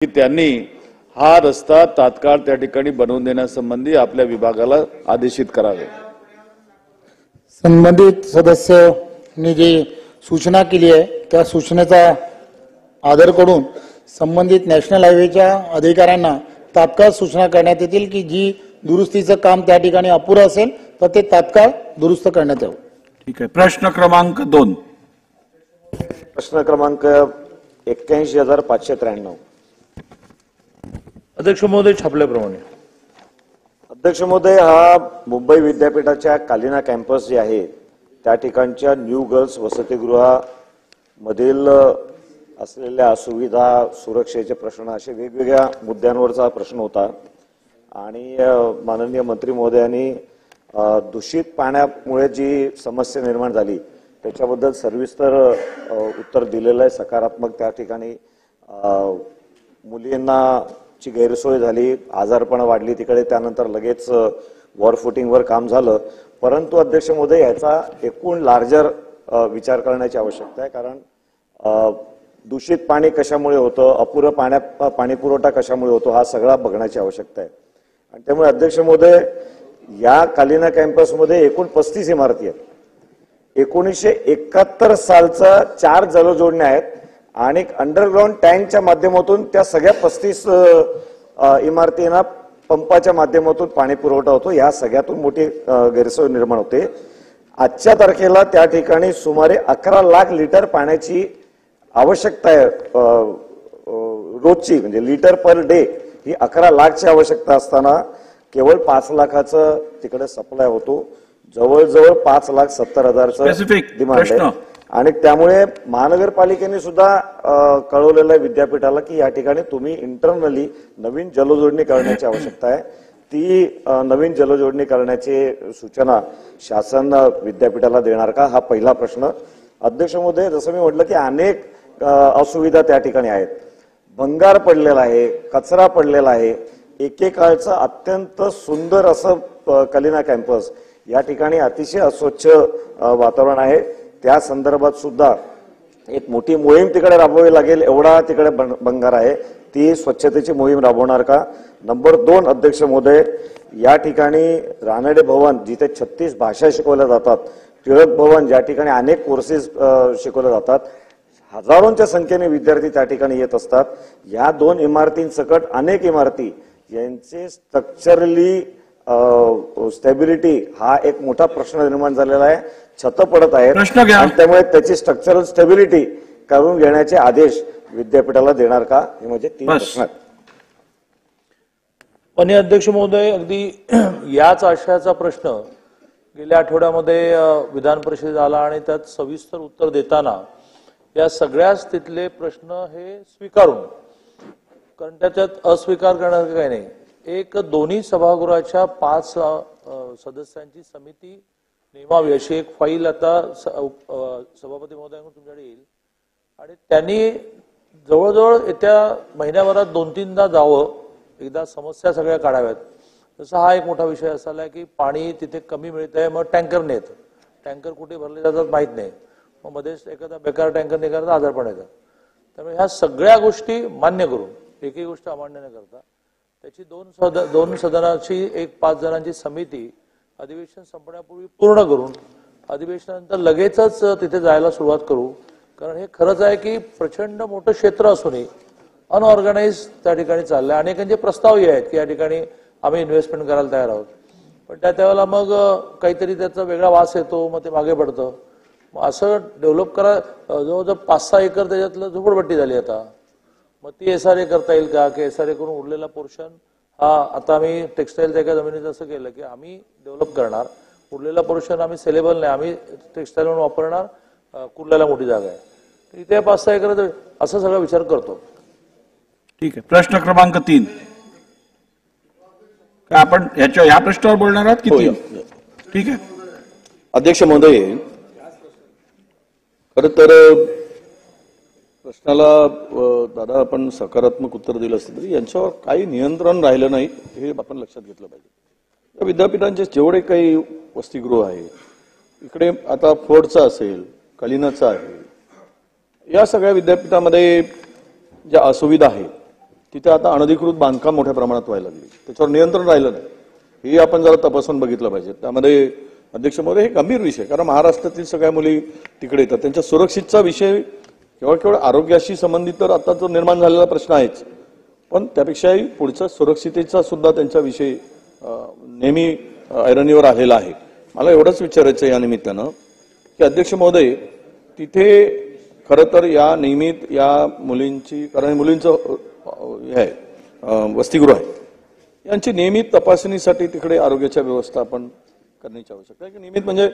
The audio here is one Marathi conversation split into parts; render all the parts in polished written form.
की त्यांनी हा रस्ता तात्काळ त्या ठिकाणी बनवून देण्यासंबंधी आपल्या विभागाला आदेशित करावे। संबंधित सदस्यांनी जी सूचना केली आहे त्या सूचनेचा आदर करून संबंधित नॅशनल हायवेच्या अधिकाऱ्यांना तात्काळ सूचना करण्यात येतील की जी दुरुस्तीचं काम त्या ठिकाणी अपुरं असेल तर ते तात्काळ दुरुस्त करण्यात यावं। ठीक आहे। प्रश्न क्रमांक 2। प्रश्न क्रमांक 81,593। अध्यक्ष महोदय छापल्याप्रमाणे। अध्यक्ष महोदय, हा मुंबई विद्यापीठाच्या कालिना कॅम्पस जे आहे त्या ठिकाणच्या न्यू गर्ल्स वसतिगृहामधील असलेल्या असुविधा, सुरक्षेचे प्रश्न असे वेगवेगळ्या मुद्द्यांवरचा प्रश्न होता आणि माननीय मंत्री महोदयांनी दूषित पाण्यामुळे जी समस्या निर्माण झाली त्याच्याबद्दल सविस्तर उत्तर दिलेलं आहे, सकारात्मक। त्या ठिकाणी मुलींना ची गैरसोय झाली, आजारपण वाढली तिकडे, त्यानंतर लगेच वॉर फुटिंगवर काम झालं। परंतु अध्यक्ष महोदय, याचा एकूण लार्जर विचार करण्याची आवश्यकता आहे, कारण दूषित पाणी कशामुळे होतं, अपुरं पाणी पुरवठा कशामुळे होतो, हा सगळा बघण्याची आवश्यकता आहे। आणि त्यामुळे अध्यक्ष महोदय, या कालिना कॅम्पसमध्ये एकूण 35 इमारती आहेत। 1971 सालचा 4 जलजोडण्या आहेत आणि अंडरग्राउंड टँकच्या माध्यमातून त्या सगळ्या 35 इमारतींना पंपाच्या माध्यमातून पाणी पुरवठा होतो। या सगळ्यातून मोठी गैरसोय निर्माण होते। आजच्या तारखेला त्या ठिकाणी सुमारे 11 लाख लिटर पाण्याची आवश्यकता आहे रोजची, म्हणजे लिटर पर डे ही 11 लाखची आवश्यकता असताना केवळ 5 लाखाचं तिकडे सप्लाय होतो। जवळजवळ 5,70,000चं डिमांड आहे आणि त्यामुळे महानगरपालिकेने सुद्धा कळवलेलं आहे विद्यापीठाला की या ठिकाणी तुम्ही इंटरनली नवीन जलजोडणी करण्याची आवश्यकता आहे। ती नवीन जलजोडणी करण्याची सूचना शासन विद्यापीठाला देणार का, हा पहिला प्रश्न। अध्यक्ष महोदय, जसं मी म्हटलं की अनेक असुविधा त्या ठिकाणी आहेत, भंगार पडलेला आहे, कचरा पडलेला आहे। एकेकाळचं अत्यंत सुंदर असं कालिना कॅम्पस या ठिकाणी अतिशय अस्वच्छ वातावरण आहे। त्या संदर्भात सुद्धा एक मोठी मोहीम तिकडे राबवावी लागेल, एवढा तिकडे भंगार आहे। ती स्वच्छतेची मोहीम राबवणार का। नंबर 2 अध्यक्ष महोदय, या ठिकाणी रानडे भवन जिथे 36 भाषा शिकवल्या जातात, टिळक भवन ज्या ठिकाणी अनेक कोर्सेस शिकवले जातात, हजारोंच्या संख्येने विद्यार्थी त्या ठिकाणी येत असतात। या 2 इमारतींसकट अनेक इमारती यांचे स्ट्रक्चरली स्टेबिलिटी हा एक मोठा प्रश्न निर्माण झालेला आहे। छत पडत आहेत आणि त्यामुळे त्याची स्ट्रक्चरल स्टेबिलिटी करून घेण्याचे आदेश विद्यापीठाला देणार का, हे म्हणजे 3 प्रश्न आहेत। माननीय अध्यक्ष महोदय, अगदी याच आशयाचा प्रश्न गेल्या आठवड्यामध्ये विधान परिषदेत आला आणि त्यात सविस्तर उत्तर देताना या सगळ्याच तिथले प्रश्न हे स्वीकारून, कारण त्याच्यात अस्वीकार करण्याचं काही नाही, एक दोन्ही सभागृहाच्या 5 सदस्यांची समिती नेमावी अशी एक फाईल आता सभापती महोदयांकडून तुमच्याकडे येईल आणि त्यांनी जवळजवळ येत्या महिन्याभरात 2-3दा जावं, एकदा समस्या सगळ्या काढाव्यात। जसं हा एक मोठा विषय असा आहे की पाणी तिथे कमी मिळत आहे, मग टँकरने येतं, टँकर कुठे भरले जातात माहीत नाही, मग मध्येच एखादा बेकार टँकर निघाला आजारपण येतं। त्यामुळे ह्या सगळ्या गोष्टी मान्य करून, एकही गोष्ट अमान्य न करता, त्याची 2 सदनाची एक 5 जणांची समिती अधिवेशन संपण्यापूर्वी पूर्ण करून अधिवेशनानंतर लगेचच तिथे जायला सुरुवात करू। कारण हे खरंच आहे की प्रचंड मोठं क्षेत्र असूनही अनऑर्गनाइज त्या ठिकाणी चाललंय। अनेकांचे प्रस्तावही आहेत की या ठिकाणी आम्ही इन्व्हेस्टमेंट करायला तयार आहोत, पण त्यावेळेला मग काहीतरी त्याचा वेगळा वास येतो, मग ते मागे पडतं। मग असं डेव्हलप करा, जवळजवळ 5-6 एकर त्याच्यातलं झोपडपट्टी झाली आता, मग ती SRA करता येईल का, की SRA करून उरलेला पोर्शन हा आता आम्ही टेक्सटाईलच्या एका जमिनीत असं केलं की आम्ही डेव्हलप करणार, उरलेला पोर्शन आम्ही सेलेबल नाही, आम्ही टेक्सटाईल म्हणून वापरणार, कुर्ल्याला मोठी जागा आहे, इथे 5-6 एकर असा सगळा विचार करतो। ठीक आहे। प्रश्न क्रमांक 3 आपण या प्रश्नावर बोलणार आहात की 3? ठीक आहे। अध्यक्ष महोदय, खरं तर प्रश्नाला दादा आपण सकारात्मक उत्तर दिलं असतं तरी यांच्यावर काही नियंत्रण राहिलं नाही हे आपण लक्षात घेतलं पाहिजे। या विद्यापीठांचे जेवढे काही वसतिगृह आहे, इकडे आता फोर्डचा असेल, कालिनाचा आहे, या सगळ्या विद्यापीठामध्ये ज्या असुविधा आहेत तिथे आता अनधिकृत बांधकाम मोठ्या प्रमाणात व्हायला लागली, त्याच्यावर नियंत्रण राहिलं नाही, हे आपण जरा तपासून बघितलं पाहिजे. त्यामध्ये अध्यक्ष महोदय हे गंभीर विषय, कारण महाराष्ट्रातील सगळ्या मुली तिकडे येतात, त्यांच्या सुरक्षितचा विषय केवळ आरोग्याशी संबंधित तर आता जो निर्माण झालेला प्रश्न आहेच, पण त्यापेक्षाही पुढच्या सुरक्षितेचा सुद्धा त्यांचा विषय नेहमी ऐरणीवर आलेला आहे. मला एवढंच विचारायचं या निमित्तानं की अध्यक्ष महोदय, तिथे खरं तर या नियमित या मुलींची, कारण मुलींचं हे आहे वसतिगृह आहे, यांची नियमित तपासणीसाठी तिकडे आरोग्याच्या व्यवस्था आपण करण्याची आवश्यकता आहे की नियमित म्हणजे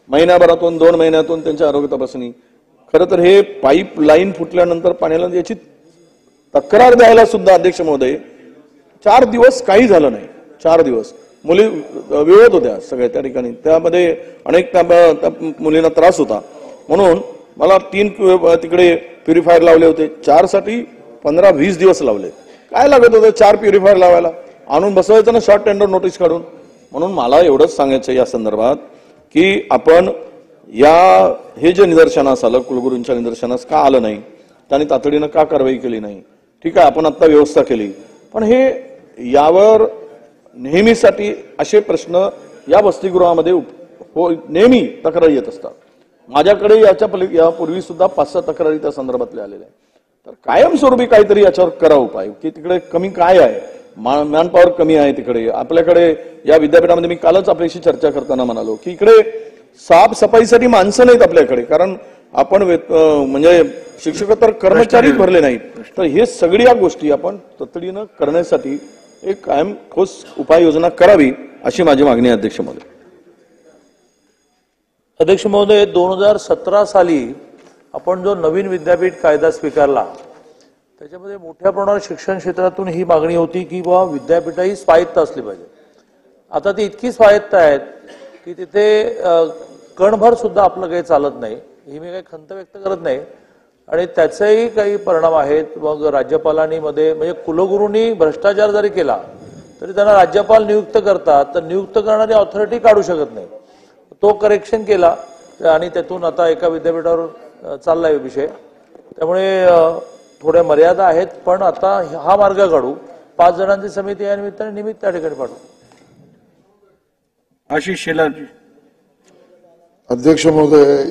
महिन्याभरातून 2 महिन्यातून त्यांच्या आरोग्य तपासणी. खरं तर हे पाईप लाईन फुटल्यानंतर पाण्याला याची तक्रार द्यायला सुद्धा अध्यक्ष महोदय 4 दिवस काही झालं नाही. 4 दिवस मुली विरोध होत्या सगळ्या त्या ठिकाणी, त्यामध्ये अनेक त्या मुलींना त्रास होता, म्हणून मला 3 तिकडे प्युरिफायर लावले होते, 4 साठी 15-20 दिवस लावले. काय लागत होतं 4 प्युरिफायर लावायला, आणून बसवायचं ना शॉर्ट टेंडर नोटीस काढून. म्हणून मला एवढंच सांगायचं या संदर्भात की आपण हे जे निदर्शनास आलं, कुलगुरूंच्या निदर्शनास का आलं नाही, त्यांनी तातडीनं का कारवाई केली नाही, ठीक आहे आपण आता व्यवस्था केली, पण हे यावर नेहमीसाठी असे प्रश्न या वसतिगृहामध्ये नेहमी तक्रारी येत असतात. माझ्याकडे यापूर्वी सुद्धा 5-6 तक्रारी त्या संदर्भातल्या आलेल्या आहेत. तर कायमस्वरूपी काहीतरी याच्यावर करा उपाय, की तिकडे कमी काय आहे, मॅनपॉवर कमी आहे तिकडे. आपल्याकडे या विद्यापीठामध्ये मी कालच आपल्याशी चर्चा करताना म्हणालो की इकडे साफसफाईसाठी माणसं नाहीत आपल्याकडे, कारण आपण म्हणजे शिक्षक तर कर्मचारीच भरले नाहीत. तर हे सगळ्या गोष्टी आपण तातडीनं करण्यासाठी एक कायम ठोस उपाययोजना करावी अशी माझी मागणी आहे अध्यक्ष महोदय. अध्यक्ष महोदय, 2017 साली आपण जो नवीन विद्यापीठ कायदा स्वीकारला त्याच्यामध्ये मोठ्या प्रमाणात शिक्षण क्षेत्रातून ही मागणी होती की बाबा विद्यापीठ ही स्वायत्त असली पाहिजे. आता ती इतकी स्वायत्त आहेत की तिथे कणभर सुद्धा आपलं काही चालत नाही. ही मी काही खंत व्यक्त करत नाही, आणि त्याचेही काही परिणाम आहेत. मग राज्यपालांनी मध्ये म्हणजे कुलगुरूंनी भ्रष्टाचार जरी केला तरी त्यांना राज्यपाल नियुक्त करतात, तर नियुक्त करणारी ऑथॉरिटी काढू शकत नाही. तो करेक्शन केला आणि त्यातून आता एका विद्यापीठावर चाललाय विषय. त्यामुळे थोड्या मर्यादा आहेत, पण आता हा मार्ग काढू. 5 जणांची समिती या निमित्ताने निमित्त त्या ठिकाणी पाठवू. आशिष शेलारजी. अध्यक्ष महोदय,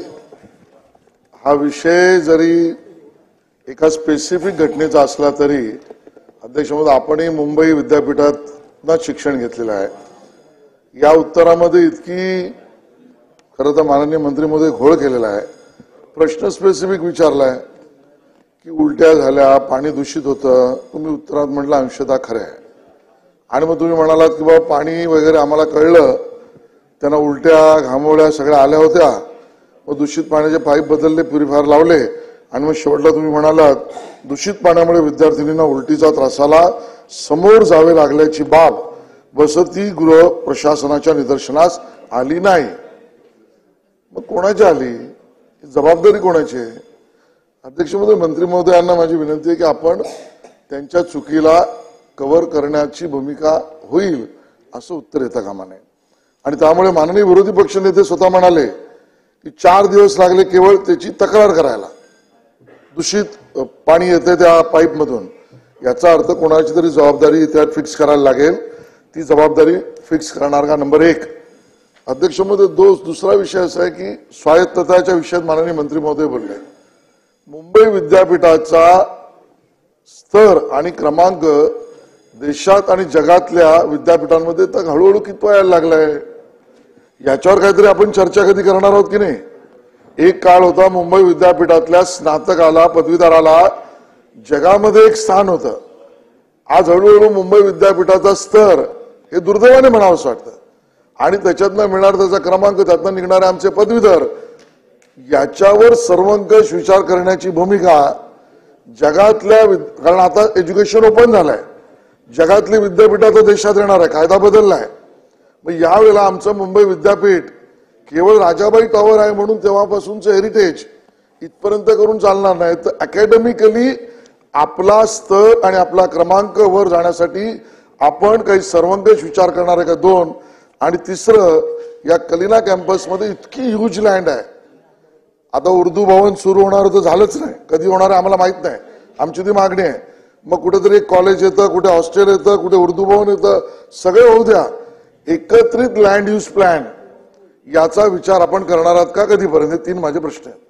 हा विषय जरी एका स्पेसिफिक घटनेचा असला तरी अध्यक्ष महोदय आपणही मुंबई विद्यापीठात शिक्षण घेतलेलं आहे. या उत्तरामध्ये इतकी खरं तर माननीय मंत्री महोदय घोळ केलेला आहे. प्रश्न स्पेसिफिक विचारलाय की उलट्या झाल्या, पाणी दूषित होतं, तुम्ही उत्तरात म्हटलं अंशतः खरं आहे. आणि मग तुम्ही म्हणालात की बाबा पाणी वगैरे आम्हाला कळलं, त्यांना उलट्या घामोळ्या सगळ्या आल्या होत्या, मग दूषित पाण्याचे पाईप बदलले, प्युरिफायर लावले, आणि मग शेवटला तुम्ही म्हणालात दूषित पाण्यामुळे विद्यार्थिनींना उलटीचा त्रासाला समोर जावे लागल्याची बाब वसतिगृह प्रशासनाच्या निदर्शनास आली नाही. मग कोणाची आली, जबाबदारी कोणाची आहे? अध्यक्ष महोदय, मंत्री महोदयांना माझी विनंती आहे की आपण त्यांच्या चुकीला कव्हर करण्याची भूमिका होईल असं उत्तर येता कामा नये. आणि त्यामुळे माननीय विरोधी पक्ष नेते स्वतः म्हणाले की 4 दिवस लागले केवळ त्याची तक्रार करायला, दूषित पाणी येते त्या पाईप मधून. याचा अर्थ कोणाची तरी जबाबदारी त्यात फिक्स करायला लागेल. ती जबाबदारी फिक्स करणार का? नंबर 1. अध्यक्ष महोदय, दुसरा विषय असा आहे की स्वायत्तताच्या विषयात माननीय मंत्री महोदय बोलले. मुंबई विद्यापीठाचा स्तर आणि क्रमांक देशात आणि जगातल्या विद्यापीठांमध्ये तर हळूहळू कितवा यायला लागलाय. याच्यावर काहीतरी आपण चर्चा कधी करणार आहोत की नाही? एक काळ होता मुंबई विद्यापीठातल्या स्नातकाला, पदवीधराला जगामध्ये एक स्थान होतं. आज हळूहळू मुंबई विद्यापीठाचा स्तर हे दुर्दैवाने म्हणावं असं वाटतं. आणि त्याच्यातनं मिळणार त्याचा क्रमांक, त्यातनं निघणारे आमचे पदवीधर, याच्यावर सर्वंकष विचार करण्याची भूमिका जगातल्या, कारण आता एज्युकेशन ओपन झालंय, जगातली विद्यापीठाचा देशात येणार आहे, कायदा बदललाय. मग यावेळेला आमचं मुंबई विद्यापीठ केवळ राजाबाई टॉवर आहे म्हणून तेव्हापासूनचं हेरिटेज इथपर्यंत करून चालणार नाही. तर अकॅडमिकली आपला स्तर आणि आपला क्रमांक वर जाण्यासाठी आपण काही सर्वंकष विचार करणार आहे का? 2. आणि 3, या कलिना कॅम्पसमध्ये इतकी ह्यूज लँड आहे. आता उर्दू भवन सुरू होणार तर झालंच नाही, कधी होणार आहे आम्हाला माहित नाही, आमची ती मागणी आहे. मग कुठेतरी एक कॉलेज येतं, कुठे हॉस्टेल येतं, कुठे उर्दू भवन येतं, सगळे होऊ द्या. एकत्रित लँड यूज प्लॅन याचा विचार आपण करणार आहात का कधीपर्यंत? हे 3 माझे प्रश्न आहेत.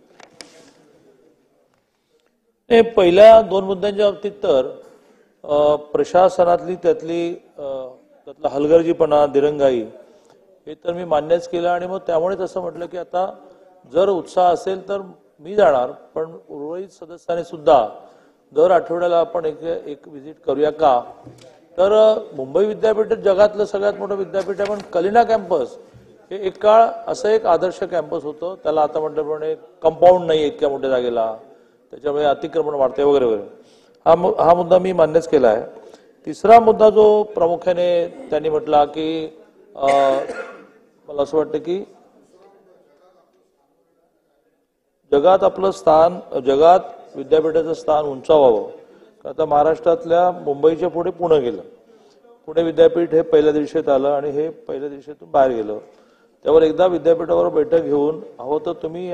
पहिल्या 2 मुद्द्यांच्या बाबतीत तर प्रशासनातली त्यातला हलगर्जीपणा, दिरंगाई हे तर मी मान्यच केलं आणि मग त्यामुळेच असं म्हटलं की आता जर उत्साह असेल तर मी जाणार, पण उर्वरित सदस्यांनी सुद्धा दर आठवड्याला आपण एक व्हिजिट करूया का? तर मुंबई विद्यापीठ जगातलं सगळ्यात मोठं विद्यापीठ आहे, पण कलिना कॅम्पस हे एक काळ असं एक आदर्श कॅम्पस होतं. त्याला आता म्हटल्याप्रमाणे कंपाऊंड नाही इतक्या मोठ्या जागेला, त्याच्यामुळे अतिक्रमण वाढते वगैरे वगैरे. हा मुद्दा मी मान्यच केला आहे. तिसरा मुद्दा जो प्रामुख्याने त्यांनी म्हटला की मला असं वाटतं की जगात आपलं स्थान, जगात विद्यापीठाचं स्थान उंचावावं. आता महाराष्ट्रातल्या मुंबईच्या पुढे पुणे गेलं. पुणे विद्यापीठ हे पहिल्या दिवशीत आलं आणि हे पहिल्या दिवशीतून बाहेर गेलं. त्यावर एकदा विद्यापीठावर बैठक घेऊन हवं तर तुम्ही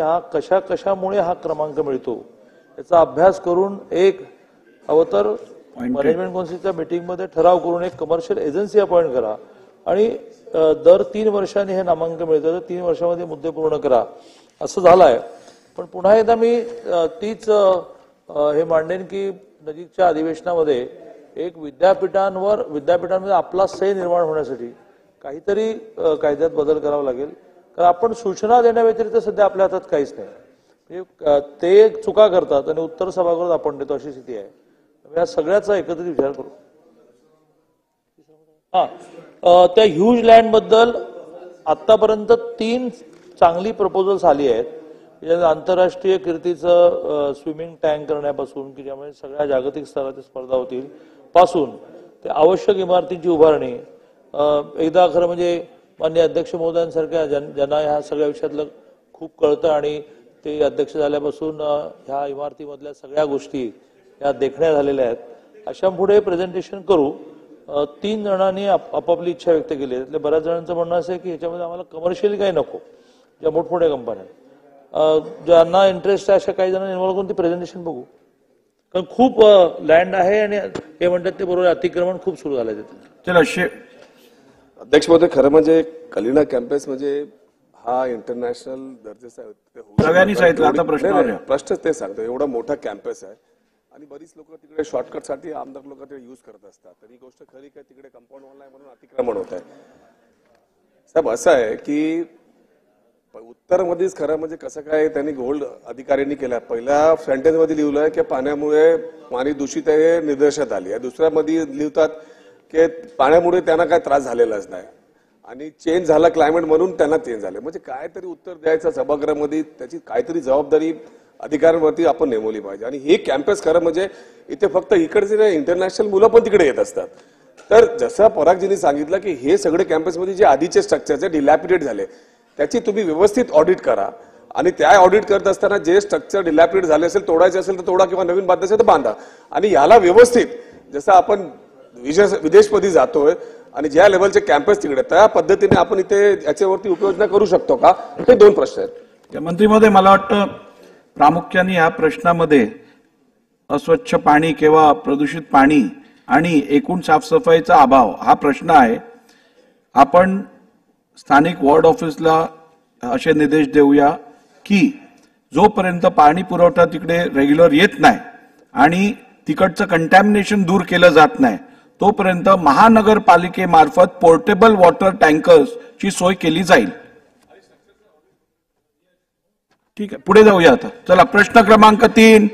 कशामुळे हा क्रमांक मिळतो याचा अभ्यास करून एक हवं तर मॅनेजमेंट काउन्सिलच्या मीटिंगमध्ये ठराव करून एक कमर्शियल एजन्सी अपॉइंट करा आणि दर 3 वर्षांनी हे नामांकन मिळतं, तर 3 वर्षामध्ये मुद्दे पूर्ण करा. असं झालंय. पण पुन्हा एकदा मी तीच हे मांडेन की नजीकच्या अधिवेशनामध्ये एक विद्यापीठांमध्ये आपला सै निर्माण होण्यासाठी काहीतरी कायद्यात बदल करावा लागेल. कारण आपण सूचना देण्याव्यतिरिक्त सध्या आपल्या हातात काहीच नाही. म्हणजे ते चुका करतात आणि उत्तर सभागृहात आपण देतो अशी स्थिती आहे. या सगळ्याचा एकत्रित विचार करू. त्या ह्यूज लँड बद्दल आतापर्यंत 3 चांगली प्रपोजल्स आली आहेत. आंतरराष्ट्रीय कीर्तीचं स्विमिंग टँक करण्यापासून की ज्यामुळे सगळ्या जागतिक स्तरातील स्पर्धा होतील पासून ते आवश्यक इमारतींची उभारणी. एकदा खरं म्हणजे माननीय अध्यक्ष महोदयांसारख्या ज्यांना ह्या सगळ्या विषयातलं खूप कळतं आणि ते अध्यक्ष झाल्यापासून ह्या इमारतीमधल्या सगळ्या गोष्टी ह्या देखण्या झालेल्या आहेत. अशा पुढे प्रेझेंटेशन करू. 3 जणांनी आपापली इच्छा व्यक्त केली. त्यातल्या बऱ्याच जणांचं म्हणणं असं आहे की ह्याच्यामध्ये आम्हाला कमर्शियल काही नको. ज्या मोठमोठ्या कंपन्या ज्यांना इंटरेस्ट आहे अशा काही जणांना इन्व्हॉल्व करून ती प्रेझेंटेशन बघू. कारण खूप लँड आहे आणि हे म्हणतात ते बरोबर अतिक्रमण खूप सुरू झालंय तिथे. अध्यक्ष महोदय, खरं म्हणजे कलिना कॅम्पस म्हणजे हा इंटरनॅशनल दर्जाचा सगळ्यांनी सांगितलं. आता प्रश्न ते सांगतो, एवढा मोठा कॅम्पस आहे आणि बरीच लोक तिकडे शॉर्टकटसाठी आमदार लोक ते यूज करत असतात. तर ही गोष्ट खरी काय, तिकडे कंपाऊंड वॉल नाही म्हणून अतिक्रमण होत आहे. साहेब असं आहे की उत्तरमध्येच खरं म्हणजे कसं काय त्यांनी गोल्ड अधिकाऱ्यांनी केला. पहिल्या सेंटेन्स मध्ये लिहिलंय की पाण्यामुळे पाणी दूषित आहे, निदर्शनात आली आहे. दुसऱ्यामध्ये लिहितात की पाण्यामुळे त्यांना काय त्रास झालेलाच नाही आणि चेंज झाला क्लायमेट म्हणून त्यांना चेंज झाले. म्हणजे काहीतरी उत्तर द्यायचं सभागृहामध्ये, त्याची काहीतरी जबाबदारी अधिकाऱ्यांवरती आपण नेमवली पाहिजे. आणि हे कॅम्पस खरं म्हणजे इथे फक्त इकडचे नाही, इंटरनॅशनल मुलं पण तिकडे येत असतात. तर जसं परागजींनी सांगितलं की हे सगळे कॅम्पसमध्ये जे आधीचे स्ट्रक्चर डिलॅपिडेट झाले त्याची तुम्ही व्यवस्थित ऑडिट करा आणि त्या ऑडिट करत असताना जे स्ट्रक्चर डिलॅपिडेट झाले असेल, तोडायचे असेल तर तोडा किंवा नवीन बांधायचं तर बांधा. आणि याला व्यवस्थित जसं आपण विदेशमध्ये जातोय आणि ज्या लेवलचे कॅम्पस तिकडे त्या पद्धतीने आपण इथे याच्यावरती उपाययोजना करू शकतो का, हे 2 प्रश्न आहेत. मंत्री महोदय, मला वाटतं प्रामुख्याने या प्रश्नामध्ये अस्वच्छ पाणी किंवा प्रदूषित पाणी आणि एकूण साफसफाईचा अभाव हा प्रश्न आहे. आपण स्थानिक वॉर्ड ऑफिसला असे निर्देश देऊया की जोपर्यंत पाणी पुरवठा तिकडे रेग्युलर येत नाही आणि तिकडचं कंटॅमिनेशन दूर केलं जात नाही तोपर्यंत महानगरपालिकेमार्फत पोर्टेबल वॉटर टँकर्सची सोय केली जाईल. ठीक आहे, पुढे जाऊया आता. चला, प्रश्न क्रमांक 3.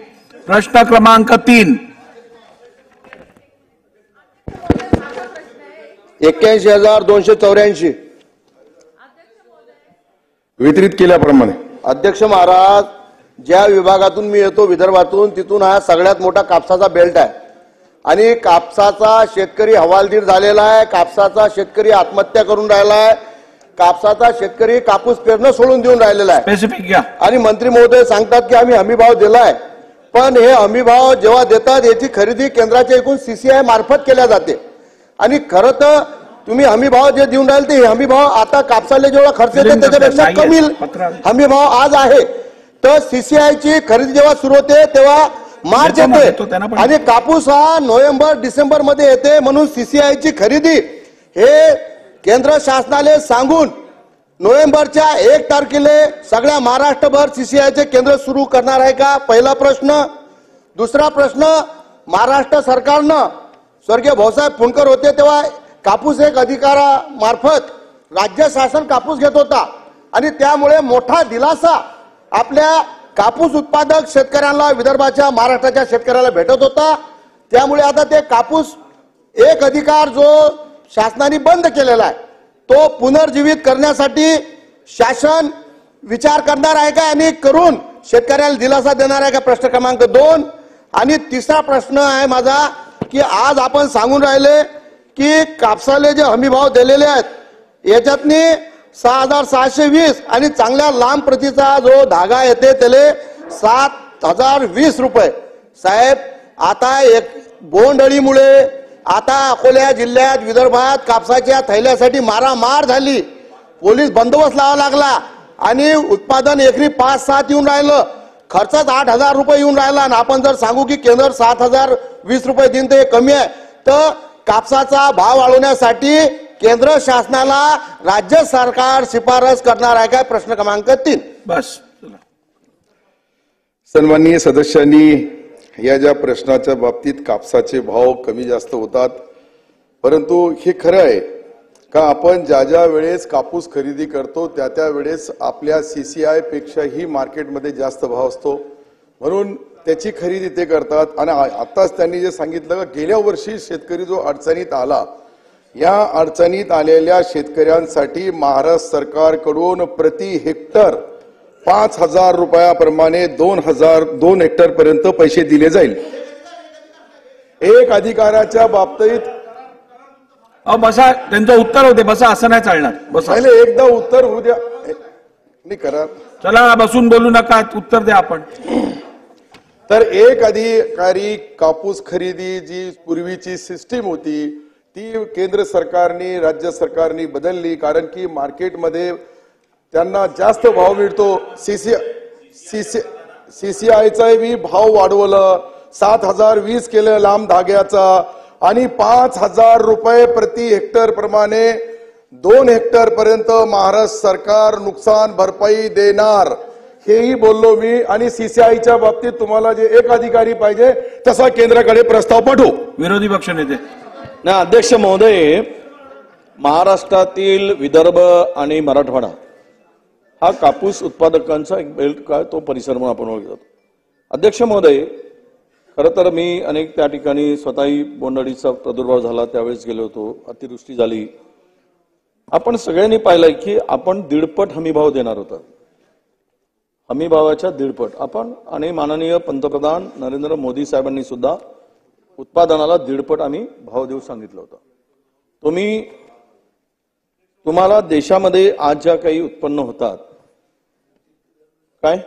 81,284 वितरित केल्याप्रमाणे. अध्यक्ष महाराज, ज्या विभागातून मी येतो विदर्भातून, तिथून हा सगळ्यात मोठा कापसाचा बेल्ट आहे आणि कापसाचा शेतकरी हवालदिल झालेला आहे. कापसाचा शेतकरी आत्महत्या करून राहिला आहे. कापसाचा शेतकरी कापूस पेरणं सोडून देऊन राहिलेला आहे. स्पेसिफिक घ्या. आणि मंत्री महोदय सांगतात की आम्ही हमीभाव दिलाय, पण हे हमीभाव जेव्हा देतात याची खरेदी केंद्राच्या एकूण CCI मार्फत केल्या जाते. आणि खरं तर तुम्ही हमीभाव जे देऊन राहिले ते हमीभाव आता कापसाला जेवढा खर्च येतो त्याच्यापेक्षा कमी हमीभाव आज आहे. तर CCI ची खरेदी जेव्हा सुरू होते तेव्हा मार्च येते आणि कापूस हा नोव्हेंबर डिसेंबर मध्ये येते, म्हणून सीसीआयची खरेदी हे केंद्र शासनाने सांगून नोव्हेंबरच्या 1 तारखेला सगळ्या महाराष्ट्रभर सीसीआयचे केंद्र सुरू करणार आहे का, पहिला प्रश्न. दुसरा प्रश्न, महाराष्ट्र सरकारनं स्वर्गीय भाऊसाहेब फुंडकर होते तेव्हा कापूस एक अधिकारामार्फत राज्य शासन कापूस घेत होता आणि त्यामुळे मोठा दिलासा आपल्या कापूस उत्पादक शेतकऱ्यांना, विदर्भाच्या महाराष्ट्राच्या शेतकऱ्याला भेटत होता. त्यामुळे आता ते कापूस एक अधिकार जो शासनाने बंद केलेला आहे तो पुनर्जीवित करण्यासाठी शासन विचार करणार आहे का आणि करून शेतकऱ्याला दिलासा देणार आहे का, प्रश्न क्रमांक 2. आणि तिसरा प्रश्न आहे माझा की आज आपण सांगून राहिले की कापसाले जे हमीभाव दिलेले आहेत याच्यातनी 6,620 आणि चांगल्या लांब प्रतीचा जो धागा येते त्याला 7,020 रुपये. साहेब आता एक बोंडअळीमुळे आता अकोला जिल्ह्यात विदर्भात कापसाच्या थैल्यासाठी मारामार झाली, पोलीस बंदोबस्त लावा लागला आणि उत्पादन एकरी 5-7 येऊन राहिलं, खर्चाच 8,000 रुपये येऊन राहिला. आणि आपण जर सांगू की केंद्र 7,020 रुपये दिन ते कमी आहे, तर कापसाचा भाव वाढवण्यासाठी केंद्र शासनाला राज्य सरकार शिफारस करणार आहे काय, प्रश्न क्रमांक 3. बस. सन्माननीय सदस्यांनी या ज्या प्रश्नाच्या बाबतीत कापसाचे भाव कमी जास्त होतात, परंतु हे खरं आहे का आपण ज्या ज्या वेळेस कापूस खरेदी करतो त्या त्या वेळेस आपल्या सीसीआय पेक्षाही मार्केटमध्ये जास्त भाव असतो, म्हणून त्याची खरेदी ते करतात. आणि आताच त्यांनी जे सांगितलं का गेल्या वर्षी शेतकरी जो अडचणीत आला, या अडचणीत आलेल्या शेतकऱ्यांसाठी महाराष्ट्र सरकारकडून प्रति हेक्टर 5,000 रुपयाप्रमाणे 2 हेक्टर पर्यंत पैसे दिले जाईल. एक अधिकाराच्या बाबतीत बसा, त्यांचं उत्तर होते, बसा, असं नाही चालणार. बसा, पहिले एकदा उत्तर होऊ द्या. नाही करा, चला बसून बोलू नका, उत्तर द्या आपण. तर एक अधिकारी कापूस खरेदी जी पूर्वीची सिस्टीम होती ती केंद्र सरकारने राज्य सरकारने बदलली, कारण की मार्केटमध्ये त्यांना जास्त भाव मिळतो. सीसीआयचा बी भाव वाढवलं, 7,020 केलं लांब धाग्याचा आणि 5,000 रुपये प्रति हेक्टर प्रमाणे 2 हेक्टर पर्यंत महाराष्ट्र सरकार नुकसान भरपाई देणार, हेही बोललो मी. आणि सीसीआयच्या बाबतीत तुम्हाला जे एक अधिकारी पाहिजे तसा केंद्राकडे प्रस्ताव पाठवू. विरोधी पक्ष नेते. नाही अध्यक्ष महोदय, महाराष्ट्रातील विदर्भ आणि मराठवाडा हा कापूस उत्पादकांचा एक बेल्ट काय तो परिसर म्हणून आपण ओळखला जातो. अध्यक्ष महोदय, खरं तर मी अनेक त्या ठिकाणी स्वतःही बोंडअळीचा प्रादुर्भाव झाला त्यावेळेस गेलो होतो, अतिवृष्टी झाली. आपण सगळ्यांनी पाहिलंय की आपण 1.5 हमीभाव देणार होता, हमीभावाच्या 1.5 आपण. आणि माननीय पंतप्रधान नरेंद्र मोदी साहेबांनी सुद्धा उत्पादनाला 1.5 आम्ही भाव देऊ सांगितलं होतं. तुम्हाला देशामध्ये आज ज्या काही उत्पन्न होतात, काय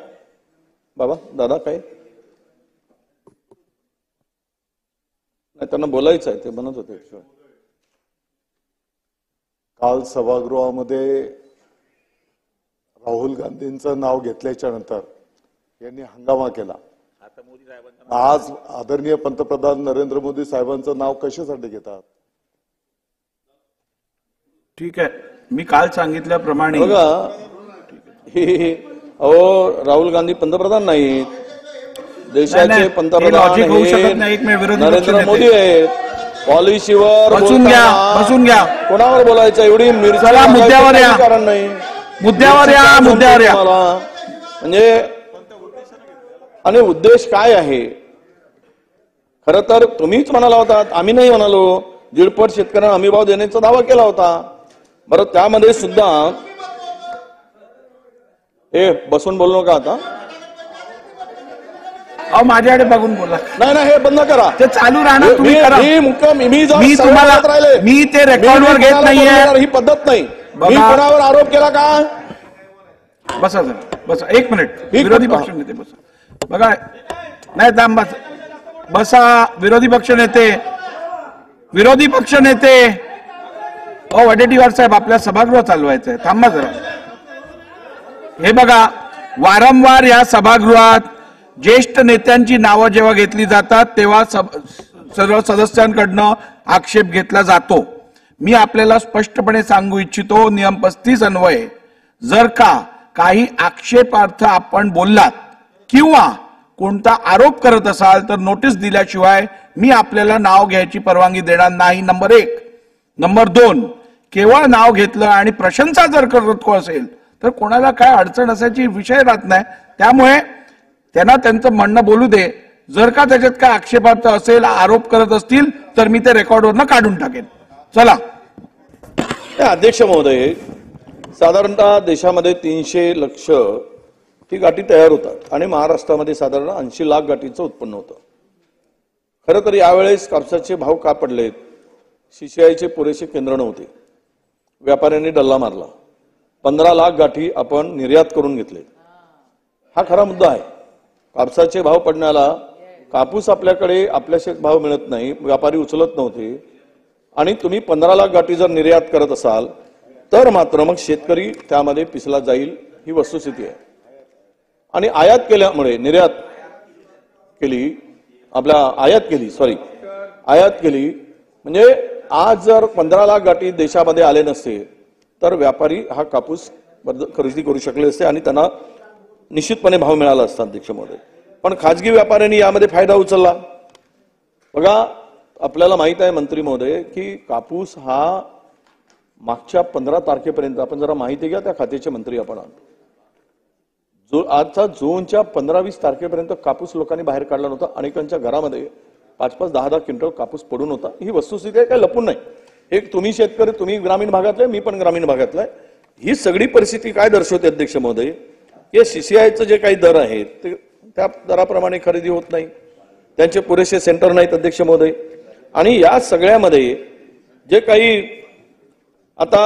बाबा दादा काय नाही, त्यांना बोलायचं आहे, ते म्हणत होते. काल सभागृहामध्ये राहुल गांधींचं नाव घेतल्याच्या नंतर यांनी हंगामा केला. आज आदरणीय पंतप्रधान नरेंद्र मोदी साहेबांचं नाव कशासाठी घेतात? ठीक आहे, मी काल सांगितल्याप्रमाणे बघा, राहुल गांधी पंतप्रधान नाही, देशाचे पंतप्रधान नरेंद्र मोदी आहेत. पॉलिसीवर बसून घ्या. कोणावर बोलायचं एवढी चला मुद्द्यावर या, कारण नाही, मुद्द्यावर या. म्हणजे आणि उद्देश काय आहे? खरं तर तुम्हीच म्हणाला होता, आम्ही नाही म्हणालो. 1.5 शेतकऱ्यांना हमीभाव देण्याचा दावा केला होता. बरं, त्यामध्ये सुद्धा हे बसून बोलू नका आता. माझ्याकडे बघून बोला. नाही, हे बंद करा, ते चालू राहणार. तुम्ही करा. मी ते रेकॉर्डवर घेत नाहीये, ही पद्धत नाही. मी कोणावर आरोप केला का? बसा, एक मिनिट. विरोधी पक्ष नेते बसा. बघा, नाही दाम बसा. विरोधी पक्ष नेते वडेट्टीवार साहेब, आपल्या सभागृह चालवायचंय, थांबा जरा. हे बघा, वारंवार या सभागृहात ज्येष्ठ नेत्यांची नावं जेव्हा घेतली जातात तेव्हा सर्व सदस्यांकडनं आक्षेप घेतला जातो. मी आपल्याला स्पष्टपणे सांगू इच्छितो, नियम 35 अन्वये जर का काही आक्षेपार्थ आपण बोललात किंवा कोणता आरोप करत असाल तर नोटीस दिल्याशिवाय मी आपल्याला नाव घ्यायची परवानगी देणार नाही. नंबर 1. नंबर 2, केवळ नाव घेतलं आणि प्रशंसा जर करत असेल तर कोणाला काय अडचण असायची विषय राहत नाही. त्यामुळे त्यांना त्यांचं म्हणणं बोलू दे. जर का त्याच्यात काय आक्षेपार्थ असेल, आरोप करत असतील तर मी ते रेकॉर्डवरनं काढून टाकेन. चला. अध्यक्ष महोदय, साधारणतः देशामध्ये 300 लक्ष ती गाठी तयार होतात आणि महाराष्ट्रामध्ये साधारण 80 लाख गाठीचं उत्पन्न होतं. खरं तर यावेळेस कापसाचे भाव का पडलेत? CCIचे पुरेसे केंद्र नव्हते. व्यापाऱ्यांनी डल्ला मारला. 15 लाख गाठी आपण निर्यात करून घेतले. हा खरा मुद्दा आहे. कापसाचे भाव पडण्याला कापूस आपल्याकडे आपल्याशी भाव मिळत नाही, व्यापारी उचलत नव्हते आणि तुम्ही 15 लाख गाठी जर निर्यात करत असाल तर मात्र मग शेतकरी त्यामध्ये पिसला जाईल, ही वस्तुस्थिती आहे. आणि आयात केल्यामुळे आयात केली म्हणजे आज जर 15 लाख गाठी देशामध्ये आले नसते तर व्यापारी हा कापूस खरेदी करू शकले असते आणि त्यांना निश्चितपणे भाव मिळाला असता अध्यक्ष महोदय. पण खाजगी व्यापाऱ्यांनी यामध्ये फायदा उचलला. बघा, आपल्याला माहित आहे मंत्री महोदय की कापूस हा मागच्या 15 तारखेपर्यंत, आपण जरा माहिती घ्या त्या खात्याचे मंत्री आपण, आजचा जूनच्या 15-20 तारखेपर्यंत कापूस लोकांनी बाहेर काढला नव्हता. अनेकांच्या घरामध्ये 5-5, 10-10 क्विंटल कापूस पडून होता. ही वस्तुस्थिती आहे, काही लपून नाही. एक तुम्ही शेतकरी, तुम्ही ग्रामीण भागातले, मी पण ग्रामीण भागातला आहे. ही सगळी परिस्थिती काय दर्शवते अध्यक्ष महोदय? हे CCIचं जे काही दर आहेत ते त्या दराप्रमाणे खरेदी होत नाही, त्यांचे पुरेसे सेंटर नाहीत अध्यक्ष महोदय. आणि या सगळ्यामध्ये जे काही आता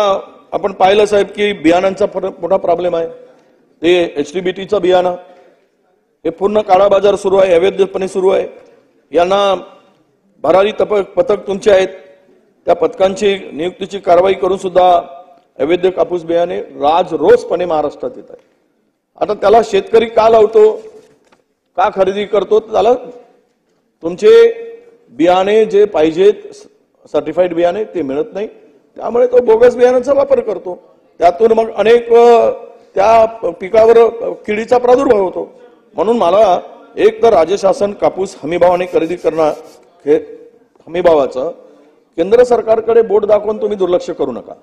आपण पाहिलं साहेब की बियाणांचा मोठा प्रॉब्लेम आहे. ते HTBTचं बियाणं हे पूर्ण काळा बाजार सुरू आहे, अवैधपणे सुरू आहे. यांना भरारी पथक तुमचे आहेत, त्या पथकांची नियुक्तीची कारवाई करून सुद्धा अवैध कापूस बियाणे राजरोसपणे महाराष्ट्रात येत आहे. आता त्याला शेतकरी का लावतो, का खरेदी करतो? त्याला तुमचे बियाणे जे पाहिजेत सर्टिफाईड बियाणे ते मिळत नाही, त्यामुळे तो बोगस बियाणांचा वापर करतो. त्यातून मग अनेक त्या पिकावर किडीचा प्रादुर्भाव होतो. म्हणून मला एक तर राज्य शासन कापूस हमीभावाने खरेदी करणं, हे हमीभावाचं केंद्र सरकारकडे बोट दाखवून तुम्ही दुर्लक्ष करू नका,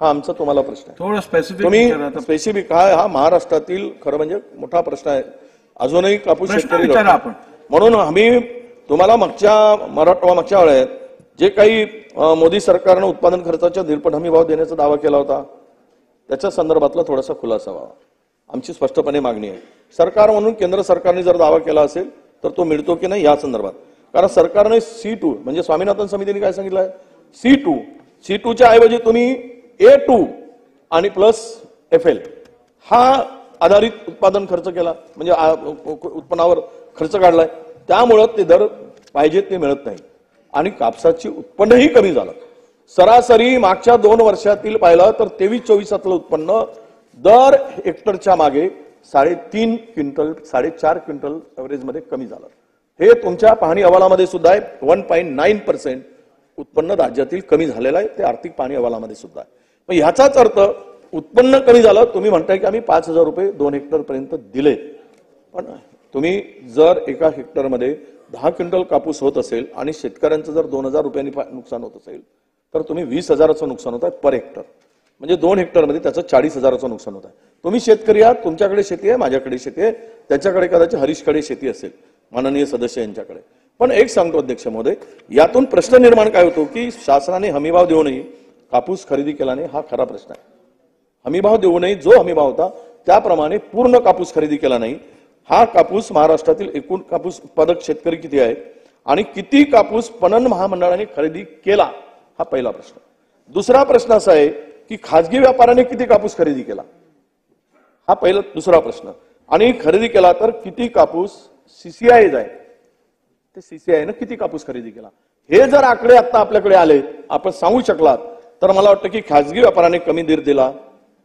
हा आमचा तुम्हाला प्रश्न आहे. थोडं तुम्ही स्पेसिफिक हा महाराष्ट्रातील खरं म्हणजे मोठा प्रश्न आहे. अजूनही कापूस शेतकरी म्हणून आम्ही तुम्हाला मागच्या वेळेत जे काही मोदी सरकारनं उत्पादन खर्चाच्या 1.5 हमी भाव देण्याचा दावा केला होता त्याच्या संदर्भातला थोडासा खुलासा व्हावा, आमची स्पष्टपणे मागणी आहे. सरकार म्हणून केंद्र सरकारने जर दावा केला असेल तर तो मिळतो की नाही या संदर्भात. कारण सरकारने C2 म्हणजे स्वामीनाथन समितीने काय सांगितलंय, C2च्या ऐवजी तुम्ही A2 आणि प्लस FL हा आधारित उत्पादन खर्च केला, म्हणजे उत्पन्नावर खर्च काढलाय. त्यामुळं ते दर पाहिजे ते मिळत नाही आणि कापसाची उत्पन्नही कमी झालं. सरासरी मागच्या 2 वर्षातील पाहिलं तर 23-24 उत्पन्न दर हेक्टरच्या मागे 3.5 क्विंटल 4.5 क्विंटल एव्हरेज मध्ये कमी झालं. हे तुमच्या पाहणी अहवालामध्ये सुद्धा आहे. 1.9% उत्पन्न राज्यातील कमी झालेलं आहे, ते आर्थिक पाहणी अहवालामध्ये सुद्धा आहे. मग ह्याचाच अर्थ उत्पन्न कमी झालं. तुम्ही म्हणताय की आम्ही 5,000 रुपये 2 हेक्टर पर्यंत दिले, पण तुम्ही जर एका हेक्टरमध्ये 10 क्विंटल कापूस होत असेल आणि शेतकऱ्यांचं जर 2,000 रुपयांनी नुकसान होत असेल तर तुम्ही 20,000चं नुकसान होत आहे पर हेक्टर, म्हणजे 2 हेक्टरमध्ये त्याचं 40,000चं नुकसान होत आहे. तुम्ही शेतकरी आहात, तुमच्याकडे शेती आहे, माझ्याकडे शेती आहे, त्याच्याकडे कदाचित हरीशकडे शेती असेल, माननीय सदस्य यांच्याकडे. पण एक सांगतो अध्यक्ष महोदय, यातून प्रश्न निर्माण काय होतो की शासनाने हमीभाव देऊनही कापूस खरेदी केला नाही, हा खरा प्रश्न आहे. हमीभाव देऊनही जो हमीभाव होता त्याप्रमाणे पूर्ण कापूस खरेदी केला नाही. हा कापूस महाराष्ट्रातील एकूण कापूस उत्पादक शेतकरी किती आहेत आणि किती कापूस पणन महामंडळाने खरेदी केला, हा पहिला प्रश्न. दुसरा प्रश्न असा आहे की खाजगी व्यापाऱ्याने किती कापूस खरेदी केला, हा पहिला दुसरा प्रश्न. आणि खरेदी केला तर किती कापूस CCI आहे ते CCI ने किती कापूस खरेदी केला, हे जर आकडे आता आपल्याकडे आले, आपण सांगू शकलात तर मला वाटतं की खाजगी व्यापाऱ्याने कमी दर दिला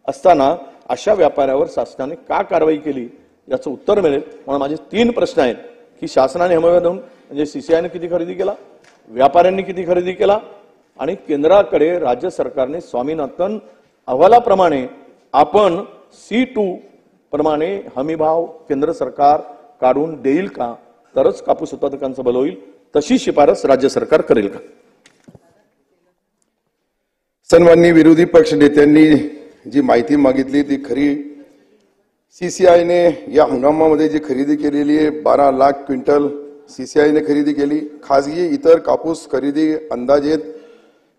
असताना अशा व्यापाऱ्यावर शासनाने का कारवाई केली याचं उत्तर मिळेल. म्हणून माझे 3 प्रश्न आहेत की शासनाने हमीभाव म्हणजे सीसीआयने किती खरेदी केला, व्यापाऱ्यांनी किती खरेदी केला आणि केंद्राकडे राज्य सरकारने स्वामीनाथन अहवालाप्रमाणे आपण C2 प्रमाणे हमीभाव केंद्र सरकार काढून देईल का, तरच कापूस उत्पादकांचं भलं होईल. तशी शिफारस राज्य सरकार करेल का? सन्माननीय विरोधी पक्ष नेत्यांनी जी माहिती मागितली ती खरी. सीसीआयने या हंगामामध्ये जी खरेदी केलेली आहे 12 लाख क्विंटल सीसीआयने खरेदी केली. खासगी इतर कापूस खरेदी अंदाजित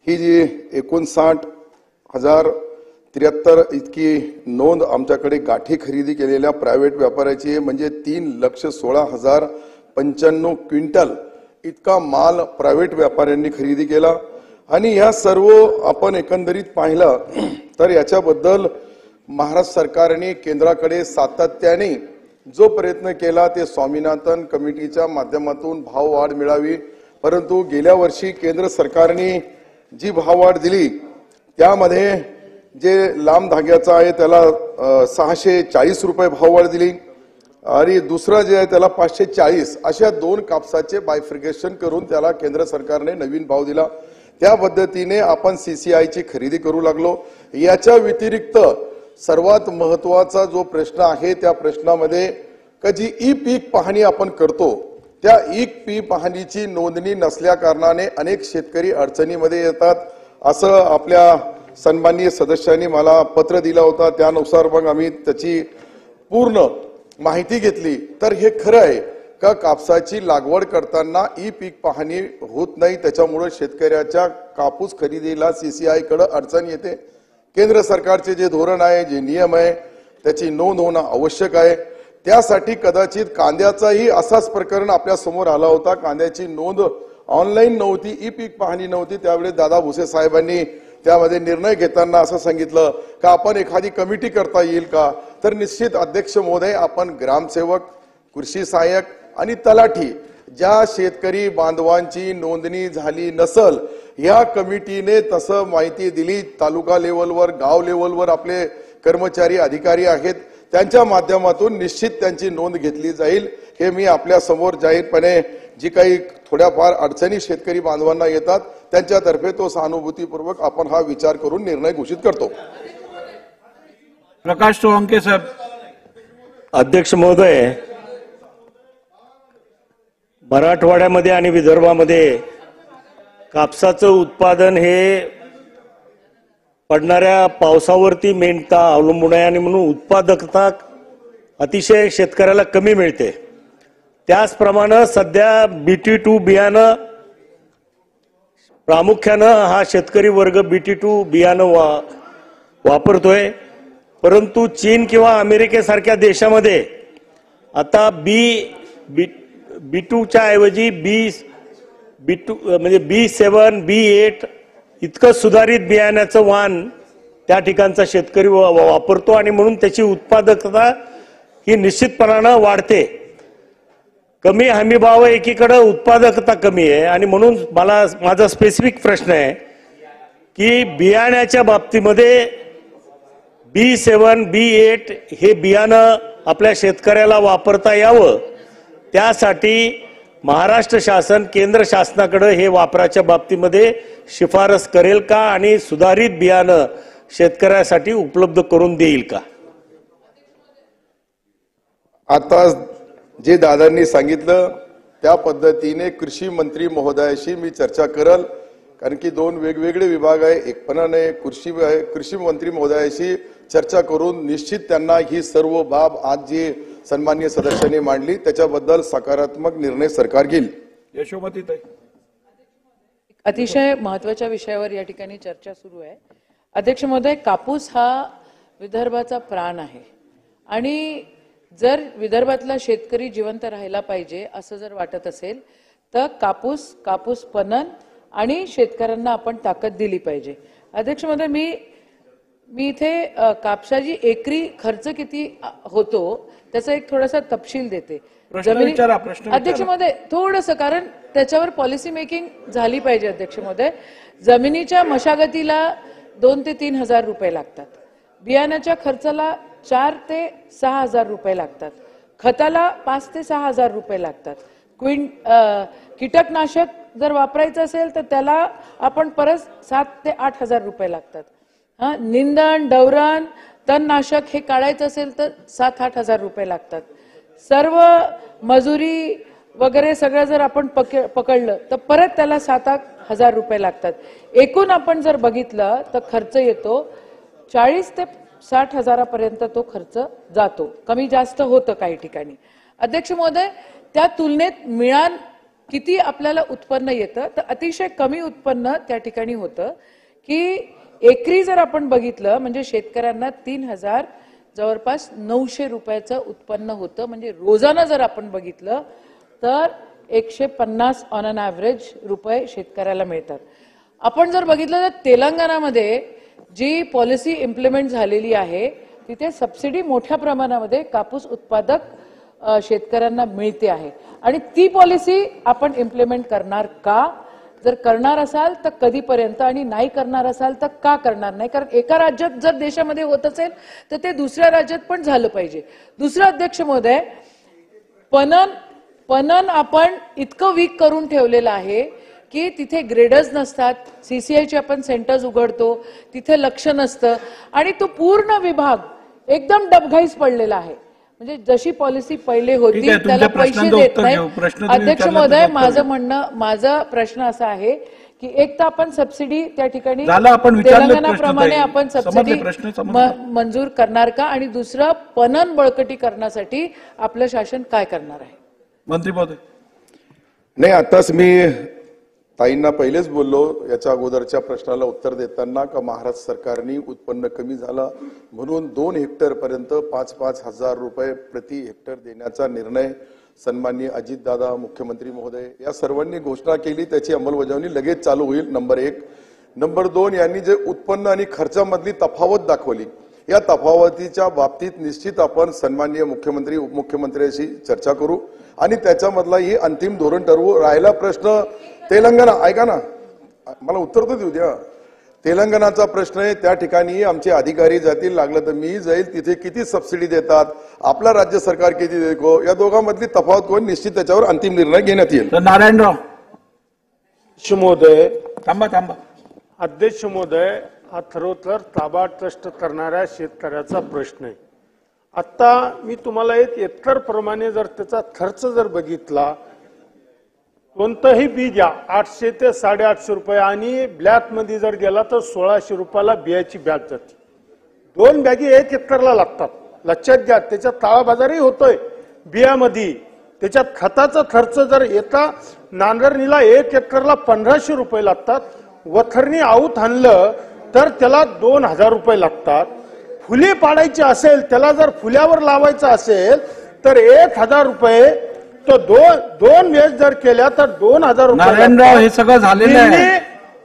ही जी 59,073 इतकी नोंद आमच्याकडे गाठी खरेदी केलेल्या प्रायव्हेट व्यापाऱ्याची म्हणजे 3,16,095 क्विंटल इतका माल प्रायव्हेट व्यापाऱ्यांनी खरेदी केला. आणि या सर्व आपण एकंदरीत पाहिलं तर याच्याबद्दल महाराष्ट्र सरकारने केंद्राकडे सातत्याने जो प्रयत्न केला ते स्वामीनाथन कमिटीच्या माध्यमातून भाववाढ मिळावी. परंतु गेल्या वर्षी केंद्र सरकारने जी भाववाढ दिली त्यामध्ये जे लांब धाग्याचा आहे त्याला 640 रुपये भाववाढ दिली आणि दुसरा जे आहे त्याला 540 अशा 2 कापसाचे बायफ्रिकेशन करून त्याला केंद्र सरकारने नवीन भाव दिला. त्या पद्धतीने आपण सीसीआयची खरेदी करू लागलो. याच्या व्यतिरिक्त सर्वात महत्वाचा जो प्रश्न आहे त्या प्रश्नामध्ये जी ई पीक पाहणी आपण करतो त्या ई पीक पाहणीची नोंदणी नसल्या कारणाने अनेक शेतकरी अडचणीमध्ये येतात. असं आपल्या सन्माननीय सदस्यांनी मला पत्र दिला होता. त्यानुसार मग आम्ही त्याची पूर्ण माहिती घेतली. तर हे खरं आहे का कापसाची लागवड करताना ई पीक पाहणी होत नाही, त्याच्यामुळे शेतकऱ्याच्या कापूस खरेदीला सीसीआय कडे अडचण येते. केंद्र सरकारचे जे धोरण आहे जे नियम आहे त्याची नोंद होणं आवश्यक आहे. त्यासाठी कदाचित कांद्याचाही असाच प्रकरण आपल्या समोर आला होता. कांद्याची नोंद ऑनलाईन नव्हती, ई पीक पाहणी नव्हती. त्यावेळी दादा भुसे साहेबांनी त्यामध्ये निर्णय घेताना असं सांगितलं का आपण एखादी कमिटी करता येईल का. तर निश्चित अध्यक्ष महोदय आपण ग्रामसेवक, कृषी सहाय्यक आणि तलाठी ज्या शेतकरी बांधवांची नोंदणी झाली नसल या कमिटीने तसं माहिती दिली. तालुका लेवलवर, गाव लेवलवर आपले कर्मचारी अधिकारी आहेत, त्यांच्या माध्यमातून निश्चित त्यांची नोंद घेतली जाईल. हे मी आपल्या समोर जाहीरपणे जी काही थोड्याफार अडचणी शेतकरी बांधवांना येतात त्यांच्यातर्फे तो सहानुभूतीपूर्वक आपण हा विचार करून निर्णय घोषित करतो. प्रकाश सोळंके साहेब. अध्यक्ष महोदय, मराठवाड्यामध्ये आणि विदर्भामध्ये कापसाचं उत्पादन हे पडणाऱ्या पावसावरती मेनता अवलंबून आहे आणि म्हणून उत्पादकता अतिशय शेतकऱ्याला कमी मिळते. त्याचप्रमाणे सध्या BT2 बियाणं प्रामुख्यानं हा शेतकरी वर्ग BT2 बियाणं वापरतोय. परंतु चीन किंवा अमेरिकेसारख्या देशामध्ये आता B2च्या ऐवजी B2 म्हणजे B7, B8 इतकं सुधारित बियाण्याचं वाण त्या ठिकाणचा शेतकरी वापरतो आणि म्हणून त्याची उत्पादकता ही निश्चितपणानं वाढते. कमी हमीभाव एकीकडे उत्पादकता कमी आहे आणि म्हणून माझा स्पेसिफिक प्रश्न आहे की बियाण्याच्या बाबतीमध्ये B7, B8 हे बियाणं आपल्या शेतकऱ्याला वापरता यावं त्यासाठी महाराष्ट्र शासन केंद्र शासनाकडे हे वापराच्या बाबतीमध्ये शिफारस करेल का आणि सुधारित बियाणं शेतकऱ्यासाठी उपलब्ध करून देईल का. आता जे दादांनी सांगितलं त्या पद्धतीने कृषी मंत्री महोदयाशी मी चर्चा करल. कारण की 2 वेगवेगळे विभाग आहे. एकपणाने कृषी मंत्री महोदयाशी चर्चा करून निश्चित त्यांना ही सर्व बाब आज जी सन्माननीय सदस्यांनी मांडली त्याच्याबद्दल सकारात्मक निर्णय सरकार घेईल. यशोमती ताई. अतिशय महत्त्वाच्या विषयावर या ठिकाणी चर्चा सुरू आहे. अध्यक्ष महोदय, कापूस हा विदर्भाचा प्राण आहे आणि जर विदर्भातला शेतकरी जिवंत राहिला पाहिजे असं जर वाटत असेल तर कापूस पणन आणि शेतकऱ्यांना आपण ताकद दिली पाहिजे. अध्यक्ष महोदय, मी इथे कापसाची एकरी खर्च किती होतो त्याचा एक थोडासा तपशील देते. अध्यक्ष महोदय, थोडंसं, कारण त्याच्यावर पॉलिसी मेकिंग झाली पाहिजे. अध्यक्ष महोदय, जमिनीच्या मशागतीला 2 ते 3 हजार रुपये लागतात. बियाण्याच्या खर्चाला 4 ते 6 हजार रुपये लागतात. खताला 5 ते 6 हजार रुपये लागतात. कीटकनाशक जर वापरायचं असेल तर त्याला आपण परत 7 ते 8 हजार रुपये लागतात. निंदण, डवरण, तणनाशक हे काढायचं असेल तर 7-8 हजार रुपये लागतात. सर्व मजुरी वगैरे सगळं जर आपण पकडलं तर परत त्याला 7-8 हजार रुपये लागतात. एकूण आपण जर बघितलं तर खर्च येतो 40 ते 60 हजारापर्यंत तो खर्च जातो. कमी जास्त होतं काही ठिकाणी. अध्यक्ष महोदय, त्या तुलनेत मिळान किती आपल्याला उत्पन्न येतं तर अतिशय कमी उत्पन्न त्या ठिकाणी होतं की एकरी जर आपण बघितलं म्हणजे शेतकऱ्यांना 3,000 जवळपास 900 रुपयाचं उत्पन्न होतं. म्हणजे रोजाना जर आपण बघितलं तर 150 ऑन अन ॲव्हरेज रुपये शेतकऱ्याला मिळतात. आपण जर बघितलं तर तेलंगणामध्ये जी पॉलिसी इम्प्लिमेंट झालेली आहे तिथे सबसिडी मोठ्या प्रमाणामध्ये कापूस उत्पादक शेतकऱ्यांना मिळते आहे. आणि ती पॉलिसी आपण इम्प्लिमेंट करणार का? जर करणार असाल तर कधीपर्यंत आणि नाही करणार असाल तर का करणार नाही? कारण एका राज्यात जर देशामध्ये होत असेल तर ते दुसऱ्या राज्यात पण झालं पाहिजे. दुसरं अध्यक्ष महोदय, पणन आपण इतकं वीक करून ठेवलेलं आहे की तिथे ग्रेडर्स नसतात. सीसीआयचे आपण सेंटर्स उघडतो तिथे लक्ष नसतं आणि तो पूर्ण विभाग एकदम डबघाईस पडलेला आहे. म्हणजे जशी पॉलिसी पहिले होती त्याला पैसे देत नाही. अध्यक्ष महोदय, माझा प्रश्न असा आहे की एक तर आपण सबसिडी त्या ठिकाणी तेलंगणाप्रमाणे आपण सबसिडी मंजूर करणार का? आणि दुसरं, पणन बळकटीकरणासाठी आपलं शासन काय करणार आहे? मंत्री महोदय. नाही, आताच मी ताईंना पहिलेच बोललो याच्या अगोदरच्या प्रश्नाला उत्तर देताना का महाराष्ट्र सरकारने उत्पन्न कमी झालं म्हणून 2 हेक्टर पर्यंत 5-5 हजार रुपये प्रति हेक्टर देण्याचा निर्णय सन्माननीय अजितदादा, मुख्यमंत्री महोदय या सर्वांनी घोषणा केली. त्याची अंमलबजावणी लगेच चालू होईल. नंबर 1. नंबर 2, यांनी जे उत्पन्न आणि खर्चामधली तफावत दाखवली या तफावतीच्या बाबतीत निश्चित आपण सन्माननीय मुख्यमंत्री, उपमुख्यमंत्र्यांशी चर्चा करू आणि त्याच्यामधला ही अंतिम धोरण ठरवू. राहिला प्रश्न तेलंगणा, ऐका ना, मला उत्तर तर देऊ द्या. तेलंगणाचा प्रश्न आहे, त्या ठिकाणी आमचे अधिकारी जातील, लागलं तर मी जाईल, तिथे किती सबसिडी देतात, आपला राज्य सरकार किती देतो, या दोघांमधली तफावत कोण निश्चित त्याच्यावर अंतिम निर्णय घेण्यात येईल. नारायणराव. महोदय, थांबा. अध्यक्ष महोदय, हा खरोखर ताबा ट्रस्ट करणाऱ्या शेतकऱ्याचा प्रश्न आहे. आता मी तुम्हाला एक एकर प्रमाणे जर त्याचा खर्च जर बघितला, कोणतंही बी घ्या 800 ते 850 रुपये आणि ब्लॅक मध्ये जर गेला तर 1600 रुपयाला बियाची बॅग जाते. 2 बॅगी 1 एकरला लागतात. लक्षात घ्या, त्याच्यात काळाबाजारही होतोय बियामध्ये. त्याच्यात खताचा खर्च जर एका नांगरणीला 1 एकरला 1500 रुपये लागतात. वथरणी आऊत आणलं तर त्याला 2000 रुपये लागतात. फुले पाडायची असेल, त्याला जर फुल्यावर लावायचं असेल तर 1000 रुपये. तो दोन वेळेस जर केल्या तर 2000 रुपये. हे सगळं झालेलं आहे.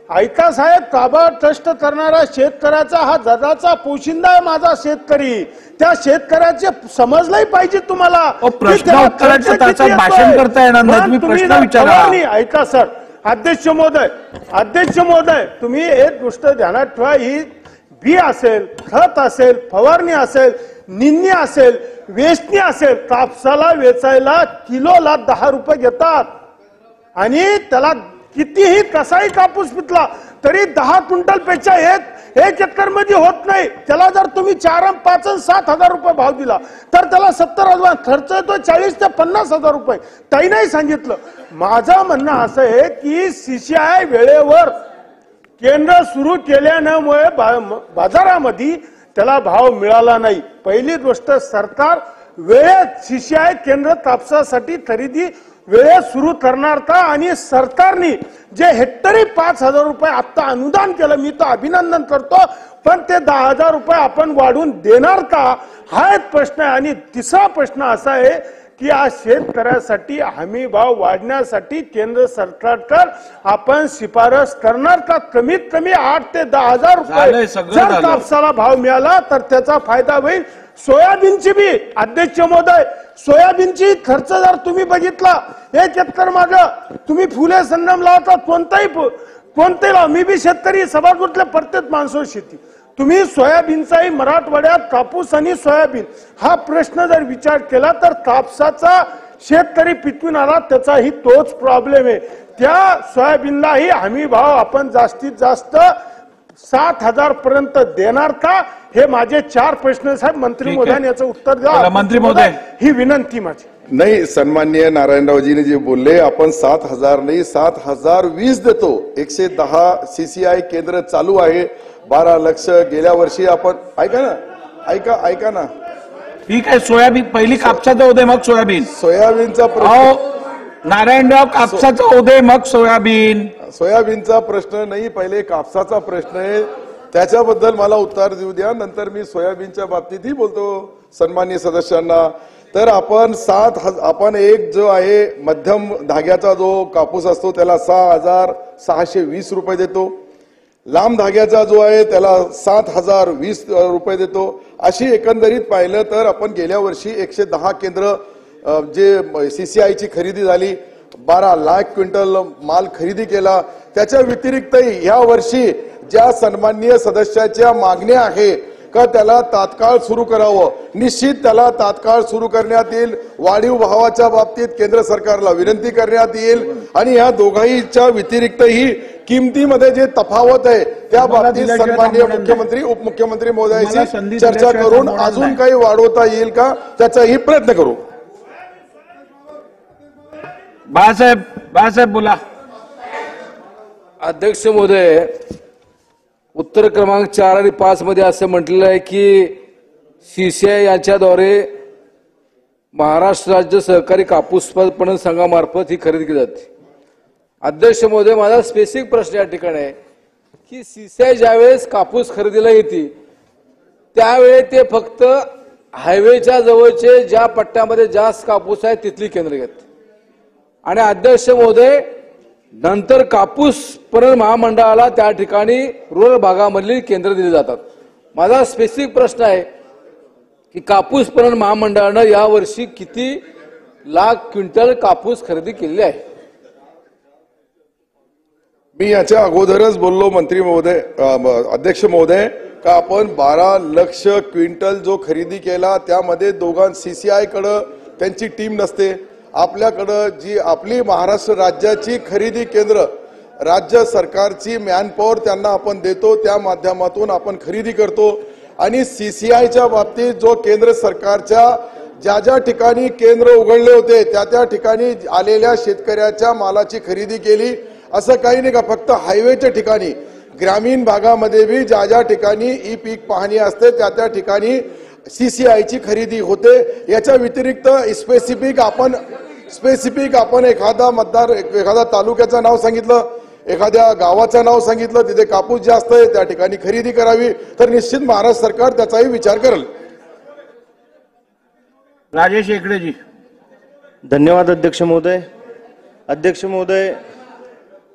ऐका साहेब, ताबा ट्रस्ट करणारा शेतकऱ्याचा हा जगाचा पोशिंदा आहे. माझा शेतकरी, त्या शेतकऱ्याचे समजलंही पाहिजे तुम्हाला. भाषण करता येणार नाही, तुम्ही प्रश्न विचारा. ऐका सर, अध्यक्ष महोदय, तुम्ही एक गोष्ट ध्यानात ठेवा. ही बी असेल, खत असेल, फवारणी असेल, निंदणी असेल, वेचणी असेल, कापसाला वेचायला किलोला 10 रुपये घेतात आणि त्याला कितीही कसाही कापूस पिकला तरी 10 क्विंटल पेक्षा 1 एकर मध्ये होत नाही. त्याला जर तुम्ही 4, 5, 7 हजार रुपये भाव दिला तर त्याला 70,000 खर्च येतो. 40 ते 50 हजार रुपये. ताई नाही सांगितलं. माझं म्हणणं असं आहे की सीसीआय वेळेवर केंद्र सुरू केल्यामुळे बाजारामध्ये त्याला भाव मिळाला नाही. पहिली गोष्ट, सरकार वेळेत सीसीआय केंद्र कापसासाठी खरेदी वेळेत सुरू करणार का? आणि सरकारने जे हेक्टरी 5000 रुपये आता अनुदान केलं, मी तर अभिनंदन करतो, पण ते 10,000 रुपये आपण वाढवून देणार का? हा एक प्रश्न आहे. आणि तिसरा प्रश्न असा आहे की आज शेतकऱ्यासाठी हमी भाव वाढण्यासाठी केंद्र सरकारकडे आपण शिफारस करणार का? कमीत कमी 8 ते 10,000 रुपये जर कापसाला भाव मिळाला तर त्याचा फायदा होईल. सोयाबीनची बी, अध्यक्ष महोदय, सोयाबीनची खर्च जर तुम्ही बघितला 1 एकर मागं तुम्ही फुले संगम लावता, कोणतेही लाव. मी बी शेतकरी, सभागृहातल्या प्रत्येक माणसावर शेती. तुम्ही सोयाबीनचाही मराठवाड्यात कापूस आणि सोयाबीन हा प्रश्न जर विचार केला तर कापसाचा शेतकरी पितून आला त्याचाही तोच प्रॉब्लेम आहे. त्या सोयाबीनलाही हमी भाव आपण जास्तीत जास्त 7,000 पर्यंत देणार का? हे माझे 4 प्रश्न साहेब. मंत्री महोदयांनी याचं उत्तर द्या. मंत्री महोदय, ही विनंती माझी. नाही, सन्माननीय नारायणरावजीने जे बोलले, आपण 7,000 नाही 7,020 देतो. 110 CCI केंद्र चालू आहे. 12 लाख गेल्या वर्षी आपण ऐका ना. ठीक आहे, सोयाबीन पहिली कापसाचं होऊ दे मग सोयाबीनचा नारायणराव कापसाचं होऊ दे मग सोयाबीनचा प्रश्न नाही, पहिले कापसाचा प्रश्न आहे. त्याच्याबद्दल मला उत्तर देऊ द्या, नंतर मी सोयाबीनच्या बाबतीतही बोलतो सन्माननीय सदस्यांना. तर आपण एक जो आहे मध्यम धाग्याचा जो कापूस असतो त्याला 6,620 रुपये देतो. लांब धाग्याचा जो आहे त्याला 7,020 रुपये देतो. अशी एकंदरीत पाहिलं तर आपण गेल्या वर्षी 110 केंद्र जे CCIची खरेदी झाली, 12 लाख क्विंटल माल खरेदी केला. त्याच्या व्यतिरिक्तही या वर्षी ज्या सन्माननीय सदस्याच्या मागण्या आहे का त्याला तात्काळ सुरू करावं, निश्चित त्याला तात्काळ सुरू करण्यात येईल. वाढीव भावाच्या बाबतीत केंद्र सरकारला विनंती करण्यात येईल आणि या दोघांच्या व्यतिरिक्तही किमतीमध्ये जे तफावत आहे त्या बाबतीत सन्माननीय मुख्यमंत्री उपमुख्यमंत्री महोदयांशी चर्चा करून अजून काही वाढवता येईल का त्याचाही प्रयत्न करू. बाळासाहेब बोला. अध्यक्ष महोदय, उत्तर क्रमांक 4 आणि 5 मध्ये असं म्हटलेलं आहे की CCI यांच्याद्वारे महाराष्ट्र राज्य सहकारी कापूस पणन संघामार्फत ही खरेदी केली जाते. अध्यक्ष महोदय, माझा स्पेसिफिक प्रश्न या ठिकाणी आहे की CCI ज्यावेळेस कापूस खरेदीला येते त्यावेळी ते फक्त हायवेच्या जवळचे ज्या पट्ट्यामध्ये जास्त कापूस आहे तिथली केंद्र घेते आणि अध्यक्ष महोदय नंतर कापूस पणन महामंडळाला त्या ठिकाणी रुरल भागामधली केंद्र दिली जातात. माझा स्पेसिफिक प्रश्न आहे की कापूस पणन महामंडळानं यावर्षी किती लाख क्विंटल कापूस खरेदी केलेली आहे? मी याच्या अगोदरच बोललो मंत्री महोदय, अध्यक्ष महोदय, का आपण 12 लाख क्विंटल जो खरेदी केला त्यामध्ये CCI कडे त्यांची टीम नसते. आपल्याकडं जी आपली महाराष्ट्र राज्याची खरेदी केंद्र, राज्य सरकारची मॅनपॉवर त्यांना आपण देतो, त्या माध्यमातून आपण खरेदी करतो. आणि CCIच्या बाबतीत जो केंद्र सरकारच्या ज्या ठिकाणी केंद्र उघडले होते त्या ठिकाणी आलेल्या शेतकऱ्याच्या मालाची खरेदी केली. असं काही नाही का फक्त हायवेच्या ठिकाणी, ग्रामीण भागामध्ये भी ज्या ठिकाणी ई पीक पाहणी असते त्या ठिकाणी CCIची खरेदी होते. याच्या व्यतिरिक्त स्पेसिफिक आपण एखादा तालुक्याचं नाव सांगितलं, एखाद्या गावाचं नाव सांगितलं, तिथे कापूस जास्त आहे त्या ठिकाणी खरेदी करावी तर निश्चित महाराष्ट्र सरकार त्याचाही विचार करेल. राजेश शेकडे. धन्यवाद अध्यक्ष महोदय. अध्यक्ष महोदय,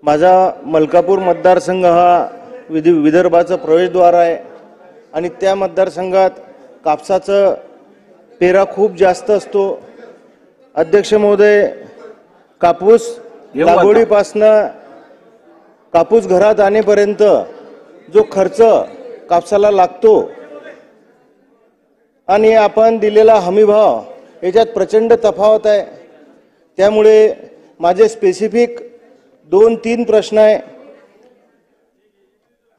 माझा मलकापूर मतदारसंघ हा विदर्भाचा प्रवेशद्वार आहे आणि त्या मतदारसंघात कापसाचं पेरा खूप जास्त असतो. अध्यक्ष महोदय, कापूस लागवडीपासनं कापूस घरात आणेपर्यंत जो खर्च कापसाला लागतो आणि आपण दिलेला हमीभाव याच्यात प्रचंड तफावत आहे. त्यामुळे माझे स्पेसिफिक 2-3 प्रश्न आहे.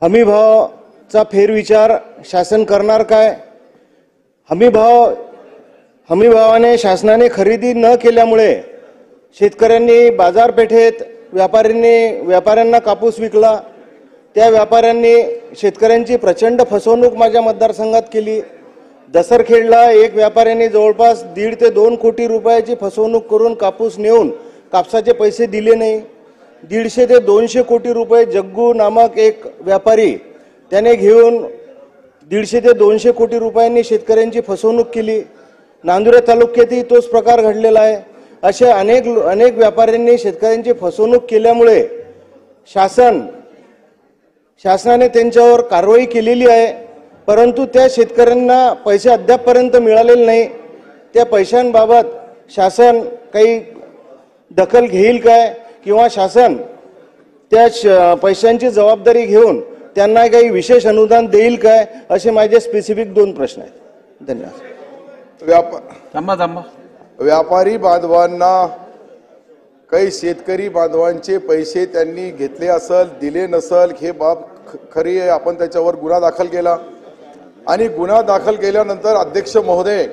हमीभावाचा फेरविचार शासन करणार काय? हमीभावाने शासनाने खरेदी न केल्यामुळे शेतकऱ्यांनी बाजारपेठेत व्यापाऱ्यांना कापूस विकला. त्या व्यापाऱ्यांनी शेतकऱ्यांची प्रचंड फसवणूक माझ्या मतदारसंघात केली. दसरखेडला एक व्यापाऱ्याने जवळपास 1.5 ते 2 कोटी रुपयाची फसवणूक करून कापूस नेऊन कापसाचे पैसे दिले नाही. 150 ते 200 कोटी रुपये जग्गू नामक एक व्यापारी त्याने घेऊन 150 ते 200 कोटी रुपयांनी शेतकऱ्यांची फसवणूक केली. नांदुरा तालुक्यातही तोच प्रकार घडलेला आहे. असे अनेक व्यापाऱ्यांनी शेतकऱ्यांची फसवणूक केल्यामुळे शासनाने त्यांच्यावर कारवाई केलेली आहे. परंतु त्या शेतकऱ्यांना पैसे अद्यापपर्यंत मिळालेले नाही. त्या पैशांबाबत शासन काही दखल घेईल काय किंवा शासन त्या पैशांची जबाबदारी घेऊन त्यांना काही विशेष अनुदान देईल काय, असे माझे स्पेसिफिक 2 प्रश्न आहेत. धन्यवाद. व्यापारी बांधवांना काही शेतकरी बांधवांचे पैसे त्यांनी घेतले असल, दिले नसल, हे बाब खरी आहे. आपण त्याच्यावर गुन्हा दाखल केला आणि गुन्हा दाखल केल्यानंतर अध्यक्ष महोदय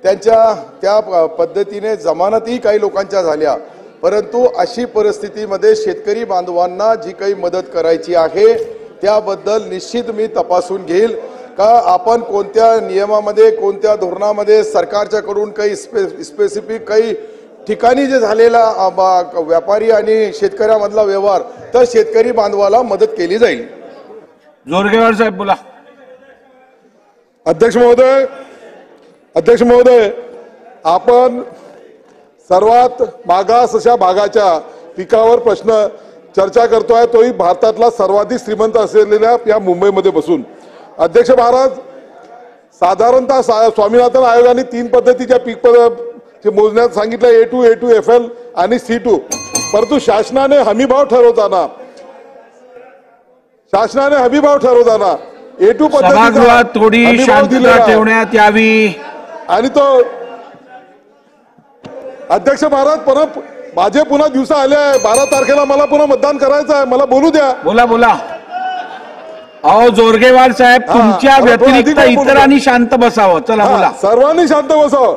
त्यांच्या त्या पद्धतीने जमानतही काही लोकांच्या झाल्या. परंतु अशी परिस्थितीमध्ये शेतकरी बांधवांना जी काही मदत करायची आहे त्याबद्दल निश्चित मी तपासून घेईल का आपण कोणत्या नियमामध्ये, कोणत्या धोरणामध्ये सरकारच्याकडून काही स्पेसिफिक काही ठिकाणी जे झालेला व्यापारी आणि शेतकऱ्यामधला व्यवहार, तर शेतकरी बांधवाला मदत केली जाईल. जोरगेवार साहेब बोला. अध्यक्ष महोदय, आपण सर्वात मागास अशा भागाच्या पिकावर प्रश्न चर्चा करतोय, तोही भारतातला सर्वाधिक श्रीमंत असलेल्या या मुंबईमध्ये बसून. अध्यक्ष महाराज, साधारणतः स्वामीनाथन आयोगाने 3 पद्धतीच्या पीक मोजण्यात सांगितलं, A2, A2, FL आणि C2. परंतु शासनाने हमीभाव ठरवताना A2 पद्धतीचा थोडी शांतता ठेवण्यात यावी आणि तो अध्यक्ष महाराज माझे पुन्हा दिवस आले आहे. 12 तारखेला मला पुन्हा मतदान करायचं आहे, मला बोलू द्या. बोला. अहो जोरगेवार साहेब, तुमच्या व्यतिरिक्त इतरांनी शांत बसावं. चला बोला. सर्वांनी शांत बसावं.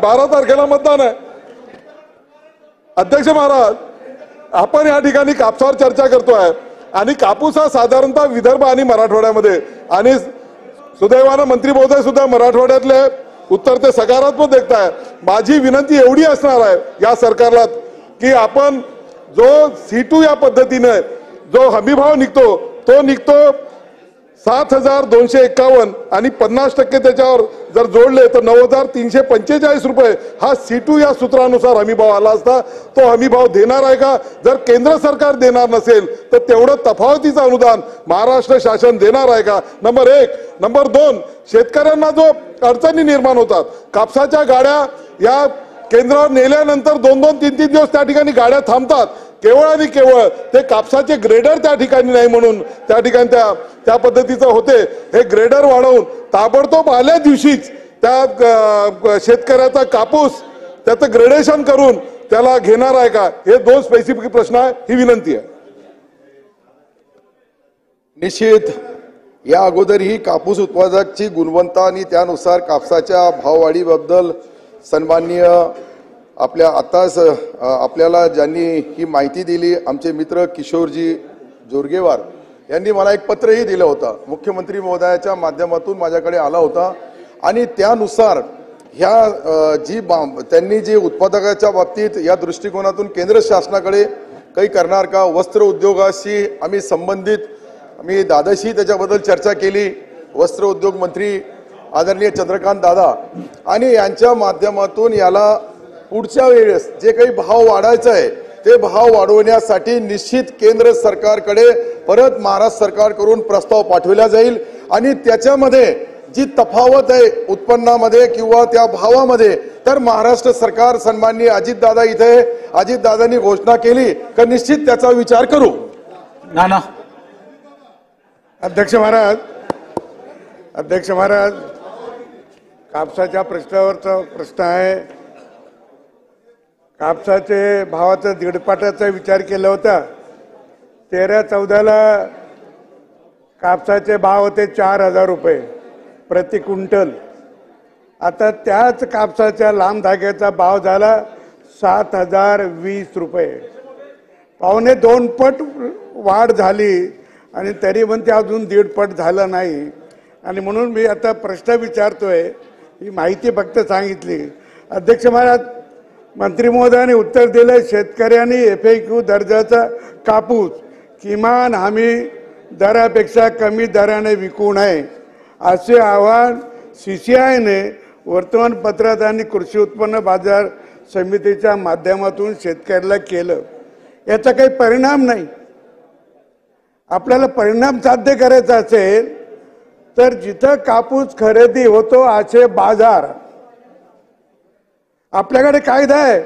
12 तारखेला मतदान आहे. अध्यक्ष महाराज, आपण या ठिकाणी कापसावर चर्चा करतोय आणि कापूस हा साधारणतः विदर्भ आणि मराठवाड्यामध्ये, आणि सुदैवानं मंत्री महोदय सुद्धा मराठवाड्यातले उत्तर ते सकारात्मक देखताय. माझी विनंती एवढी असणार आहे या सरकारला की आपण जो C2 या पद्धतीने जो हमीभाव निघतो तो निघतो 7,251 आणि 50% त्याच्यावर जर जोडले तर 9,345 रुपये हा C2 या सूत्रानुसार हमीभाव आला असता. तो हमीभाव देणार आहे का? जर केंद्र सरकार देणार नसेल तर तेवढं तफावतीचं अनुदान महाराष्ट्र शासन देणार आहे का? नंबर 1. नंबर 2, शेतकऱ्यांना जो अडचणी निर्माण होतात, कापसाच्या गाड्या या केंद्रावर नेल्यानंतर 2-2, 3-3 दिवस त्या ठिकाणी गाड्या थांबतात. केवळ आणि केवळ ते कापसाचे ग्रेडर त्या ठिकाणी नाही म्हणून त्या ठिकाणी त्या पद्धतीचं होते. हे ग्रेडर वाढवून ताबडतोब आल्या दिवशीच त्या शेतकऱ्याचा कापूस त्याचं ग्रेडेशन करून त्याला घेणार आहे का? हे 2 स्पेसिफिक प्रश्न आहे. ही विनंती आहे. निश्चित या अगोदरही कापूस उत्पादकाची गुणवत्ता आणि त्यानुसार कापसाच्या भाववाढीबद्दल सन्माननीय आपल्याला ज्यांनी ही माहिती दिली आमचे मित्र किशोरजी जोरगेवार यांनी मला एक पत्रही दिलं होतं. मुख्यमंत्री महोदयाच्या माध्यमातून माझ्याकडे आला होता आणि त्यानुसार ह्या त्यांनी जी उत्पादकाच्या बाबतीत या दृष्टिकोनातून केंद्र शासनाकडे काही करणार का, वस्त्र उद्योगाशी आम्ही संबंधित मी दादाशी त्याच्याबद्दल चर्चा केली. वस्त्र उद्योग मंत्री आदरणीय चंद्रकांत दादा आणि यांच्या माध्यमातून याला पुढच्या वेळेस जे काही भाव वाढायचा आहे ते भाव वाढवण्यासाठी निश्चित केंद्र सरकारकडे परत महाराष्ट्र सरकारकडून प्रस्ताव पाठवला जाईल आणि त्याच्यामध्ये जी तफावत आहे उत्पन्नामध्ये किंवा त्या भावामध्ये तर महाराष्ट्र सरकार सन्माननीय अजितदादा इथे अजितदादांनी घोषणा केली की निश्चित त्याचा विचार करू. ना अध्यक्ष महाराज, कापसाच्या प्रश्नावरचा प्रश्न आहे. कापसाचे भावाचा 1.5 विचार केला होता. 13-14 कापसाचे भाव होते 4,000 रुपये प्रति क्विंटल. आता त्याच कापसाच्या लांब धाग्याचा भाव झाला 7,020 रुपये. 2.25 पट वाढ झाली आणि तरी पण ते अजून 1.5 पट झालं नाही. आणि म्हणून मी आता प्रश्न विचारतोय, ही माहिती फक्त सांगितली. अध्यक्ष महाराज, मंत्री महोदयाने उत्तर दिले, शेतकऱ्यांनी FAQ दर्जाचा कापूस किमान हमी दरापेक्षा कमी दराने विकू नये असे आवाहन CCIने वर्तमानपत्रात आणि कृषी उत्पन्न बाजार समितीच्या माध्यमातून शेतकऱ्याला केलं. याचा काही परिणाम नाही. आपल्याला परिणाम साध्य करायचा असेल तर जिथं कापूस खरेदी होतो असे बाजार, आपल्याकडे कायदा आहे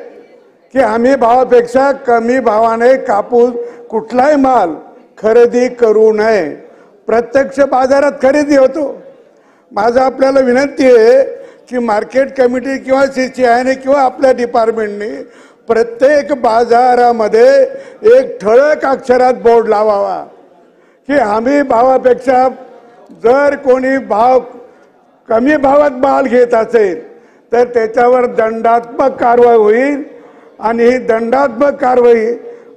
की हमी भावापेक्षा कमी भावाने कापूस कुठलाही माल खरेदी करू नये. प्रत्यक्ष बाजारात खरेदी होतो. माझं आपल्याला विनंती आहे की मार्केट कमिटी किंवा CCI किंवा आपल्या डिपार्टमेंटने प्रत्येक बाजारामध्ये एक ठळक अक्षरात बोर्ड लावावा की हमी भावापेक्षा जर कोणी कमी भावात माल घेत असेल तर त्याच्यावर दंडात्मक कारवाई होईल. आणि ही दंडात्मक कारवाई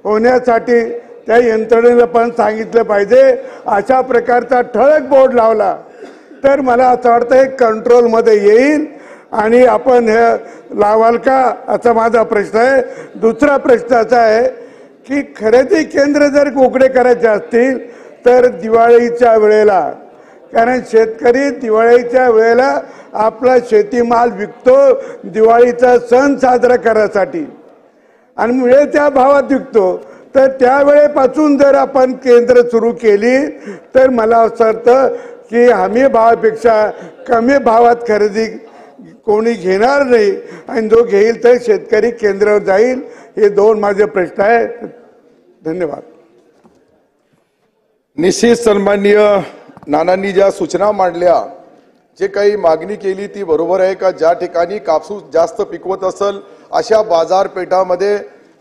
होण्यासाठी त्या यंत्रणेला पण सांगितलं पाहिजे. अशा प्रकारचा ठळक बोर्ड लावला तर मला असं वाटतं हे कंट्रोलमध्ये येईल. आणि आपण हे लावाल का असा माझा प्रश्न आहे. दुसरा प्रश्न असा आहे की खरेदी केंद्र जर उघडे करायचे असतील तर दिवाळीच्या वेळेला, कारण शेतकरी दिवाळीच्या वेळेला आपला शेतीमाल विकतो दिवाळीचा सण साजरा करण्यासाठी आणि मिळेल त्या भावात विकतो. तर त्यावेळेपासून जर आपण केंद्र सुरू केली तर मला असं वाटतं की हमी भावापेक्षा कमी भावात खरेदी कोणी घेणार नाही आणि जो घेईल तर शेतकरी केंद्रावर जाईल. हे दोन माझे प्रश्न आहेत. धन्यवाद. निश्चित सन्माननीय नानांनी ज्या सूचना मांडल्या, जे काही मागणी केली ती बरोबर आहे का? ज्या ठिकाणी कापूस जास्त पिकवत असेल अशा बाजारपेठामध्ये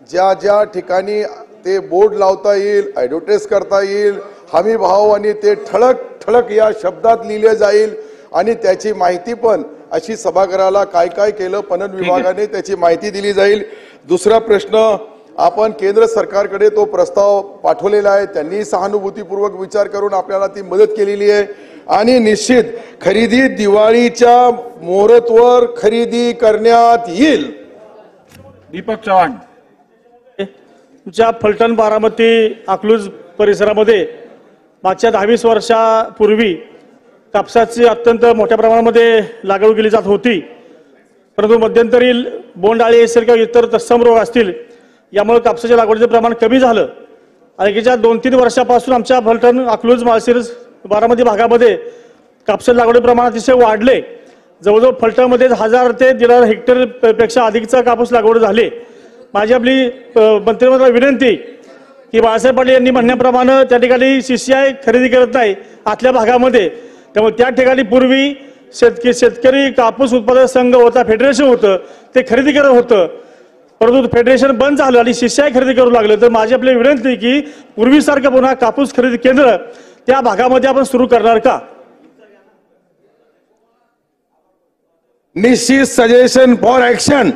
ज्या ज्या ठिकाणी ते बोर्ड लावता येईल, ॲडव्हर्टाइज करता येईल, हमी भाव आणि ते ठळक ठळक या शब्दात लिहिले जाईल आणि त्याची माहिती पण अशी सभागृहाला काय काय केलं पणन विभागाने त्याची माहिती दिली जाईल. दुसरा प्रश्न, आपण केंद्र सरकारकडे तो प्रस्ताव पाठवलेला आहे. त्यांनी सहानुभूतीपूर्वक विचार करून आपल्याला ती मदत केलेली आहे. आणि निश्चित खरेदी दिवाळीच्या मुहूर्तावर खरेदी करण्यात येईल. दीपक चव्हाण. तुमच्या फलटण, बारामती, अकलूज परिसरामध्ये मागच्या 10-20 वर्षापूर्वी कापसाची अत्यंत मोठ्या प्रमाणामध्ये लागवड केली जात होती. परंतु मध्यंतरी बोंडआळी असेल किंवा इतर तत्सम रोग असतील यामुळे कापसाच्या लागवडीचे प्रमाण कमी झालं. आणि गेल्या 2-3 वर्षापासून आमच्या फलटण, अकलूज, माळशिरस, बारामती भागामध्ये कापसाच्या लागवडी प्रमाण अतिशय वाढले. जवळजवळ फलटणमध्ये 1000 ते 1,500 हेक्टर पेक्षा अधिकचा कापूस लागवड झाली. माझी आपली मंत्रिमंडळाला विनंती की बाळासाहेब पाटील यांनी म्हणण्याप्रमाणे त्या ठिकाणी CCI खरेदी करत नाही आतल्या भागामध्ये. त्यामुळे त्या ठिकाणी पूर्वी शेतकरी कापूस उत्पादक संघ होता, फेडरेशन होतं, ते खरेदी करत होतं. परंतु फेडरेशन बंद झालं आणि CCI खरेदी करू लागलं. तर माझी आपली विनंती की पूर्वीसारखं पुन्हा कापूस खरेदी केंद्र त्या भागामध्ये आपण सुरू करणार का? निश्चित सजेशन फॉर ऍक्शन.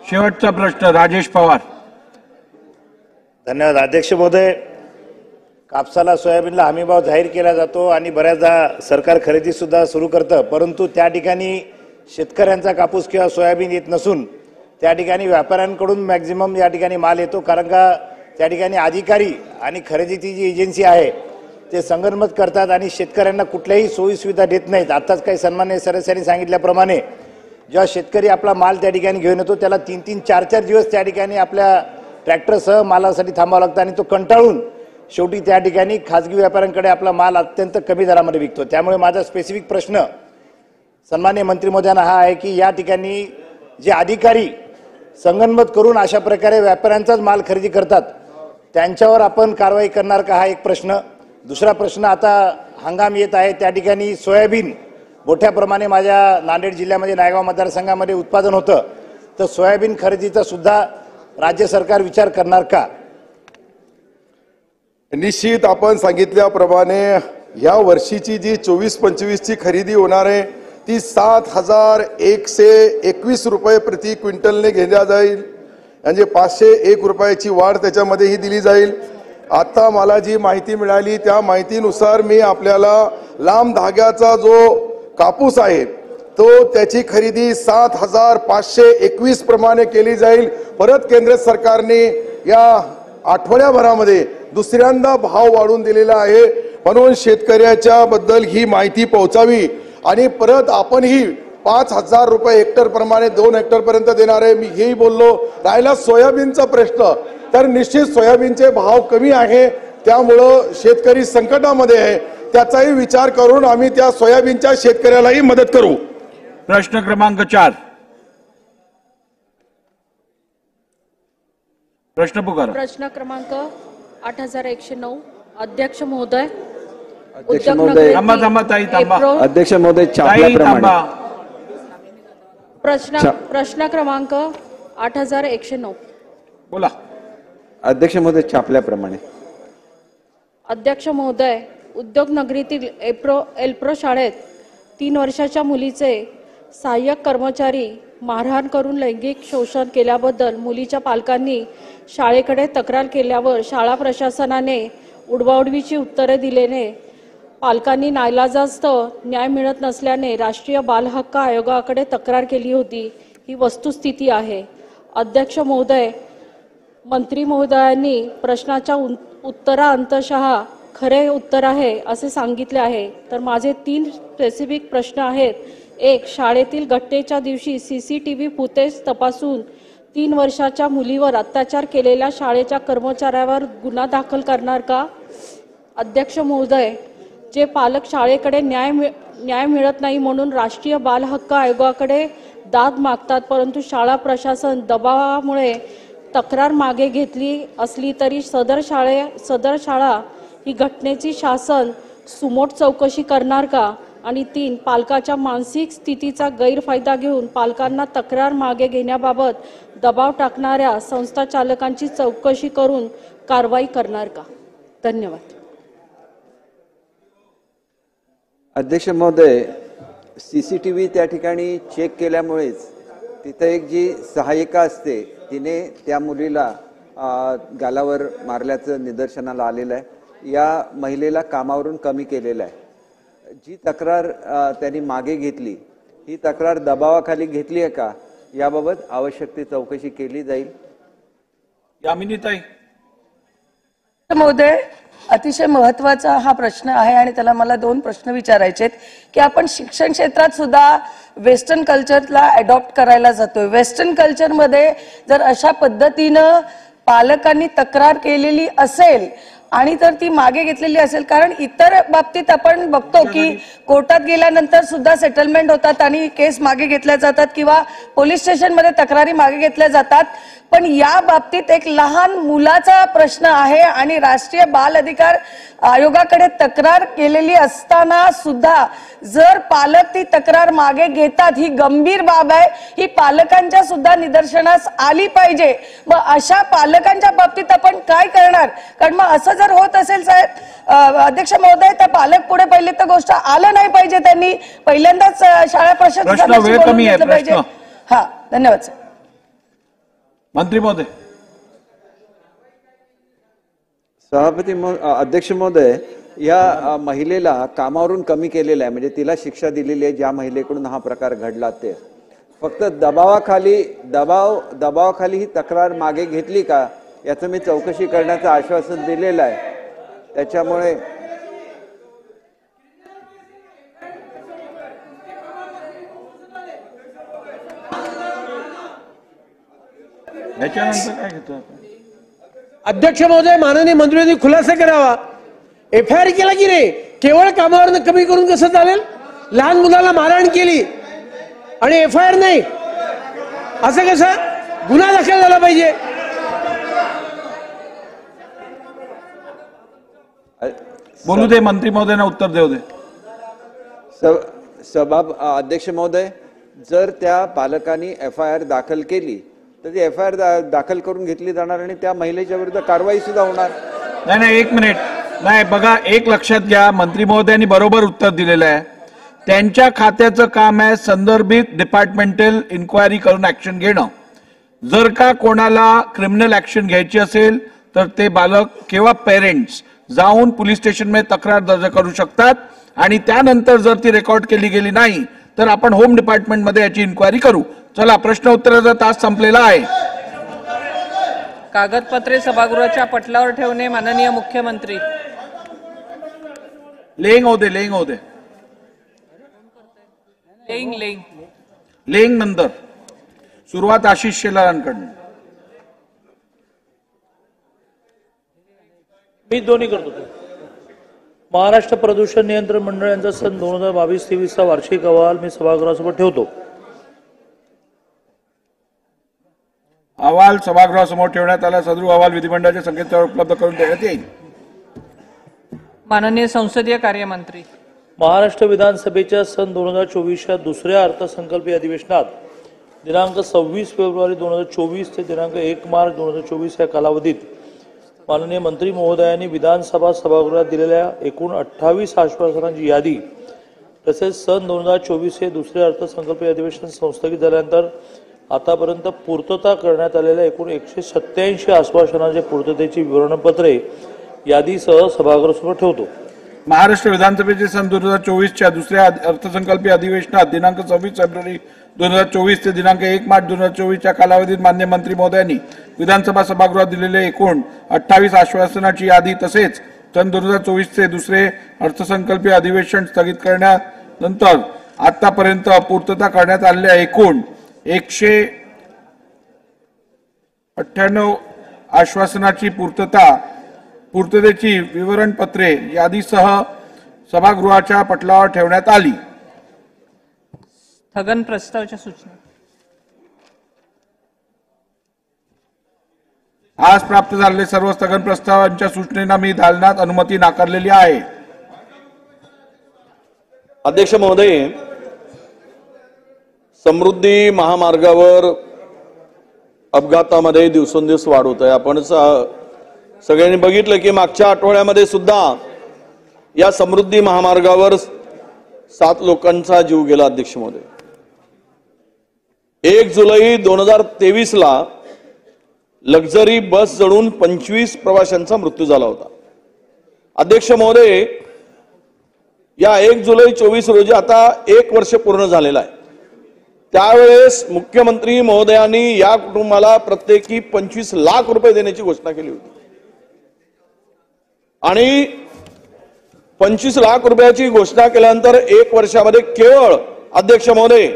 शेवटचा प्रश्न राजेश पवार. धन्यवाद अध्यक्ष महोदय. कापसाला, सोयाबीनला हमीभाव जाहीर केला जातो आणि बऱ्याचदा सरकार खरेदी सुद्धा सुरू करतं. परंतु त्या ठिकाणी शेतकऱ्यांचा कापूस किंवा सोयाबीन येत नसून त्या ठिकाणी व्यापाऱ्यांकडून मॅक्झिमम या ठिकाणी माल येतो. कारण का त्या ठिकाणी अधिकारी आणि खरेदीची जी एजन्सी आहे ते संगनमत करतात आणि शेतकऱ्यांना कुठल्याही सोयी सुविधा देत नाहीत. आताच काही सन्माननीय सदस्यांनी सांगितल्याप्रमाणे जेव्हा शेतकरी आपला माल त्या ठिकाणी घेऊन येतो त्याला 3-3, 4-4 दिवस त्या ठिकाणी आपल्या ट्रॅक्टरसह मालासाठी थांबावं लागतं आणि तो कंटाळून शेवटी त्या ठिकाणी खाजगी व्यापाऱ्यांकडे आपला माल अत्यंत कमी दरामध्ये विकतो. त्यामुळे माझा स्पेसिफिक प्रश्न सन्माननीय मंत्री महोदयांना हा आहे की या ठिकाणी जे अधिकारी संगनमत करून अशा प्रकारे व्यापाऱ्यांचाच माल खरेदी करतात त्यांच्यावर आपण कारवाई करणार का, हा एक प्रश्न. दुसरा प्रश्न, आता हंगाम येत आहे त्या ठिकाणी सोयाबीन मोठ्या प्रमाणे माझ्या नांदेड जिल्ह्यामध्ये नायगाव मतदारसंघामध्ये उत्पादन होतं. तर सोयाबीन खरेदीचा सुद्धा राज्य सरकार विचार करणार का? निश्चित आपण सांगितल्याप्रमाणे या वर्षीची जी 24-25ची खरेदी होणार आहे ती 7,121 रुपये प्रति क्विंटलने घेण्यात जाईल. म्हणजे 501 रुपयाची वाढ त्याच्यामध्ये ही दिली जाईल. आता मला जी माहिती मिळाली त्या माहितीनुसार मी आपल्याला लांब धाग्याचा जो कापूस आहे तो त्याची खरेदी 7,521 प्रमाणे केली जाईल. परत केंद्र सरकारने या आठवड्याभरामध्ये दुसऱ्यांदा भाव वाढवून दिलेला आहे. म्हणून शेतकऱ्याच्या बद्दल ही माहिती पोहोचावी आणि परत आपण ही 5,000 रुपये हेक्टर प्रमाणे 2 हेक्टर पर्यंत देणार आहे. मी हेही बोललो. राहिला सोयाबीनचा प्रश्न, तर निश्चित सोयाबीनचे भाव कमी आहे त्यामुळं शेतकरी संकटामध्ये आहे. त्याचाही विचार करून आम्ही त्या सोयाबीनच्या शेतकऱ्यालाही मदत करू. प्रश्न क्रमांक 4. प्रश्न पुकारा. प्रश्न क्रमांक 8109 अध्यक्ष महोदय, अध्यक्ष महोदय, अध्यक्ष महोदय, प्रश्न क्रमांक 8109. बोला. अध्यक्ष महोदय, छापल्याप्रमाणे. अध्यक्ष महोदय, उद्योग नगरीतील एल्प्रो शाळेत 3 वर्षाच्या मुलीचे सहाय्यक कर्मचारी मारहाण करून लैंगिक शोषण केल्याबद्दल मुलीच्या पालकांनी शाळेकडे तक्रार केल्यावर शाळा प्रशासनाने उडवाउडवीची उत्तरे दिल्याने पालकांनी नाईलाजास्तव न्याय मिळत नसल्याने राष्ट्रीय बाल हक्क आयोगाकडे तक्रार केली होती. ही वस्तुस्थिती आहे. अध्यक्ष महोदय, मंत्री महोदयांनी प्रश्नाच्या उत्तराअंतशः खरे उत्तर आहे असे सांगितले आहे. तर माझे 3 स्पेसिफिक प्रश्न आहेत. 1. शाळेतील घटनेच्या दिवशी CCTV फुटेज तपासून 3 वर्षाच्या मुलीवर अत्याचार केलेल्या शाळेच्या कर्मचाऱ्यावर गुन्हा दाखल करणार का? अध्यक्ष महोदय, जे पालक शाळेकडे न्याय मिळत नाही म्हणून राष्ट्रीय बाल हक्क आयोगाकडे दाद मागतात, परंतु शाळा प्रशासन दबावामुळे तक्रार मागे घेतली असली तरी सदर शाळा ही घटनेची शासन सुमोट चौकशी करणार का? आणि 3. पालकाच्या मानसिक स्थितीचा गैरफायदा घेऊन पालकांना तक्रार मागे घेण्याबाबत दबाव टाकणाऱ्या संस्था चालकांची चौकशी करून कारवाई करणार का? धन्यवाद. अध्यक्ष महोदय, CCTV त्या ठिकाणी चेक केल्यामुळेच तिथे एक जी सहाय्यिका असते तिने त्या मुलीला गालावर मारल्याचं निदर्शनाला आलेलं आहे. या महिलेला कामावरून कमी केलेलं आहे. जी तक्रार त्यांनी मागे घेतली ही तक्रार दबावाखाली घेतली आहे का याबाबत आवश्यक ती चौकशी केली जाईल. यामिनीताई. महोदय, अतिशय महत्वाचा हा प्रश्न आहे आणि त्याला मला 2 प्रश्न विचारायचे आहेत की आपण शिक्षण क्षेत्रात सुद्धा वेस्टर्न कल्चरला अडॉप्ट करायला जातोय. वेस्टर्न कल्चरमध्ये जर अशा पद्धतीनं पालकांनी तक्रार केलेली असेल आणि तर ती मागे घेतलेली असेल, कारण इतर बाबतीत आपण बघतो की कोर्टात गेल्यानंतर सुद्धा सेटलमेंट होतात आणि केस मागे घेतल्या जातात किंवा पोलीस स्टेशनमध्ये तक्रारी मागे घेतल्या जातात. पण या बाबतीत एक लहान मुलाचा प्रश्न आहे आणि राष्ट्रीय बाल अधिकार आयोगाकडे तक्रार केलेली असताना सुद्धा जर पालक ती तक्रार मागे घेतात, ही गंभीर बाब आहे. ही पालकांच्या सुद्धा निदर्शनास आली पाहिजे. मग अशा पालकांच्या बाबतीत आपण काय करणार? कारण मग असं जर होत असेल साहेब अध्यक्ष महोदय, तर पालक पुढे पहिली तर गोष्ट आलं नाही पाहिजे. त्यांनी पहिल्यांदाच शाळा प्रशासनाशी बोलून घेतलं पाहिजे. हा, धन्यवाद सर. मंत्री महोदय. सभापती अध्यक्ष महोदय, या महिलेला कामावरून कमी केलेलं आहे, म्हणजे तिला शिक्षा दिलेली आहे ज्या महिलेकडून हा प्रकार घडला ते. फक्त दबावाखाली ही तक्रार मागे घेतली का याचं मी चौकशी करण्याचं आश्वासन दिलेलं आहे. त्याच्यामुळे काय घेतो अध्यक्ष महोदय, माननीय मंत्र्यांनी खुलासा करावा. FIR केला की नाही? केवळ कामावर कमी करून कसं चालेल? लहान मुलाला मारहाण केली आणि FIR नाही, असं कसं? गुन्हा दाखल झाला पाहिजे. बोलू दे, मंत्री महोदयांना उत्तर देऊ दे. अध्यक्ष महोदय, जर त्या पालकांनी FIR दाखल केली तर ती FIR दाखल करून घेतली जाणार आणि त्या महिलेच्या विरुद्ध कारवाई सुद्धा होणार. नाही, 1 मिनिट. नाही, बघा, एक लक्षात घ्या, मंत्री महोदयांनी बरोबर उत्तर दिलेलं आहे. त्यांच्या खात्याचं काम आहे संदर्भित डिपार्टमेंटल इन्क्वायरी करून ऍक्शन घेणं. जर का कोणाला क्रिमिनल ऍक्शन घ्यायची असेल तर ते बालक किंवा पेरेंट्स जाऊन पोलीस स्टेशनमध्ये तक्रार दर्ज करू शकतात आणि त्यानंतर जर ती रेकॉर्ड केली गेली नाही तर आपण होम डिपार्टमेंटमध्ये याची इन्क्वायरी करू. चला, प्रश्न उत्तराचा तास संपलेला आहे. कागदपत्रे सभागृहाच्या पटलावर ठेवणे. माननीय मुख्यमंत्री. लेंग होते. लेंग नंतर सुरुवात आशिष शेलारांकडून. मी दोन्ही करतो. महाराष्ट्र प्रदूषण नियंत्रण मंडळ यांचा सन 2022-23 वार्षिक अहवाल मी सभागृहासमोर ठेवतो. अहवाल सभागृहासमोर ठेवण्यात आला. सदर अहवाल विधिमंडळाच्या संकेतस्थळावर उपलब्ध करून देण्यात येईल. माननीय संसदीय कार्यमंत्री. महाराष्ट्र विधानसभेच्या सन 2024च्या दुसऱ्या अर्थसंकल्पीय अधिवेशनात दिनांक 26 फेब्रुवारी 2024 ते दिनांक 1 मार्च 2024 या कालावधीत माननीय मंत्री महोदयांनी विधानसभा सभागृहात दिलेल्या एकूण 28 आश्वासनांची यादी तसेच सन 2024 हे दुसरे अर्थसंकल्पीय अधिवेशन संस्थगित झाल्यानंतर आतापर्यंत पूर्तता करण्यात आलेल्या एकूण 187 आश्वासनांच्या पूर्ततेची विवरणपत्रे यादीसह सभागृहासमोर ठेवतो. महाराष्ट्र विधानसभेचे सन 2024च्या दुसऱ्या अर्थसंकल्पीय अधिवेशनात दिनांक 26 फेब्रुवारी 2024 ते दिनांक 1 मार्च 2024च्या कालावधीत माननीय मंत्री महोदयांनी विधानसभा सभागृहात दिलेले एकूण 28 आश्वासनाची यादी तसेच सन 2024 चे दुसरे अर्थसंकल्पीय अधिवेशन स्थगित करण्यानंतर आतापर्यंत पूर्तता करण्यात आलेल्या एकूण 198 आश्वासनाची पूर्ततेची विवरणपत्रे यादीसह सभागृहाच्या पटलावर ठेवण्यात आली. स्थगन प्रस्तावाच्या सूचना. आज प्राप्त झालेले सर्व स्थगन प्रस्तावांच्या सूचनेला मी दालनात अनुमती नाकारलेली आहे. अध्यक्ष महोदय, समृद्धी महामार्गावर अपघातामध्ये दिवसेंदिवस वाढ होत आहे. आपण सगळ्यांनी बघितलं की मागच्या आठवड्यामध्ये सुद्धा या समृद्धी महामार्गावर 7 लोकांचा जीव गेला. अध्यक्ष महोदय, 1 जुलै 2023 ला लक्झरी बस जळून 25 प्रवाशांचा मृत्यू झाला होता. अध्यक्ष महोदय, या 1 जुलै 24 रोजी आता 1 वर्ष पूर्ण झालेलं आहे. त्यावेळेस मुख्यमंत्री महोदयांनी या कुटुंबाला प्रत्येकी 25 लाख रुपये देण्याची घोषणा केली होती आणि 25 लाख रुपयाची घोषणा केल्यानंतर 1 वर्षामध्ये केवळ अध्यक्ष महोदय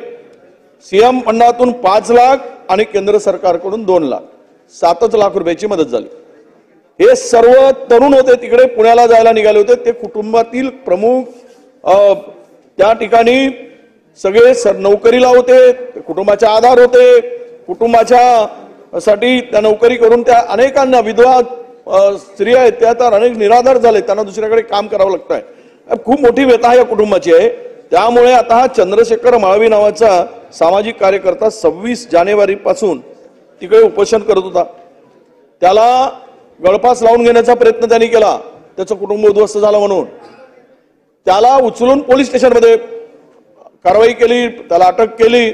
सीएम फंडातून 5 लाख आणि केंद्र सरकारकडून 2 लाख 7 लाख रुपयाची मदत झाली. हे सर्व तरुण होते, तिकडे पुण्याला जायला निघाले होते. ते कुटुंबातील प्रमुख त्या ठिकाणी सगळे नोकरीला होते, कुटुंबाचा आधार होते. कुटुंबाच्या साठी त्या नोकरी करून त्या अनेकांना विधवा स्त्रिया आहेत त्या तर अनेक निराधार झाले, त्यांना दुसऱ्याकडे काम करावं लागतंय. खूप मोठी व्यथा या कुटुंबाची आहे. त्यामुळे आता हा चंद्रशेखर माळवी नावाचा सामाजिक कार्यकर्ता 26 जानेवारी पासून तिकडे उपोषण करत होता. त्याला गळफास लावून घेण्याचा प्रयत्न त्यांनी केला, त्याचं कुटुंब उद्ध्वस्त झालं म्हणून त्याला उचलून पोलीस स्टेशनमध्ये कारवाई केली, त्याला अटक केली.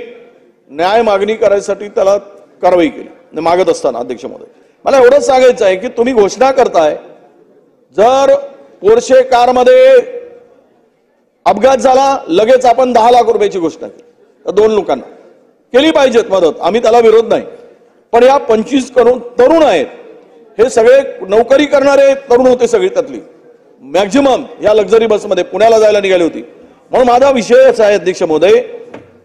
न्याय मागणी करायसाठी त्याला कारवाई केली. मागत असताना अध्यक्ष महोदय, मला एवढंच सांगायचं आहे की तुम्ही घोषणा करताय, जर पोर्शे कारमध्ये अपघात झाला लगेच आपण 10 लाख रुपयाची घोषणा केली तर 2 लोकांना केली पाहिजेत मदत, आम्ही त्याला विरोध नाही. पण या 25 तरुण आहेत, हे सगळे नोकरी करणारे तरुण होते, सगळी त्यातली मॅक्झिमम या लक्झरी बसमध्ये पुण्याला जायला निघाली होती. म्हणून माझा विषय असा आहे अध्यक्ष महोदय,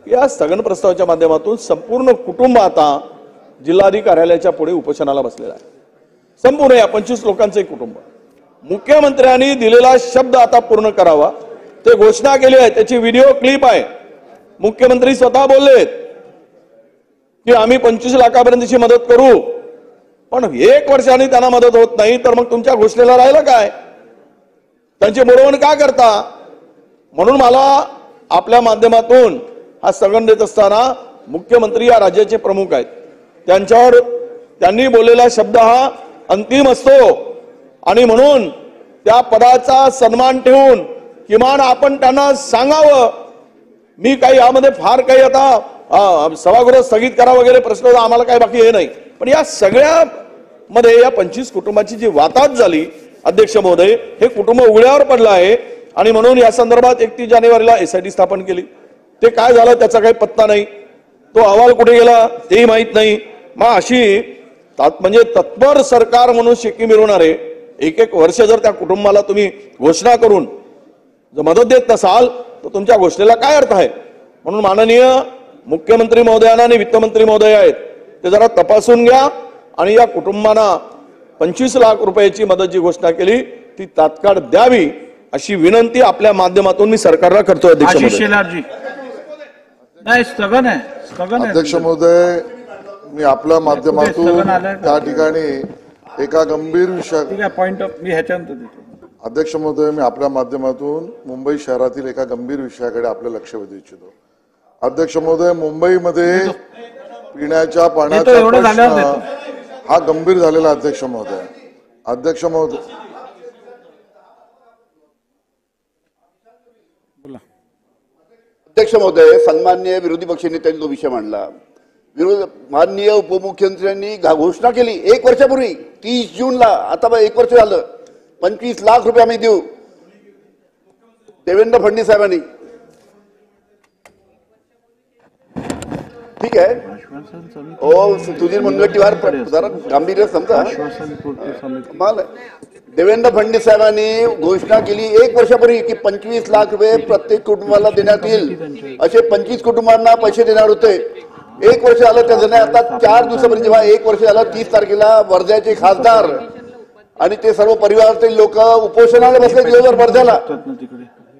या स्थगन प्रस्तावाच्या माध्यमातून संपूर्ण कुटुंब आता जिल्हाधिकारी कार्यालयाच्या पुढे उपोषणाला बसलेला आहे. संपूर्ण या 25 लोकांचे कुटुंब. मुख्यमंत्र्यांनी दिलेला शब्द आता पूर्ण करावा, ते घोषणा केली आहे, त्याची व्हिडिओ क्लिप आहे. मुख्यमंत्री स्वतः बोललेत की आम्ही 25 लाखापर्यंतची मदत करू, पण 1 वर्षांनी त्यांना मदत होत नाही तर मग तुमच्या घोषणेला राहिलं काय? त्यांची मोडवण का करता? म्हणून मला आपल्या माध्यमातून हा स्थगन देत असताना मुख्यमंत्री या राज्याचे प्रमुख आहेत, त्यांच्यावर त्यांनी बोललेला शब्द हा अंतिम असतो आणि म्हणून त्या पदाचा सन्मान ठेवून किमान आपण त्यांना सांगावं. मी काही यामध्ये फार काही आता सभागृह स्थगित करा वगैरे प्रश्न आम्हाला काही बाकी हे नाही, पण या सगळ्या मध्ये या 25 कुटुंबाची जी वाताहत झाली अध्यक्ष महोदय, हे कुटुंब उघड्यावर पडलं आहे आणि म्हणून या संदर्भात 31 जानेवारीला SIT स्थापन केली. ते काय झालं त्याचा काही पत्ता नाही, तो अहवाल कुठे गेला तेही माहित नाही. मग अशी म्हणजे तत्पर सरकार म्हणून शेकी मिरवणारे 1 वर्ष जर त्या कुटुंबाला तुम्ही घोषणा करून जर मदत देत नसाल तर तुमच्या घोषणेला काय अर्थ आहे? म्हणून माननीय मुख्यमंत्री महोदयांना आणि वित्तमंत्री महोदय आहेत ते जरा तपासून घ्या आणि या कुटुंबांना 25 लाख रुपयाची मदत जी घोषणा केली ती तात्काळ द्यावी अशी विनंती आपल्या माध्यमातून मी सरकारला करतो. अध्यक्ष महोदय, मी आपल्या माध्यमातून त्या ठिकाणी एका गंभीर विषय पॉइंट ऑफ मी ह्याच्यानंतर देतो. अध्यक्ष महोदय, मी आपल्या माध्यमातून मुंबई शहरातील एका गंभीर विषयाकडे आपलं लक्ष वेधू इच्छितो. अध्यक्ष महोदय, मुंबईमध्ये पिण्याच्या पाण्याचा प्रश्न हा गंभीर झालेला अध्यक्ष महोदय. अध्यक्ष महोदय, अध्यक्ष महोदय, सन्माननीय विरोधी पक्ष नेत्यांनी तो विषय मांडला. माननीय उपमुख्यमंत्र्यांनी घोषणा केली 1 वर्षापूर्वी 30 जूनला, आता 1 वर्ष झालं, 25 लाख रुपये आम्ही देऊ. देवेंद्र फडणवीस साहेबांनी, ठीक आहे, सुधीर मुनगंटीवार जरा गांभीर्य समजा. देवेंद्र फडणवीस साहेबांनी घोषणा केली 1 वर्षापूर्वी की 25 लाख रुपये प्रत्येक कुटुंबाला देण्यात येईल. असे 25 कुटुंबांना पैसे देणार होते. 1 वर्ष झालं त्याचं नाही. आता 4 दिवसापर्यंत जेव्हा 1 वर्ष झालं, 30 तारखेला वर्ध्याचे खासदार आणि ते सर्व परिवारातील लोक उपोषणाला बसले दिवसभर वर्ध्याला,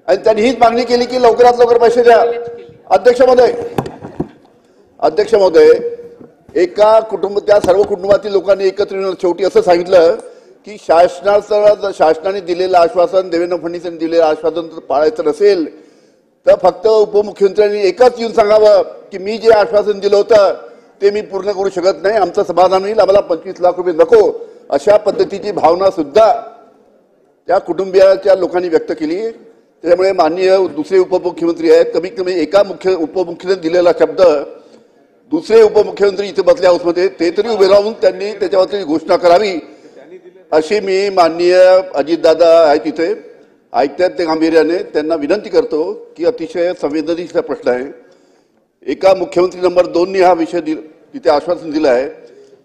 आणि त्यांनी हीच मागणी केली की लवकरात लवकर पैसे द्या. अध्यक्ष महोदय, एका कुटुंब, त्या सर्व कुटुंबातील लोकांनी एकत्र येऊन शेवटी असं सांगितलं की शासनाने दिलेलं आश्वासन, देवेंद्र फडणवीस यांनी दिलेलं आश्वासन पाळायचं नसेल तर फक्त उपमुख्यमंत्र्यांनी एकच येऊन सांगावं की मी जे आश्वासन दिलं होतं ते मी पूर्ण करू शकत नाही, आमचं समाधान होईल, आम्हाला 25 लाख रुपये नको. अशा पद्धतीची भावना सुद्धा त्या कुटुंबियाच्या लोकांनी व्यक्त केली. त्यामुळे माननीय दुसरे उपमुख्यमंत्री आहेत, कमीत कमी एका उपमुख्यमंत्र्यांनी दिलेला शब्द दुसरे उपमुख्यमंत्री इथे बसल्या हाऊसमध्ये ते तरी उभे राहून त्यांनी त्याच्यावरती घोषणा करावी, अशी मी माननीय अजितदादा आहेत तिथे, ऐकतात ते गांभीर्याने, त्यांना विनंती करतो की अतिशय संवेदनशील प्रश्न आहे. एका मुख्यमंत्री नंबर 2नी हा विषय तिथे आश्वासन दिलं आहे.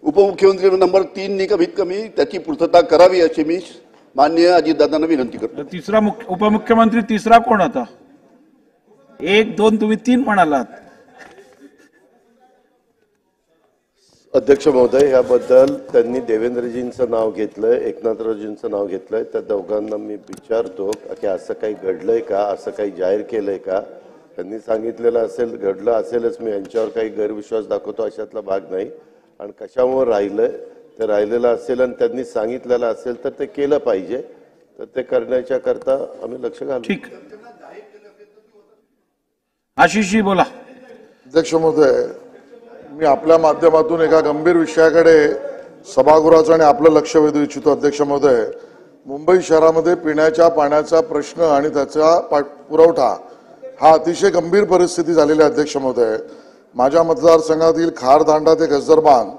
उपमुख्यमंत्री नंबर 3नी कमीत कमी त्याची पूर्तता करावी अशी मी माननीय अजितदादांना विनंती करतो. तिसरा उपमुख्यमंत्री तिसरा कोण होता? 1, 2 तुम्ही 3 म्हणालात. अध्यक्ष महोदय, याबद्दल त्यांनी देवेंद्रजींचं नाव घेतलंय, एकनाथरावजींचं नाव घेतलंय. त्या दोघांना मी विचारतो की असं काही घडलंय का, असं काही जाहीर केलंय का? त्यांनी सांगितलेलं असेल, घडलं असेलच. मी यांच्यावर काही गैरविश्वास दाखवतो अशातला भाग नाही. आणि कशामुळे राहिलंय ते राहिलेलं असेल आणि त्यांनी सांगितलेलं असेल तर ते केलं पाहिजे, तर ते करण्याच्या करता आम्ही लक्ष घालू. ठीक, आशिषजी बोला. अध्यक्ष महोदय, मी आपल्या माध्यमातून एका गंभीर विषयाकडे सभागृहाचं आणि आपलं लक्ष वेधू इच्छितो. अध्यक्ष महोदय, मुंबई शहरामध्ये पिण्याच्या पाण्याचा प्रश्न आणि त्याचा पुरवठा हा अतिशय गंभीर परिस्थिती झालेली आहे. अध्यक्ष महोदय, माझ्या मतदारसंघातील खारदांडा ते गजदरबांध,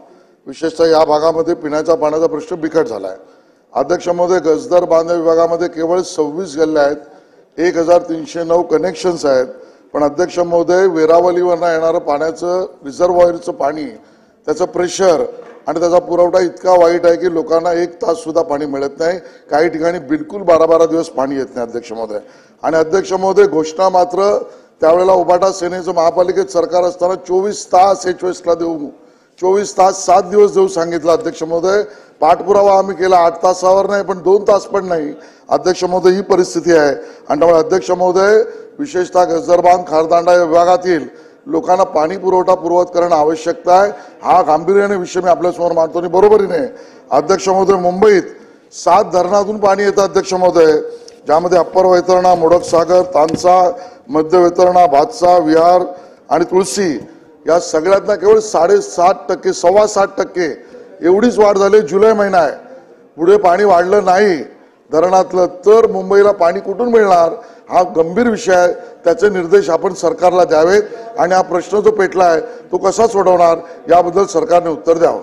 विशेषतः या भागामध्ये पिण्याच्या पाण्याचा प्रश्न बिकट झाला आहे. अध्यक्ष महोदय, गजदरबांध विभागामध्ये केवळ 26 गल्ल्या आहेत, 1309 कनेक्शन्स आहेत. पण अध्यक्ष महोदय, वेरावलीवरनं येणारं पाण्याचं रिझर्व्हॉयरचं पाणी, त्याचं प्रेशर आणि त्याचा पुरवठा इतका वाईट आहे की लोकांना 1 तास सुद्धा पाणी मिळत नाही. काही ठिकाणी बिलकुल 12-12 दिवस पाणी येत नाही. अध्यक्ष महोदय, आणि अध्यक्ष महोदय, घोषणा मात्र त्यावेळेला उबाटा सेनेचं महापालिकेत सरकार असताना 24 तास HOSला देऊ, 24 तास 7 दिवस देऊ सांगितलं. अध्यक्ष महोदय, पाठपुरावा आम्ही केला, 8 तासावर नाही पण 2 तास पण नाही. अध्यक्ष महोदय, ही परिस्थिती आहे. आणि त्यामुळे अध्यक्ष महोदय, विशेषतः गजदरबांध खारदांडा या विभागातील लोकांना पाणी पुरवठा पूर्ववत करणं आवश्यकता आहे. हा गांभीर्याने विषय मी आपल्यासमोर मांडतो. आणि बरोबरीने अध्यक्ष महोदय, मुंबईत 7 धरणातून पाणी येतं. अध्यक्ष महोदय, ज्यामध्ये अप्पर वैतरणा, मोडकसागर, तानसा, मध्य वैतरणा, भातसा, विहार आणि तुळशी या सगळ्यातनं केवळ 7.5%, 7.25% एवढीच वाढ झाली. जुलै महिना आहे, पुढे पाणी वाढलं नाही धरणातलं तर मुंबईला पाणी कुठून मिळणार? हा गंभीर विषय आहे. त्याचे निर्देश आपण सरकारला द्यावेत आणि हा प्रश्न जो पेटला आहे तो कसा सोडवणार याबद्दल सरकारने उत्तर द्यावं.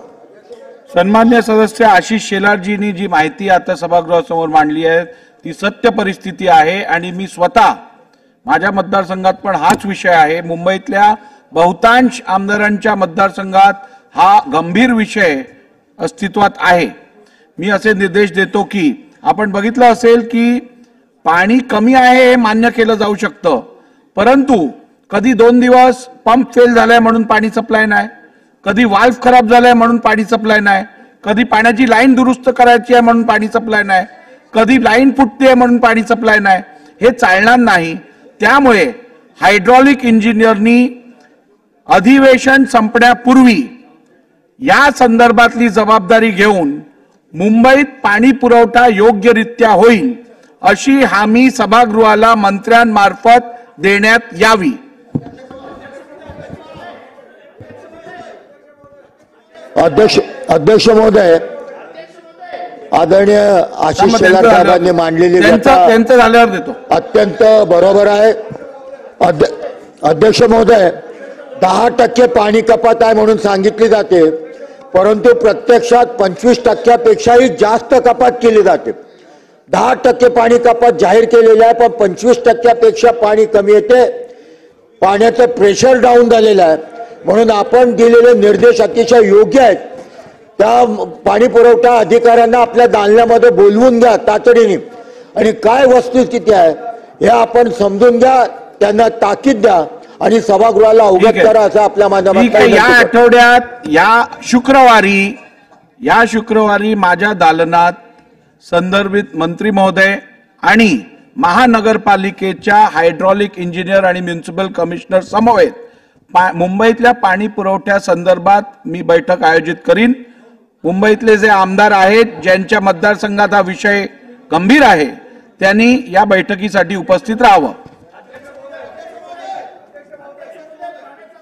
सन्मान्य सदस्य आशिष शेलारजींनी जी माहिती आता सभागृहासमोर मांडली आहे ती सत्य परिस्थिती आहे. आणि मी स्वतः माझ्या मतदारसंघात पण हाच विषय आहे. मुंबईतल्या बहुतांश आमदारांच्या मतदारसंघात हा गंभीर विषय अस्तित्वात आहे. मी असे निर्देश देतो की आपण बघितलं असेल की पाणी कमी आहे हे मान्य केलं जाऊ शकतं, परंतु कधी 2 दिवस पंप फेल झालाय म्हणून पाणी सप्लाय नाही, कधी वाल्व खराब झालाय म्हणून पाणी सप्लाय नाही, कधी पाण्याची लाईन दुरुस्त करायची आहे म्हणून पाणी सप्लाय नाही, कधी लाईन फुटते म्हणून पाणी सप्लाय नाही. हे चालणार नाही. त्यामुळे हायड्रॉलिक इंजिनियरनी अधिवेशन संपण्यापूर्वी या संदर्भातली जबाबदारी घेऊन मुंबईत पाणी पुरवठा योग्यरित्या होईल अशी हमी सभागृहाला मंत्र्यांमार्फत देण्यात यावी. अध्यक्ष महोदय, आदरणीय आशिष शेलार साहेबांनी मांडलेली त्यांचं झाल्यावर देतो. अत्यंत बरोबर आहे. अध्यक्ष महोदय, 10% पाणी कपात आहे म्हणून सांगितली जाते, परंतु प्रत्यक्षात 25%पेक्षाही जास्त कपात केली जाते. 10% पाणी कपात जाहीर केलेली आहे, पण 25%पेक्षा पाणी कमी येते. पाण्याचं प्रेशर डाऊन झालेलं आहे, म्हणून आपण दिलेले निर्देश अतिशय योग्य आहेत. त्या पाणी पुरवठा अधिकाऱ्यांना आपल्या दालनामध्ये बोलवून घ्या तातडीने, आणि काय वस्तुस्थिती आहे हे आपण समजून घ्या, त्यांना ताकीद द्या आणि सभागृहाला अवगत करा असं आपल्या माध्यमातून. या आठवड्यात या शुक्रवारी माझ्या दालनात संदर्भित मंत्री महोदय आणि महानगरपालिकेच्या हायड्रॉलिक इंजिनियर आणि म्युनिसिपल कमिशनर समवेत मुंबईतल्या पाणी पुरवठ्या संदर्भात मी बैठक आयोजित करीन. मुंबईतले जे आमदार आहेत ज्यांच्या मतदारसंघात हा विषय गंभीर आहे त्यांनी या बैठकीसाठी उपस्थित राहावं.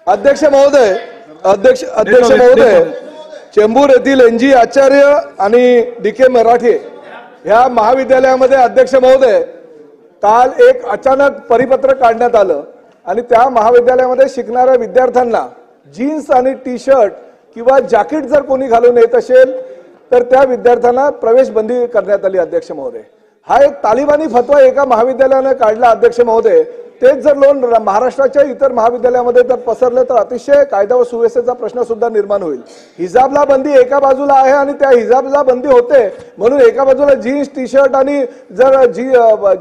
अध्यक्ष महोदय, चेंबूर येथील NG आचार्य आणि DK मराठे ह्या महाविद्यालयामध्ये अध्यक्ष महोदय काल एक अचानक परिपत्रक काढण्यात आलं आणि त्या महाविद्यालयामध्ये शिकणाऱ्या विद्यार्थ्यांना जीन्स आणि टी-शर्ट किंवा जॅकेट जर कोणी घालून येत असेल तर त्या विद्यार्थ्यांना प्रवेश बंदी करण्यात आली. अध्यक्ष महोदय, हा एक तालिबानी फतवा एका महाविद्यालयाने काढला. अध्यक्ष महोदय, तेच जर लोन महाराष्ट्राच्या इतर महाविद्यालयामध्ये जर पसरले तर अतिशय कायदा व सुव्यवस्थेचा प्रश्न सुद्धा निर्माण होईल. हिजाबला बंदी एका बाजूला आहे आणि त्या हिजाबला बंदी होते म्हणून एका बाजूला जीन्स टी-शर्ट आणि जर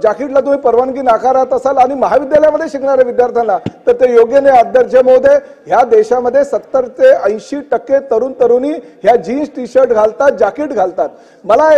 जॅकेटला तुम्ही परवानगी नाकारत असाल आणि महाविद्यालयामध्ये शिकणाऱ्या विद्यार्थ्यांना तर ते योग्य नाही. अध्यक्ष महोदय, ह्या देशामध्ये 70 ते 80% तरुण तरुणी ह्या जीन्स टी-शर्ट घालतात, जॅकेट घालतात. मला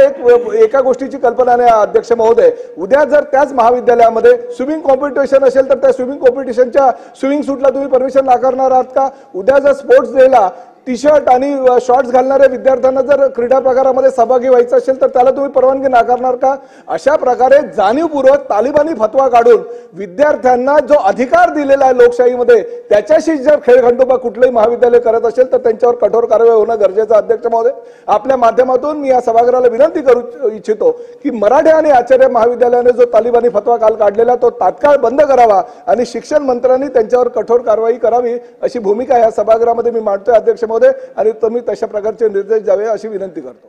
एका गोष्टीची कल्पना नाही. अध्यक्ष महोदय, उद्या जर त्याच महाविद्यालयामध्ये स्विमिंग कॉम्पिटिशन असेल तर त्या स्विमिंग कॉम्पिटिशनच्या स्विमिंग सूटला तुम्ही परमिशन नाकारणार आहात का? उद्या जर स्पोर्ट्स डेला टी-शर्ट आणि शॉर्ट्स घालणाऱ्या विद्यार्थ्यांना जर क्रीडा प्रकारामध्ये सहभागी व्हायचं असेल तर त्याला तुम्ही परवानगी नाकारणार का? अशा प्रकारे जाणीवपूर्वक तालिबानी फतवा काढून विद्यार्थ्यांना जो अधिकार दिलेला आहे लोकशाहीमध्ये त्याच्याशी जर खेळखंडोबा कुठलंही महाविद्यालय करत असेल तर त्यांच्यावर कठोर कारवाई होणं गरजेचं. अध्यक्ष महोदय, आपल्या माध्यमातून मी या सभागृहाला विनंती करू इच्छितो की मराठे आणि आचार्य महाविद्यालयाने जो तालिबानी फतवा काल काढलेला तो तात्काळ बंद करावा आणि शिक्षण मंत्र्यांनी त्यांच्यावर कठोर कारवाई करावी अशी भूमिका या सभागृहामध्ये मी मांडतोय. अध्यक्ष महोदय, आणि तुम्ही तशा प्रकारचे निर्देश द्यावे अशी विनंती करतो.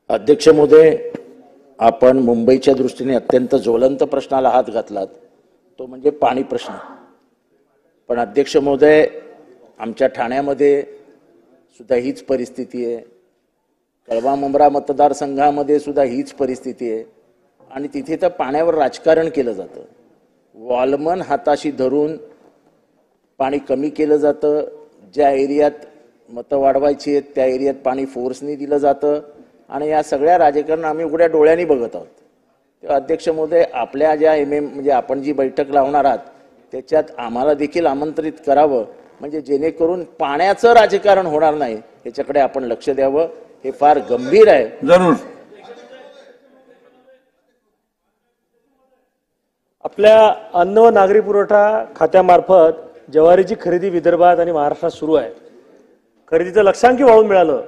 अध्यक्ष महोदय, आपण मुंबईच्या दृष्टीने अत्यंत ज्वलंत प्रश्नाला हात घातलात, तो म्हणजे पाणी प्रश्न. पण अध्यक्ष महोदय, आमच्या ठाण्यामध्ये सुद्धा हीच परिस्थिती आहे, कळवा मुंब्रा मतदारसंघामध्ये सुद्धा हीच परिस्थिती आहे आणि तिथे तर पाण्यावर राजकारण केलं जातं. वॉलमन हाताशी धरून पाणी कमी केलं जातं. ज्या एरियात मतं वाढवायची आहेत त्या एरियात पाणी फोर्सनी दिलं जातं आणि या सगळ्या राजकारण आम्ही उघड्या डोळ्यांनी बघत आहोत. तेव्हा अध्यक्ष महोदय, आपल्या ज्या म्हणजे आपण जी बैठक लावणार आहात त्याच्यात आम्हाला देखील आमंत्रित करावं, म्हणजे जेणेकरून पाण्याचं राजकारण होणार नाही याच्याकडे आपण लक्ष द्यावं. हे फार गंभीर आहे. जरूर. आपल्या अन्न व नागरी पुरवठा खात्यामार्फत ज्वारीची खरेदी विदर्भात आणि महाराष्ट्रात सुरू आहे. खरेदीचं लक्षांकी वाढून मिळालं,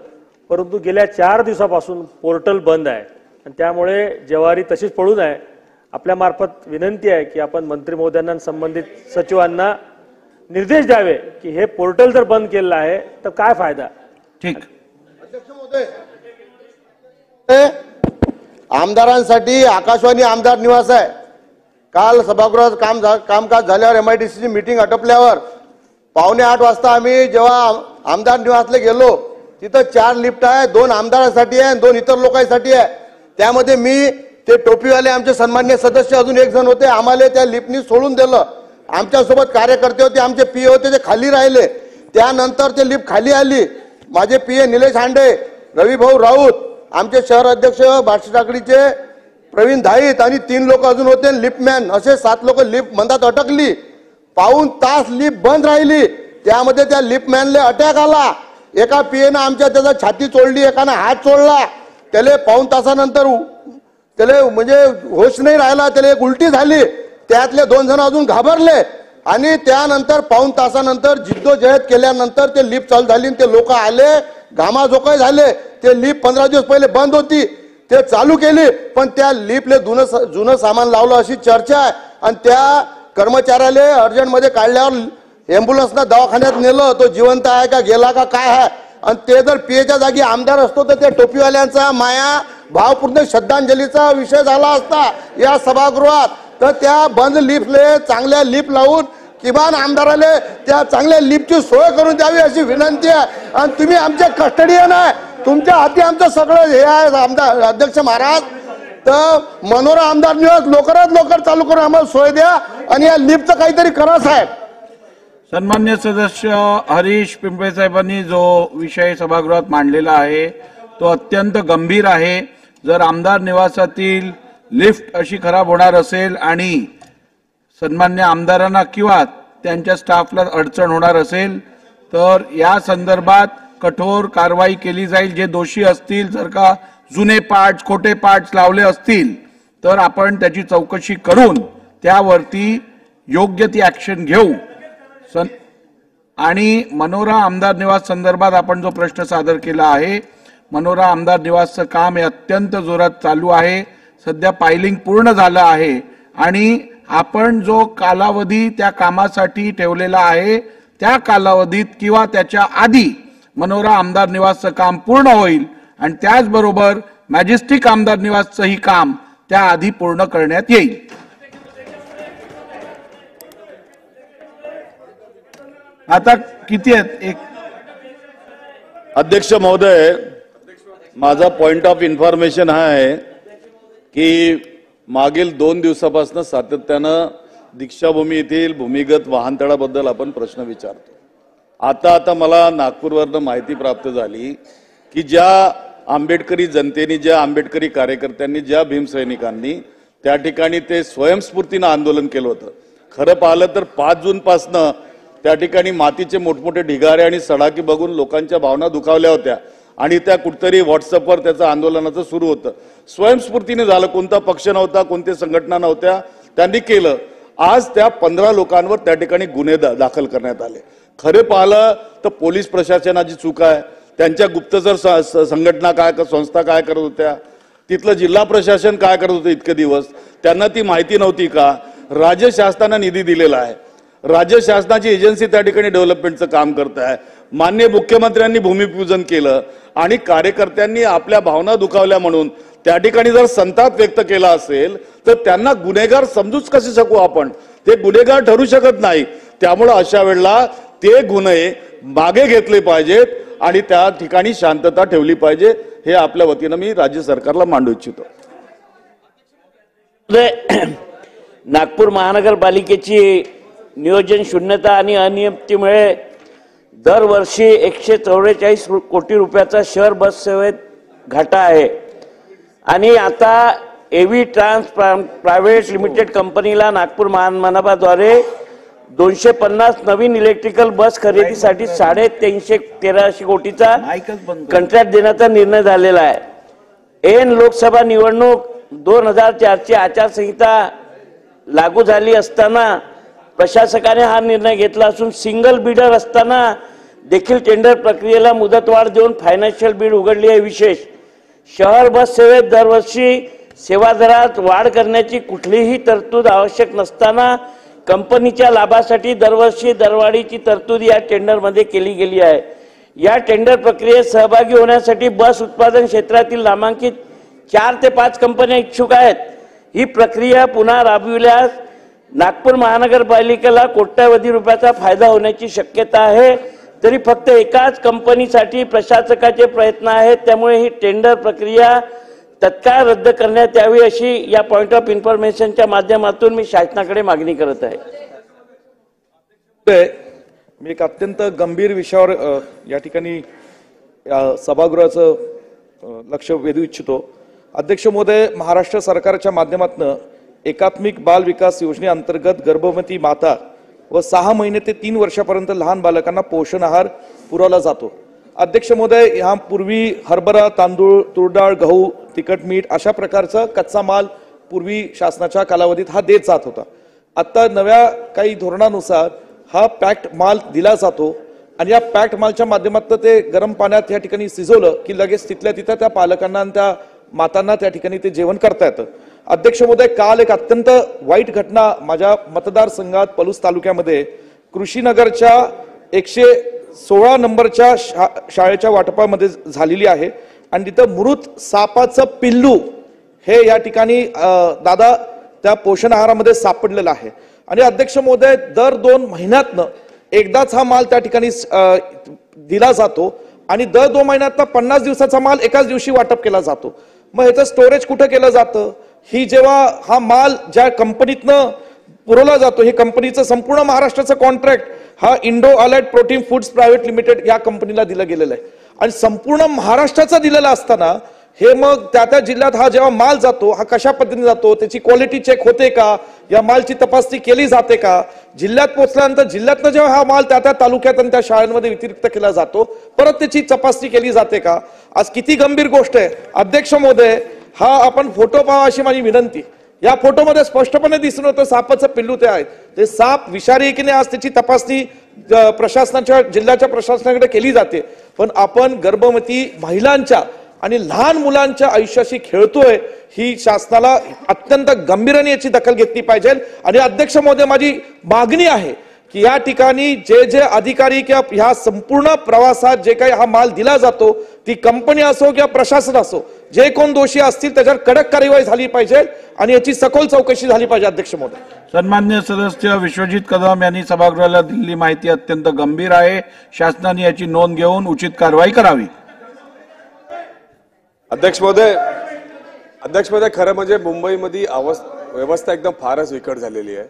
परंतु गेल्या 4 दिवसापासून पोर्टल बंद आहे आणि त्यामुळे ज्वारी तशीच पडून आहे. आपल्या मार्फत विनंती आहे की आपण मंत्री महोदयांना संबंधित सचिवांना निर्देश द्यावे की हे पोर्टल जर बंद केलेलं आहे तर काय फायदा. ठीक. आमदारांसाठी आकाशवाणी आमदार निवास आहे. काल सभागृहात कामकाज झाल्यावर MIDCची मीटिंग आटोपल्यावर 7:45 वाजता आम्ही जेव्हा आमदार निवासला गेलो तिथं 4 लिफ्ट आहे, 2 आमदारांसाठी आहे, 2 इतर लोकांसाठी आहे. त्यामध्ये मी ते टोपीवाले आमचे सन्मान्य सदस्य अजून एक जण होते, आम्हाला त्या लिफ्टनी सोडून दिलं. आमच्यासोबत कार्यकर्ते होते, आमचे PA होते, ते खाली राहिले. त्यानंतर ते लिफ्ट खाली आली. माझे PA निलेश हांडे, रविभाऊ राऊत, आमचे शहर अध्यक्ष बार्शी टाकडीचे प्रवीण धाईत आणि 3 लोक अजून होते, लिफ्टमॅन, असे 7 लोक लिफ्ट मधात अटकली. पाऊण तास लिफ्ट बंद राहिली. त्यामध्ये त्या लिफ्टमॅनला अटॅक आला. एका PA ने आमच्या त्याचा छाती चोळली, एकानं हात चोळला. त्याला पाऊण तासानंतर त्याला म्हणजे होश नाही राहिला, त्याला एक उलटी झाली, त्यातले 2 जण अजून घाबरले आणि त्यानंतर पाऊण तासानंतर जिद्दोजहद केल्यानंतर ते लिफ्ट चालू झाली, ते लोक आले, घामाझोकाय झाले. ते लिफ्ट 15 दिवस पहिले बंद होती, ते चालू केली, पण त्या लिफ्टले जुनं सामान लावलं अशी चर्चा आहे. आणि त्या कर्मचाऱ्याला अर्जंटमध्ये काढल्यावर एम्ब्युलन्सनं दवाखान्यात नेलं, तो जिवंत आहे का गेला का काय आहे. आणि ते जर पीएच्या जागी आमदार असतो तर त्या टोपीवाल्यांचा माया भावपूर्ण श्रद्धांजलीचा विषय झाला असता या सभागृहात. तर त्या बंद लिफ्टले चांगल्या लिफ्ट लावून किमान आमदाराले त्या चांगल्या लिफ्टची सोय करून द्यावी अशी विनंती आहे. आणि तुम्ही आमचे कस्टडियन आहे, तुमच्या हाती आमचं सगळं हे आहे आमदार अध्यक्ष महाराज. तर मनोरा आमदार निवास लवकरात लवकर चालू करून आम्हाला सोय द्या आणि या लिफ्टचं काहीतरी करा साहेब. सन्मान्य सदस्य हरीश पिंपळे साहेबांनी जो विषय सभागृहात मांडलेला आहे तो अत्यंत गंभीर आहे. जर आमदार निवासातील लिफ्ट अशी खराब होणार असेल आणि सन्मान्य आमदारांना किंवा त्यांच्या स्टाफला अडचण होणार असेल तर या संदर्भात कठोर कारवाई केली जाईल. जे दोषी असतील, जर का जुने पार्ट्स खोटे पार्ट्स लावले असतील तर आपण त्याची चौकशी करून त्यावरती योग्य ती ऍक्शन घेऊ. आणि मनोरा आमदार निवास संदर्भात आपण जो प्रश्न सादर केला आहे, मनोरा आमदार निवासचं काम हे अत्यंत जोरात चालू आहे. सध्या पायलिंग पूर्ण झालं आहे आणि आपण जो कालावधी त्या कामासाठी ठेवलेला आहे त्या कालावधीत किंवा त्याच्या आधी मनोरा आमदार निवासचं काम पूर्ण होईल आणि त्याचबरोबर मॅजेस्टिक आमदार निवासचंही काम त्याआधी पूर्ण करण्यात येईल. आता किती आहेत? एक अध्यक्ष महोदय, माझा पॉइंट ऑफ इन्फॉर्मेशन हा आहे की मागील 2 दिवसापासून सातत्यानं दीक्षाभूमी येथील भूमिगत वाहनतळाबद्दल आपण प्रश्न विचारतो. आता मला नागपूरवरनं माहिती प्राप्त झाली की ज्या आंबेडकरी जनतेने, ज्या आंबेडकरी कार्यकर्त्यांनी, ज्या भीमसैनिकांनी त्या ठिकाणी ते स्वयंस्फूर्तीनं आंदोलन केलं होतं. खरं पाहिलं तर 5 जूनपासनं त्या ठिकाणी मातीचे मोठमोठे ढिगारे आणि सडाकी बघून लोकांच्या भावना दुखावल्या होत्या आणि त्या कुठतरी व्हॉट्सअपवर त्याचं आंदोलनाचं सुरू होतं. स्वयंस्फूर्तीने झालं, कोणता पक्ष नव्हता, कोणत्या संघटना नव्हत्या, त्यांनी केलं. आज त्या 15 लोकांवर त्या ठिकाणी गुन्हे दाखल करण्यात आले. खरे पाहिलं तर पोलीस प्रशासनाची चूक आहे. त्यांच्या गुप्तचर संघटना काय, संस्था काय करत होत्या, तिथलं जिल्हा प्रशासन काय करत होतं इतके दिवस, त्यांना ती माहिती नव्हती का? राज्य शासनानं निधी दिलेला आहे, राज्य शासनाची एजन्सी त्या ठिकाणी डेव्हलपमेंटचं काम करत आहे. माननीय मुख्यमंत्र्यांनी भूमिपूजन केलं आणि कार्यकर्त्यांनी आपल्या भावना दुखावल्या म्हणून त्या ठिकाणी जर संताप व्यक्त केला असेल तर त्यांना गुन्हेगार समजूच कसे शकू आपण? ते गुन्हेगार ठरू शकत नाही. त्यामुळे अशा वेळेला ते गुन्हे मागे घेतले पाहिजेत आणि त्या ठिकाणी शांतता ठेवली पाहिजे. हे आपल्या वतीनं मी राज्य सरकारला मांडू इच्छितो. नागपूर महानगरपालिकेची नियोजन शून्यता आणि अनियमिततेमुळे दरवर्षी 144 कोटी रुपयाचा शहर बस सेवेत घाटा आहे आणि आता एव्ही ट्रान्स प्रायव्हेट लिमिटेड कंपनीला नागपूर महानगरपालिकेद्वारे 250 नवीन इलेक्ट्रिकल बस खरेदीसाठी 313 कोटीचा कंत्राट देण्याचा निर्णय झालेला आहे. ऐन लोकसभा निवडणूक 2004ची आचारसंहिता लागू झाली असताना प्रशासकाने हा निर्णय घेतला असून सिंगल बिडर असताना देखील टेंडर प्रक्रियेला मुदतवाढ देऊन फायनान्शियल बीड उघडली आहे. विशेष शहर बस सेवेत दरवर्षी सेवा दरात वाढ करण्याची कुठलीही तरतूद आवश्यक नसताना कंपनीच्या लाभासाठी दरवर्षी दरवाढीची तरतूद या टेंडरमध्ये केली गेली आहे. या टेंडर प्रक्रियेत सहभागी होण्यासाठी बस उत्पादन क्षेत्रातील नामांकित 4 ते 5 कंपन्या इच्छुक आहेत. ही प्रक्रिया पुन्हा राबविल्यास नागपूर महानगरपालिकेला कोट्यवधी रुपयाचा फायदा होण्याची शक्यता आहे. तरी फक्त एकाच कंपनीसाठी प्रशासकाचे प्रयत्न आहेत. त्यामुळे ही टेंडर प्रक्रिया तत्काळ रद्द करण्यात यावी अशी या पॉइंट ऑफ इन्फॉर्मेशनच्या माध्यमातून मी शासनाकडे मागणी करत आहे. मी एक अत्यंत गंभीर विषयावर या ठिकाणी सभागृहाचं लक्ष वेधू इच्छितो. अध्यक्ष महोदय, महाराष्ट्र सरकारच्या माध्यमातून एकात्मिक बाल विकास योजनेअंतर्गत गर्भवती माता व 6 महिने ते 3 वर्षापर्यंत लहान बालकांना पोषण आहार पुरवला जातो. अध्यक्ष महोदय, यापूर्वी हरभरा, तांदूळ, तूरडाळ, गहू, तिखट मीठ अशा प्रकारचा कच्चा माल पूर्वी शासनाच्या कालावधीत हा देत जात होता. आता नव्या काही धोरणानुसार हा पॅक्ड माल दिला जातो आणि या पॅक्ड मालच्या माध्यमातून ते गरम पाण्यात या ठिकाणी शिजवलं की लगेच तिथल्या तिथं त्या पालकांना आणि त्या मातांना त्या ठिकाणी ते जेवण करता येतं. अध्यक्ष महोदय, काल एक अत्यंत वाईट घटना माझ्या मतदारसंघात पलूस तालुक्यामध्ये कृषीनगरच्या 116 नंबरच्या शाळेच्या वाटपामध्ये झालेली आहे आणि तिथं मृत सापाचं पिल्लू हे या ठिकाणी दादा त्या पोषण आहारामध्ये सापडलेलं आहे. आणि अध्यक्ष महोदय, दर 2 महिन्यातनं एकदाच हा माल त्या ठिकाणी दिला जातो आणि दर 2 महिन्यातनं 50 दिवसाचा माल एकाच दिवशी वाटप केला जातो. मग ह्याचं स्टोरेज कुठं केलं जातं? ही जेव्हा हा माल ज्या कंपनीतनं पुरवला जातो, हे कंपनीचं संपूर्ण महाराष्ट्राचं कॉन्ट्रॅक्ट हा Indo allied protein foods private limited या कंपनीला दिलं गेलेलं आहे आणि संपूर्ण महाराष्ट्राचा दिलेला असताना हे मग त्या जिल्ह्यात हा जेव्हा माल जातो हा कशा पद्धतीने जातो, त्याची क्वालिटी चेक होते का, या मालची तपासणी केली जाते का, जिल्ह्यात पोहोचल्यानंतर जिल्ह्यातनं जेव्हा हा माल त्या तालुक्यात आणि त्या शाळांमध्ये वितरित केला जातो परत त्याची तपासणी केली जाते का? आज किती गंभीर गोष्ट आहे. अध्यक्ष महोदय, हा आपण फोटो पाहा अशी माझी विनंती. या फोटोमध्ये स्पष्टपणे दिसून होतं सापाचं पिल्लू ते आहे. ते साप विषारी की नाही आज त्याची तपासणी प्रशासनाच्या जिल्ह्याच्या प्रशासनाकडे केली जाते. पण आपण गर्भवती महिलांच्या आणि लहान मुलांच्या आयुष्याशी खेळतोय, ही शासनाला अत्यंत गंभीरपणे याची दखल घेतली पाहिजे. आणि अध्यक्ष महोदय, माझी मागणी आहे की या ठिकाणी जे अधिकारी किंवा ह्या संपूर्ण प्रवासात जे काही हा माल दिला जातो, ती कंपनी असो किंवा प्रशासन असो, जे कोण दोषी असतील त्याच्यावर कडक कार्यवाही झाली पाहिजे आणि याची सखोल चौकशी झाली पाहिजे. अध्यक्ष महोदय. सन्मान्य सदस्य विश्वजित कदम यांनी सभागृहाला दिलेली माहिती अत्यंत गंभीर आहे. शासनाने याची नोंद घेऊन उचित कारवाई करावी. अध्यक्ष महोदय, खरं म्हणजे मुंबईमध्ये व्यवस्था एकदम फारच विकट झालेली आहे.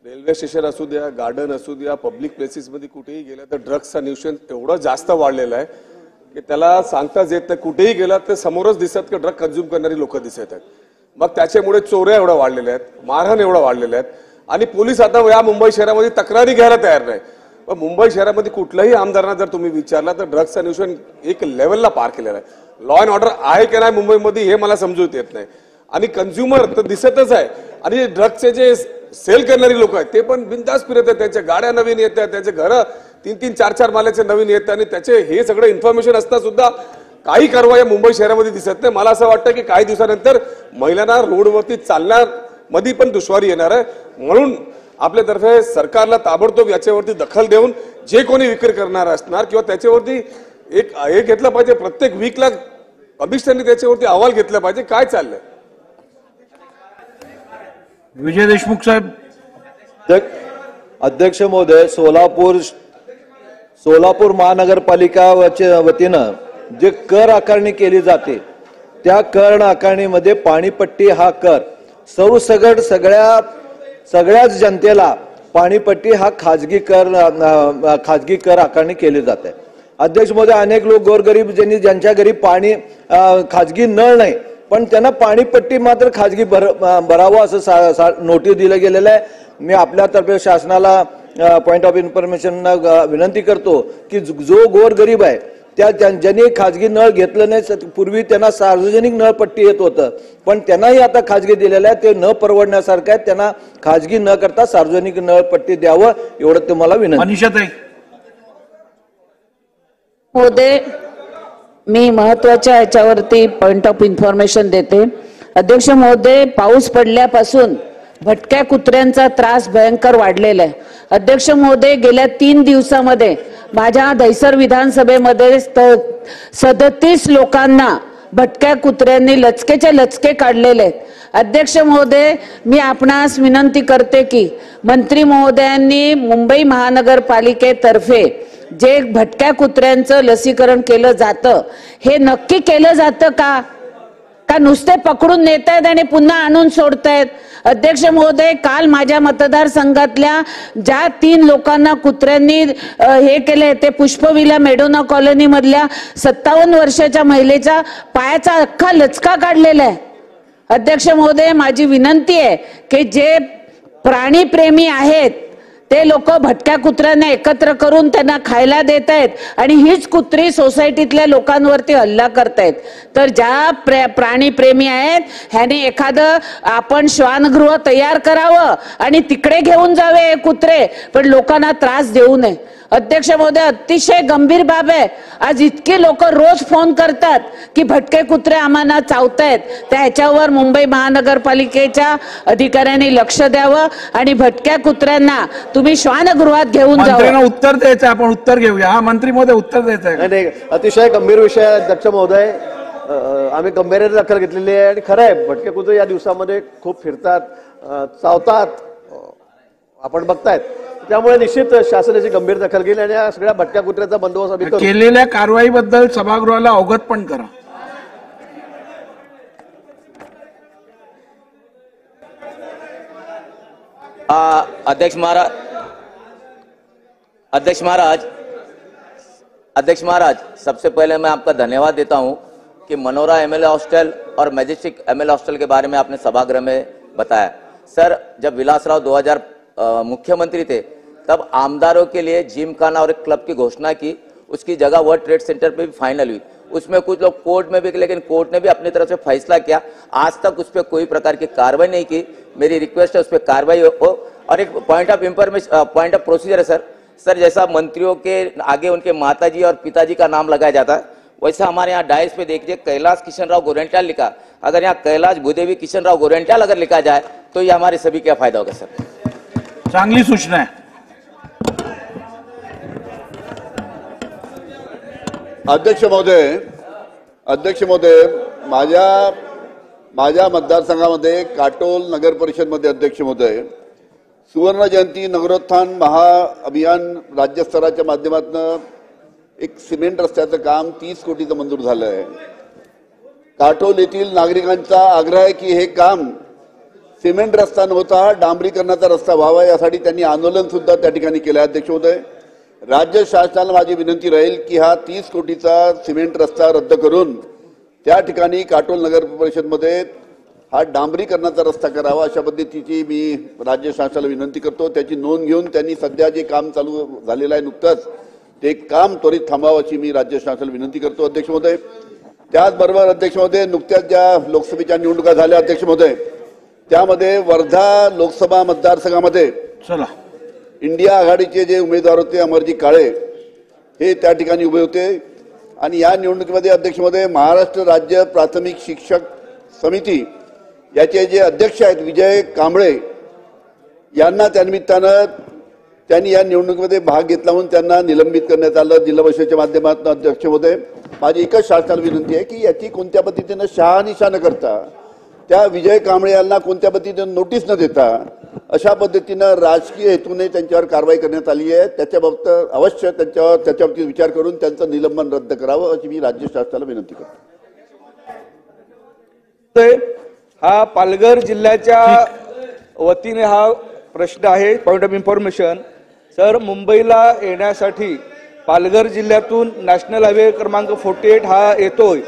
रेल्वे स्टेशन असू द्या, गार्डन असू द्या, पब्लिक प्लेसेस मध्ये कुठेही गेलं तर ड्रग्सचं न्यूशन एवढं जास्त वाढलेलं आहे की त्याला सांगताच येत नाही. कुठेही गेला तर समोरच दिसत की ड्रग कंझ्युम करणारी लोक दिसत आहेत. मग त्याच्यामुळे चोऱ्या एवढ्या वाढलेल्या आहेत, मारहाण एवढं वाढलेल्या आहेत आणि पोलीस आता या मुंबई शहरामध्ये तक्रारी घ्यायला तयार नाही. पण मुंबई शहरामध्ये कुठल्याही आमदारांना जर तुम्ही विचारला तर ड्रग्सचं न्यूशन एक लेवलला पार केलेलं आहे. लॉ अँड ऑर्डर आहे की नाही मुंबईमध्ये हे मला समजून येत नाही. आणि कंझ्युमर तर दिसतच आहे आणि ड्रग्सचे जे सेल करणारी लोक आहेत ते पण बिनधास्त फिरत आहेत. त्यांच्या गाड्या नवीन येत आहेत, त्यांचे घर 3-3, 4-4 माल्याचे नवीन येत आणि त्याचे हे सगळं इन्फॉर्मेशन असता सुद्धा काही कारवाई मुंबई शहरामध्ये दिसत नाही. मला असं वाटतं की काही दिवसानंतर महिलांना रोडवरती चालण्यामध्ये पण दुश्वारी येणार आहे. म्हणून आपल्यातर्फे सरकारला ताबडतोब याच्यावरती दखल देऊन जे कोणी विक्री करणार असणार किंवा त्याच्यावरती एक हे घेतलं पाहिजे. प्रत्येक वीकला कमिशनरने त्याच्यावरती अहवाल घेतला पाहिजे काय चाललंय. विजय देशमुख साहेब. अध्यक्ष महोदय, सोलापूर महानगरपालिका वतीनं जे कर आकारणी केली जाते त्या कर आकारणीमध्ये पाणीपट्टी हा कर सर्वसकट सगळ्याच जनतेला पाणीपट्टी हा खाजगी कर आकारणी केली जाते. अध्यक्ष महोदय, अनेक लोक गोरगरीब ज्यांच्या घरी पाणी खाजगी नळ नाही पण त्यांना पाणीपट्टी मात्र खाजगी भरावं असं नोटीस दिलं गेलेलं आहे. मी आपल्यातर्फे शासनाला पॉइंट ऑफ इन्फॉर्मेशन विनंती करतो की जो गोरगरीब आहे ज्यांनी खाजगी नळ घेतलं नाही, पूर्वी त्यांना सार्वजनिक नळपट्टी येत होतं पण त्यांनाही आता खाजगी दिलेलं आहे, ते न परवडण्यासारखं आहे. त्यांना खाजगी न करता सार्वजनिक नळपट्टी द्यावं एवढं तुम्हाला विनंती. मनीषाताई. महोदय, मी महत्वाच्या याच्यावरती पॉइंट ऑफ इन्फॉर्मेशन देते. अध्यक्ष महोदय, पाऊस पडल्यापासून भटक्या कुत्र्यांचा त्रास भयंकर वाढलेला आहे. अध्यक्ष महोदय, गेल्या 3 दिवसामध्ये माझ्या दहिसर विधानसभेमध्ये 37 लोकांना भटक्या कुत्र्यांनी लचकेचे लचके काढलेले आहेत. अध्यक्ष महोदय, मी आपणास विनंती करते की मंत्री महोदयांनी मुंबई महानगरपालिकेतर्फे जे भटक्या कुत्र्यांचं लसीकरण केलं जातं हे नक्की केलं जातं का नुसते पकडून नेत आहेत आणि पुन्हा आणून सोडतायत. अध्यक्ष महोदय, काल माझ्या मतदारसंघातल्या ज्या 3 लोकांना कुत्र्यांनी हे केले ते पुष्पविला मेडोना कॉलनी मधल्या 57 वर्षाच्या महिलेचा पायाचा अख्खा लचका काढलेला आहे. अध्यक्ष महोदय, माझी विनंती आहे की जे प्राणीप्रेमी आहेत ते लोक भटक्या कुत्र्यांना एकत्र करून त्यांना खायला देत आहेत आणि हीच कुत्री सोसायटीतल्या लोकांवरती हल्ला करतायत. तर ज्या प्राणी प्रेमी आहेत ह्याने एखादं आपण श्वानगृह तयार करावं आणि तिकडे घेऊन जावे कुत्रे, पण लोकांना त्रास देऊ नये. अध्यक्ष महोदय, अतिशय गंभीर बाब आहे. आज इतके लोक रोज फोन करतात की भटके कुत्रे आम्हाला चावतायत. त्याच्यावर मुंबई महानगरपालिकेच्या अधिकाऱ्यांनी लक्ष द्यावं आणि भटक्या कुत्र्यांना तुम्ही श्वानगृहात घेऊन जावं. उत्तर द्यायचं, आपण उत्तर घेऊया. हा मंत्री महोदय उत्तर द्यायचं आहे. नाही, अतिशय गंभीर विषय आहे अध्यक्ष महोदय. आम्ही गंभीर दखल घेतलेली आहे आणि खरं आहे भटके कुत्रे या दिवसामध्ये खूप फिरतात, चावतात, आपण बघतायत. त्यामुळे निश्चित शासनाची गंभीर दखल घेईल आणि या सगळ्या भटक्या कुत्र्याचा बंदोबस्त आम्ही करू. केलेल्या कारवाईबद्दल सभागृहाला अवगत पण करा. अध्यक्ष महाराज, सबसे पहले मैं आपका धन्यवाद देता हूं कि मनोरा एमएलए हॉस्टल और मैजेस्टिक एमएलए हॉस्टल के बारे में आपने सभागृह में बताया. सर, जब विलासराव 2000 मुख्यमंत्री थे तब आमदारों के लिए जिमखाना और एक क्लब की घोषणा की. उसकी जगह वर्ल्ड ट्रेड सेंटर पे भी फाइनल हुई. उसमें कुछ लोग कोर्ट में भी, लेकिन कोर्ट ने भी अपनी तरफ से फैसला किया. आज तक उस पर कोई प्रकार की कार्रवाई नहीं की. मेरी रिक्वेस्ट है उस पर कार्रवाई हो. और एक point of information, point of procedure है सर, जैसा मंत्रियों के आगे उनके माताजी और पिताजी का नाम लगाया जाता है, वैसा हमारे यहाँ डायस पे देखिए कैलाश किशनराव गोरेंट्याल लिखा. अगर यहाँ कैलाश भूदेवी किशनराव गोरेंट्याल अगर लिखा जाए तो ये हमारे सभी क्या फायदा होगा सर? चांगली सूचना आहे. अध्यक्ष महोदय, माझ्या मतदारसंघामध्ये काटोल नगर परिषद मध्ये अध्यक्ष महोदय सुवर्ण जयंती नगरोत्थान महाअभियान राज्यस्तराच्या माध्यमातून एक सिमेंट रस्त्याचं काम 30 कोटीचं मंजूर झालं आहे. काटोल येथील नागरिकांचा आग्रह आहे की हे काम सिमेंट रस्ता नव्हता, डांबरीकरणाचा रस्ता व्हावा, यासाठी त्यांनी आंदोलन सुद्धा त्या ठिकाणी केलं आहे. अध्यक्ष महोदय, राज्य शासनाला माझी विनंती राहील की हा 30 कोटीचा सिमेंट रस्ता रद्द करून त्या ठिकाणी काटोल नगर परिषदमध्ये हा डांबरीकरणाचा रस्ता करावा, अशा पद्धतीची मी राज्य शासनाला विनंती करतो. त्याची नोंद घेऊन त्यांनी सध्या जे काम चालू झालेलं आहे नुकतंच ते काम त्वरित थांबावं अशी मी राज्य शासनाला विनंती करतो. अध्यक्ष महोदय, त्याचबरोबर अध्यक्ष महोदय, नुकत्याच ज्या लोकसभेच्या निवडणुका झाल्या अध्यक्ष महोदय, त्यामध्ये वर्धा लोकसभा मतदारसंघामध्ये इंडिया आघाडीचे जे उमेदवार होते अमरजी काळे हे त्या ठिकाणी उभे होते. आणि या निवडणुकीमध्ये अध्यक्ष महोदय महाराष्ट्र राज्य प्राथमिक शिक्षक समिती याचे जे अध्यक्ष आहेत विजय कांबळे यांना त्यानिमित्तानं त्यांनी या निवडणुकीमध्ये भाग घेतला म्हणून त्यांना निलंबित करण्यात आलं जिल्हा परिषदेच्या माध्यमातून. अध्यक्ष महोदय, माझी एकच शासनाला विनंती आहे की याची कोणत्या पद्धतीनं शहानिशा न करता त्या विजय कांबळे यांना कोणत्या पद्धतीनं नोटीस न देता अशा पद्धतीनं राजकीय हेतूने त्यांच्यावर कारवाई करण्यात आली आहे. त्याच्याबाबत अवश्य त्याच्याबाबतीत विचार करून त्यांचं निलंबन रद्द करावं अशी मी राज्य शासनाला विनंती करतो. हा पालघर जिल्ह्याच्या वतीने हा प्रश्न आहे. पॉइंट ऑफ इन्फॉर्मेशन सर, मुंबईला येण्यासाठी पालघर जिल्ह्यातून नॅशनल हायवे क्रमांक 48 हा येतोय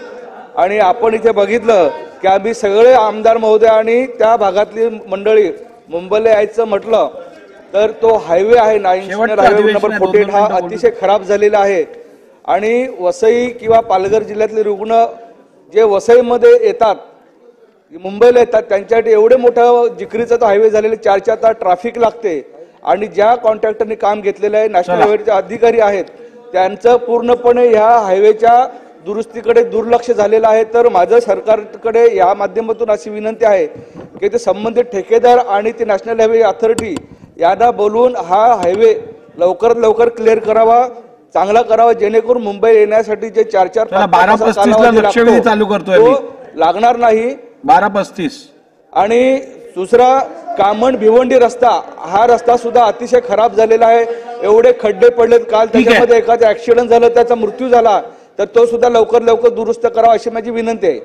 आणि आपण इथे बघितलं की आम्ही सगळे आमदार महोदय आणि त्या भागातली मंडळी मुंबईला यायचं म्हटलं तर तो हायवे आहे नॅशनल हायवे नंबर 48 हा अतिशय खराब झालेला आहे. आणि वसई किंवा पालघर जिल्ह्यातले रुग्ण जे वसईमध्ये येतात, मुंबईला येतात, त्यांच्यासाठी एवढे मोठं जिकरीचा तो हायवे झालेला 4-4 तास ट्रॅफिक लागते. आणि ज्या कॉन्ट्रॅक्टरने काम घेतलेलं आहे नॅशनल हायवेचे अधिकारी आहेत त्यांचं पूर्णपणे ह्या हायवेच्या दुरुस्तीकडे दुर्लक्ष झालेलं आहे. तर माझं सरकारकडे या माध्यमातून अशी विनंती आहे की ते संबंधित ठेकेदार आणि ते नॅशनल हायवे अथॉरिटी यांना बोलून हा हायवे लवकरात लवकर क्लिअर करावा, चांगला करावा, जेणेकरून मुंबई येण्यासाठी जे 4-4 चालू करतोय लागणार नाही. 12:35 आणि दुसरा कामण भिवंडी रस्ता, हा रस्ता सुद्धा अतिशय खराब झालेला आहे. एवढे खड्डे पडलेत, काल त्याच्यामध्ये एखादा ऍक्सिडेंट झाला, त्याचा मृत्यू झाला, तर तो सुद्धा लवकर लवकर दुरुस्त करावा अशी माझी विनंती आहे.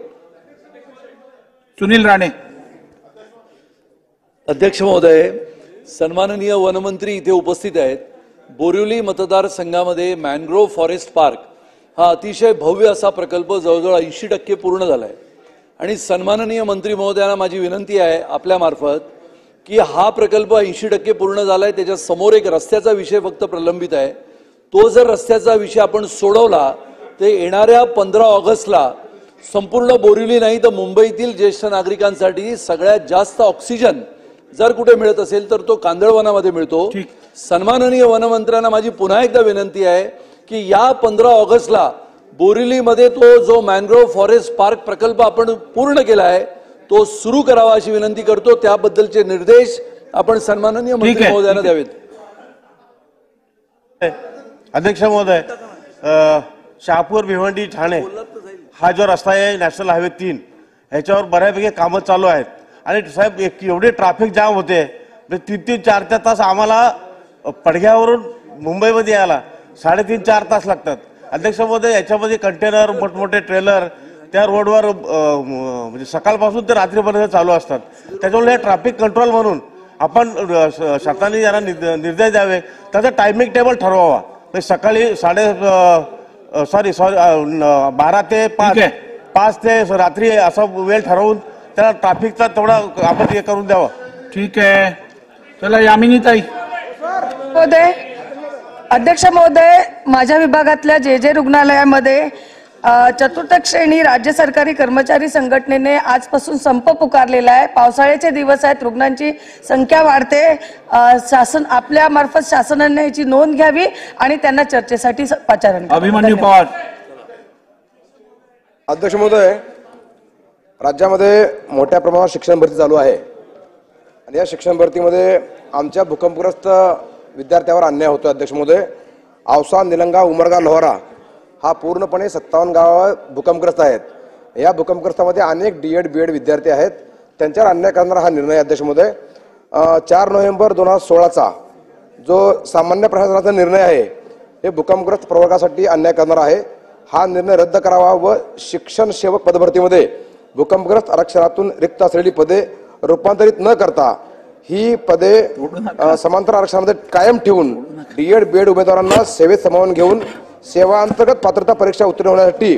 सुनील राणे. अध्यक्ष महोदय, सन्माननीय वनमंत्री इथे उपस्थित आहेत. बोरिवली मतदारसंघामध्ये मॅनग्रोव्ह फॉरेस्ट पार्क हा अतिशय भव्य असा प्रकल्प जवळजवळ 80% पूर्ण झाला आहे. आणि सन्माननीय मंत्री महोदयांना माझी विनंती आहे आपल्या मार्फत की हा प्रकल्प 80% पूर्ण झालाय, त्याच्या समोर एक रस्त्याचा विषय फक्त प्रलंबित आहे. तो जर रस्त्याचा विषय आपण सोडवला तर येणाऱ्या 15 ऑगस्टला संपूर्ण बोरिवली नाही तर मुंबईतील ज्येष्ठ नागरिकांसाठी सगळ्यात जास्त ऑक्सिजन जर कुठे मिळत असेल तर तो कांदळवनामध्ये मिळतो. सन्माननीय वनमंत्र्यांना माझी पुन्हा एकदा विनंती आहे की या 15 ऑगस्टला बोरिवलीमध्ये तो जो मॅनग्रोव्ह फॉरेस्ट पार्क प्रकल्प आपण पूर्ण केला आहे तो सुरू करावा अशी विनंती करतो. त्याबद्दलचे निर्देश आपण सन्माननीय मंत्री महोदयांना द्यावेत. अध्यक्ष महोदय, शहापूर भिवंडी ठाणे हा जो रस्ता आहे नॅशनल हायवे 3 ह्याच्यावर बऱ्यापैकी कामं चालू आहेत आणि साहेब एवढे ट्रॅफिक जाम होते 3-3, 4-4 तास आम्हाला पडघ्यावरून मुंबईमध्ये यायला 3.5-4 तास लागतात. अध्यक्ष महोदय, याच्यामध्ये कंटेनर मोठमोठे ट्रेलर त्या रोडवर म्हणजे सकाळपासून ते रात्रीपर्यंत चालू असतात. त्याच्यामुळे हे ट्रॅफिक कंट्रोल म्हणून आपण शासनाने यांना निर्देश द्यावे, त्याचा टायमिंग टेबल ठरवावा. सकाळी 12 ते 5 ते रात्री असा वेळ ठरवून त्याला ट्रॅफिकचा तेवढा आपण हे करून द्यावा. ठीक आहे, चला यामिनी ताई. महोदय, अध्यक्ष महोदय, माझ्या विभागातल्या जे रुग्णालयामध्ये चतुर्थ श्रेणी राज्य सरकारी कर्मचारी संघटनेने आजपासून संप पुकारलेला आहे. पावसाळ्याचे दिवस आहेत, रुग्णांची संख्या वाढते. शासन आपल्या मार्फत शासनाने याची नोंद घ्यावी आणि त्यांना चर्चेसाठी पाचारण. अभिमन्यू पवार. अध्यक्ष महोदय, राज्यामध्ये मोठ्या प्रमाणात शिक्षण भरती चालू आहे आणि या शिक्षण भरतीमध्ये आमच्या भूकंपग्रस्त विद्यार्थ्यावर अन्याय होतो. अध्यक्ष महोदय, औसा, निलंगा, उमरगा, लोहारा हा पूर्णपणे 57 गाव भूकंपग्रस्त आहेत. या भूकंपग्रस्तामध्ये अनेक D.Ed, B.Ed विद्यार्थी आहेत. त्यांच्यावर अन्याय करणारा हा निर्णय. अध्यक्ष महोदय, 4 नोव्हेंबर 2016चा जो सामान्य प्रशासनाचा निर्णय आहे हे भूकंपग्रस्त प्रवर्गासाठी अन्याय करणारा आहे. हा निर्णय रद्द करावा व शिक्षण सेवक पदभरतीमध्ये भूकंपग्रस्त आरक्षणातून रिक्त असलेली पदे रूपांतरित न करता ही पदे समांतर आरक्षणामध्ये कायम ठेवून D.Ed, B.Ed उमेदवारांना सेवेत सामावून घेऊन सेवा अंतर्गत पात्रता परीक्षा उत्तीर्ण होण्यासाठी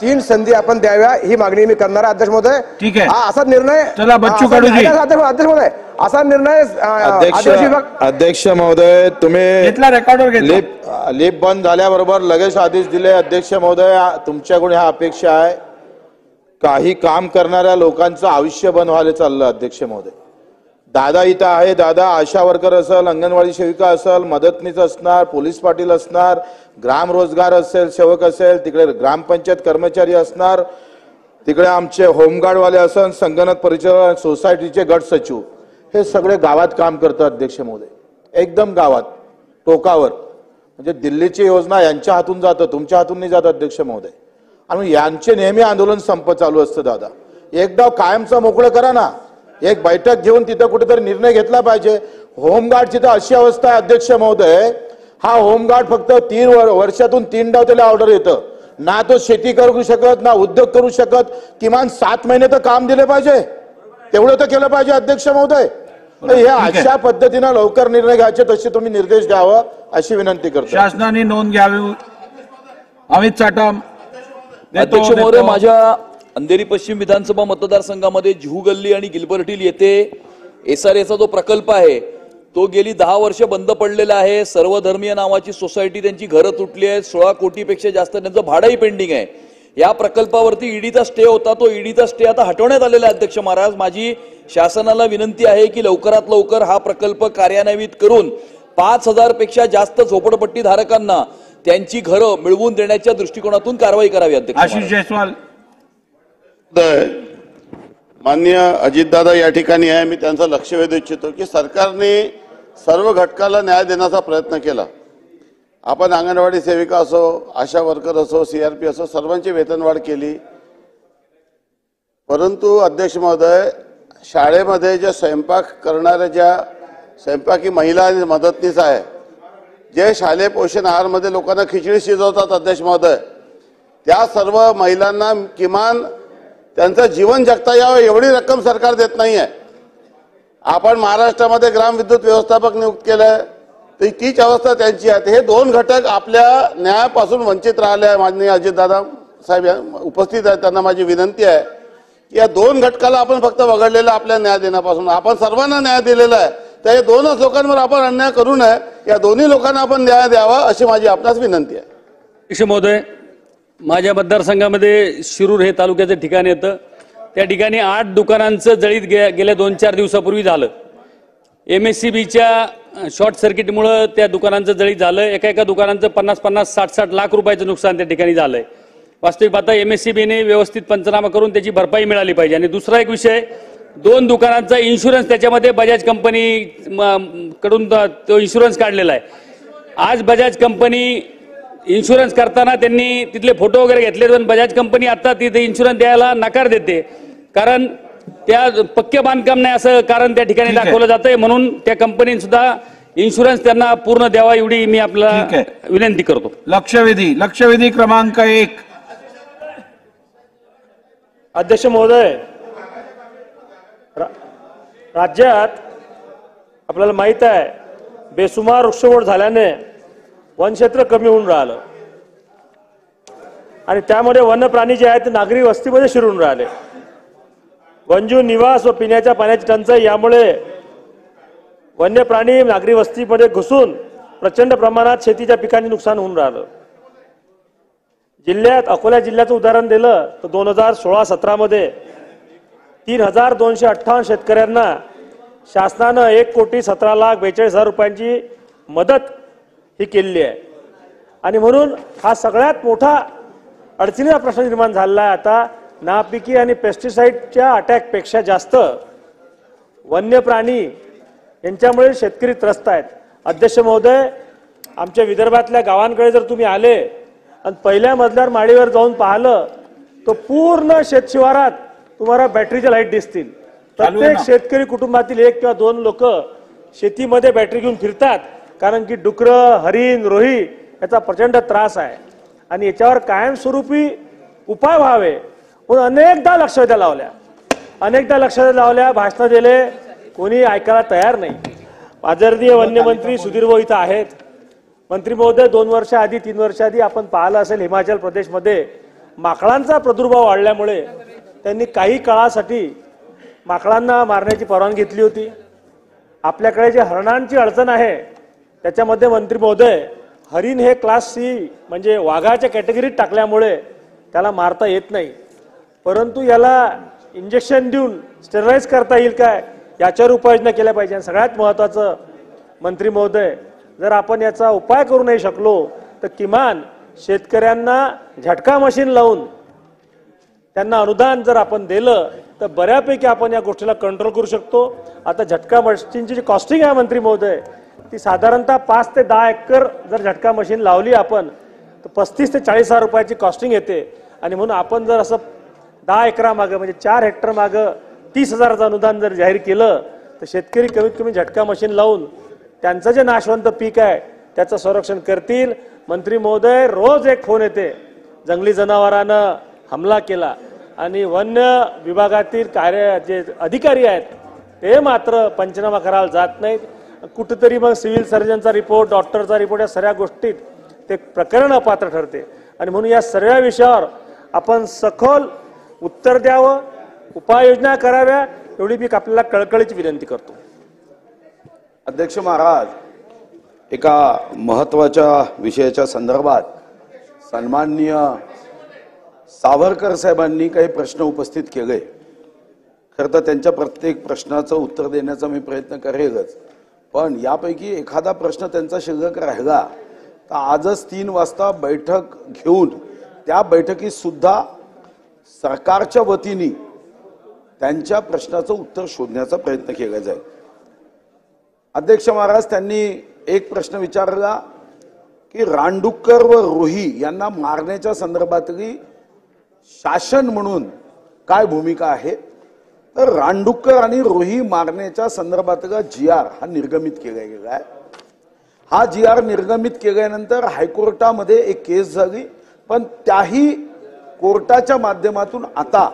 3 संधी आपण द्याव्या ही मागणी मी करणार आहे. अध्यक्ष महोदय, ठीक आहे, हा असा निर्णय. चला बच्चू कडूजी. अध्यक्ष महोदय, असा निर्णय अध्यक्ष महोदय, तुम्ही रेकॉर्डवर लिप बंद झाल्याबरोबर लगेच आदेश दिले. अध्यक्ष महोदय, तुमच्याकडून ह्या अपेक्षा आहे. काही काम करणाऱ्या लोकांचं आयुष्य बंद व्हायला चाललं. अध्यक्ष महोदय, दादा इथं आहे. दादा आशा वर्कर असेल, अंगणवाडी सेविका असेल, मदतनीस असणार, पोलीस पाटील असणार, ग्राम रोजगार असेल, सेवक असेल, तिकडे ग्रामपंचायत कर्मचारी असणार, तिकडे आमचे होमगार्डवाले असेल, संगणक परिचय सोसायटीचे गट सचिव, हे सगळे गावात काम करतात. अध्यक्ष महोदय, एकदम गावात टोकावर. म्हणजे दिल्लीची योजना यांच्या हातून जातं, तुमच्या हातून नाही जात. अध्यक्ष महोदय, आणि यांचे नेहमी आंदोलन संप चालू असतं. दादा, एकदा कायमचं मोकळं करा ना. एक बैठक घेऊन तिथं कुठेतरी निर्णय घेतला पाहिजे. होमगार्डची तर अशी अवस्था आहे. अध्यक्ष महोदय, हा होमगार्ड फक्त 3 वर्षातून 3 त्याला ऑर्डर येतं. ना तो शेती करू शकत, ना उद्योग करू शकत. किमान 7 महिने तर काम दिले पाहिजे, तेवढं तर केलं पाहिजे. अध्यक्ष महोदय, हे अशा पद्धतीनं लवकर निर्णय घ्यायचे, तसे तुम्ही निर्देश द्यावा अशी विनंती करतो. शासनाने नोंद घ्यावी. अमित चाटम. अध्यक्ष महोदय, माझ्या अंधेरी पश्चिम विधानसभा मतदारसंघामध्ये जुहू गल्ली आणि गिलबर्ट हिल येथे SRAचा जो प्रकल्प आहे तो गेली 10 वर्ष बंद पडलेला आहे. सर्वधर्मीय नावाची सोसायटी, त्यांची घरं तुटली आहेत. 16 कोटीपेक्षा जास्त त्यांचं भाडंही पेंडिंग आहे. या प्रकल्पावरती ईडीचा स्टे होता, तो ईडीचा स्टे आता हटवण्यात आलेला आहे. अध्यक्ष महाराज, माझी शासनाला विनंती आहे की लवकरात लवकर हा प्रकल्प कार्यान्वित करून 5000 पेक्षा जास्त झोपडपट्टी धारकांना त्यांची घरं मिळवून देण्याच्या दृष्टिकोनातून कारवाई करावी. अध्यक्ष आशिष जयस्वाल. माननीय अजितदादा या ठिकाणी आहे. मी त्यांचं लक्ष वेधू इच्छितो की सरकारने सर्व घटकाला न्याय देण्याचा प्रयत्न केला. आपण अंगणवाडी सेविका असो, आशा वर्कर असो, CRP असो, सर्वांची वेतनवाढ केली. परंतु अध्यक्ष महोदय, शाळेमध्ये ज्या स्वयंपाक करणाऱ्या ज्या स्वयंपाकी महिला आणि मदतनीस आहे, जे शालेय पोषण आहारमध्ये लोकांना खिचडी शिजवतात. अध्यक्ष महोदय, त्या सर्व महिलांना किमान त्यांचं जीवन जगता यावं एवढी रक्कम सरकार देत नाहीये. आपण महाराष्ट्रामध्ये ग्रामविद्युत व्यवस्थापक नियुक्त केलंय, तर तीच अवस्था त्यांची आहे. हे 2 घटक आपल्या न्यायापासून वंचित राहिले आहे. माननीय अजितदादा साहेब उपस्थित आहेत, त्यांना माझी विनंती आहे की या दोन घटकाला आपण फक्त वगळलेलं आपल्या न्याय देण्यापासून. आपण सर्वांना न्याय दिलेला आहे, तर या दोनच लोकांवर आपण अन्याय करू नये. या दोन्ही लोकांना आपण न्याय द्यावा अशी माझी आपणास विनंती आहे. अध्यक्ष महोदय, माझ्या मतदारसंघामध्ये शिरूर हे तालुक्याचं ठिकाण येतं. त्या ठिकाणी 8 दुकानांचं जळीत गेल्या 2-4 दिवसापूर्वी झालं. MSCBच्या शॉर्ट सर्किटमुळे त्या दुकानांचं जळीत झालं. एका दुकानांचं 50-50, 60-60 लाख रुपयाचं नुकसान त्या ठिकाणी झालंय. वास्तविक पाहता MSCBने व्यवस्थित पंचनामा करून त्याची भरपाई मिळाली पाहिजे. आणि दुसरा एक विषय, 2 दुकानांचा इन्शुरन्स त्याच्यामध्ये बजाज कंपनी कडून तो इन्शुरन्स काढलेला आहे. आज बजाज कंपनी इन्शुरन्स करताना त्यांनी तिथले फोटो वगैरे घेतले, पण बजाज कंपनी आता तिथे इन्शुरन्स द्यायला नकार देते, कारण त्या पक्के बांधकाम नाही असं कारण त्या ठिकाणी दाखवलं जातंय. म्हणून त्या कंपनीने सुद्धा इन्शुरन्स त्यांना पूर्ण द्यावा एवढी मी आपल्याला विनंती करतो. लक्षवेधी क्रमांक 1. अध्यक्ष महोदय, राज्यात आपल्याला माहित आहे बेसुमार वृक्षतोड झाल्याने वनक्षेत्र कमी होऊन राहिलं आणि त्यामुळे वन्य प्राणी जे आहेत ते नागरी वस्तीमध्ये शिरून राहिले. वन्यजीव निवास व पिण्याच्या पाण्याची टंचाई यामुळे वन्य प्राणी नागरी वस्तीमध्ये घुसून प्रचंड प्रमाणात शेतीच्या पिकांचे नुकसान होऊन राहिलं. जिल्ह्यात अकोला जिल्ह्याचं उदाहरण दिलं तर 2016-17 मध्ये 3,258 शेतकऱ्यांना शासनानं 1,17,42,000 रुपयांची मदत ही केलेली आहे. आणि म्हणून हा सगळ्यात मोठा अडचणीचा प्रश्न निर्माण झालेला आहे. आता नापिकी आणि पेस्टिसाइडच्या अटॅकपेक्षा जास्त वन्य प्राणी यांच्यामुळे शेतकरी त्रस्त आहेत. अध्यक्ष महोदय, आमच्या विदर्भातल्या गावांकडे जर तुम्ही आले आणि पहिल्या मजल्यावर माळीवर जाऊन पाहिलं तर पूर्ण शेतशिवारात तुम्हाला बॅटरीच्या लाईट दिसतील. प्रत्येक शेतकरी कुटुंबातील 1 किंवा 2 लोक शेतीमध्ये बॅटरी घेऊन फिरतात, कारण की डुकरं, हरिण, रोही याचा प्रचंड त्रास आहे आणि याच्यावर कायमस्वरूपी उपाय व्हावे म्हणून अनेकदा लक्षवेध्या लावल्या, भाषणं दिले, कोणी ऐकायला तयार नाही. आदरणीय वन्यमंत्री सुधीर भाऊ इथं आहेत. मंत्री महोदय, 2 वर्ष आधी 3 वर्ष आधी आपण पाहिलं असेल हिमाचल प्रदेशमध्ये माकडांचा प्रादुर्भाव वाढल्यामुळे त्यांनी काही काळासाठी माकडांना मारण्याची परवानगी घेतली होती. आपल्याकडे जे हरणांची अडचण आहे त्याच्यामध्ये मंत्री महोदय, हरिण हे क्लास C म्हणजे वाघाच्या कॅटेगरीत टाकल्यामुळे त्याला मारता येत नाही, परंतु याला इंजेक्शन देऊन स्टेरलाइज करता येईल काय याच्यावर उपाययोजना केल्या पाहिजे. सगळ्यात महत्त्वाचं मंत्री महोदय, जर आपण याचा उपाय करू नाही शकलो तर किमान शेतकऱ्यांना झटका मशीन लावून त्यांना अनुदान जर आपण दिलं तर बऱ्यापैकी आपण या गोष्टीला कंट्रोल करू शकतो. आता झटका मशीनची जी कॉस्टिंग आहे मंत्री महोदय, ती साधारणतः 5 ते 10 एकर जर झटका मशीन लावली आपण तर 35 ते 40,000 रुपयाची कॉस्टिंग येते. आणि म्हणून आपण जर असं 10 एकरामागं म्हणजे 4 हेक्टर मागं 30,000चं अनुदान जर जाहीर केलं तर शेतकरी कमीत कमी झटका मशीन लावून त्यांचं जे नाशवंत पीक आहे त्याचं संरक्षण करतील. मंत्री महोदय, रोज एक फोन येते, जंगली जनावरांनं हमला केला आणि वन्य विभागातील जे अधिकारी आहेत ते मात्र पंचनामा करायला जात नाहीत. कुठेतरी मग सिव्हिल सर्जनचा रिपोर्ट, डॉक्टरचा रिपोर्ट या सगळ्या गोष्टीत ते प्रकरण अपात्र ठरते. आणि म्हणून या सर्व विषयावर आपण सखोल उत्तर द्यावं, उपाययोजना कराव्या एवढी मी आपल्याला कळकळीची विनंती करतो. अध्यक्ष महाराज, एका महत्वाच्या विषयाच्या संदर्भात सन्माननीय सावरकर साहेबांनी काही प्रश्न उपस्थित केले. खरं तर त्यांच्या प्रत्येक प्रश्नाचं उत्तर देण्याचा मी प्रयत्न करेलच, पण यापैकी एखादा प्रश्न त्यांचा शिल्लक राहिला तर आजच 3 वाजता बैठक घेऊन त्या बैठकीत सुद्धा सरकारच्या वतीने त्यांच्या प्रश्नाचं उत्तर शोधण्याचा प्रयत्न केला जाईल. अध्यक्ष महाराज, त्यांनी एक प्रश्न विचारला की रानडुक्कर व रोही यांना मारण्याच्या संदर्भातली शासन म्हणून काय भूमिका आहे. तर रानडुक्कर आणि रोही मारण्याच्या संदर्भातला GR हा निर्गमित केला गेला आहे. हा GR निर्गमित केल्यानंतर हायकोर्टामध्ये एक केस झाली, पण त्याही कोर्टाच्या माध्यमातून आता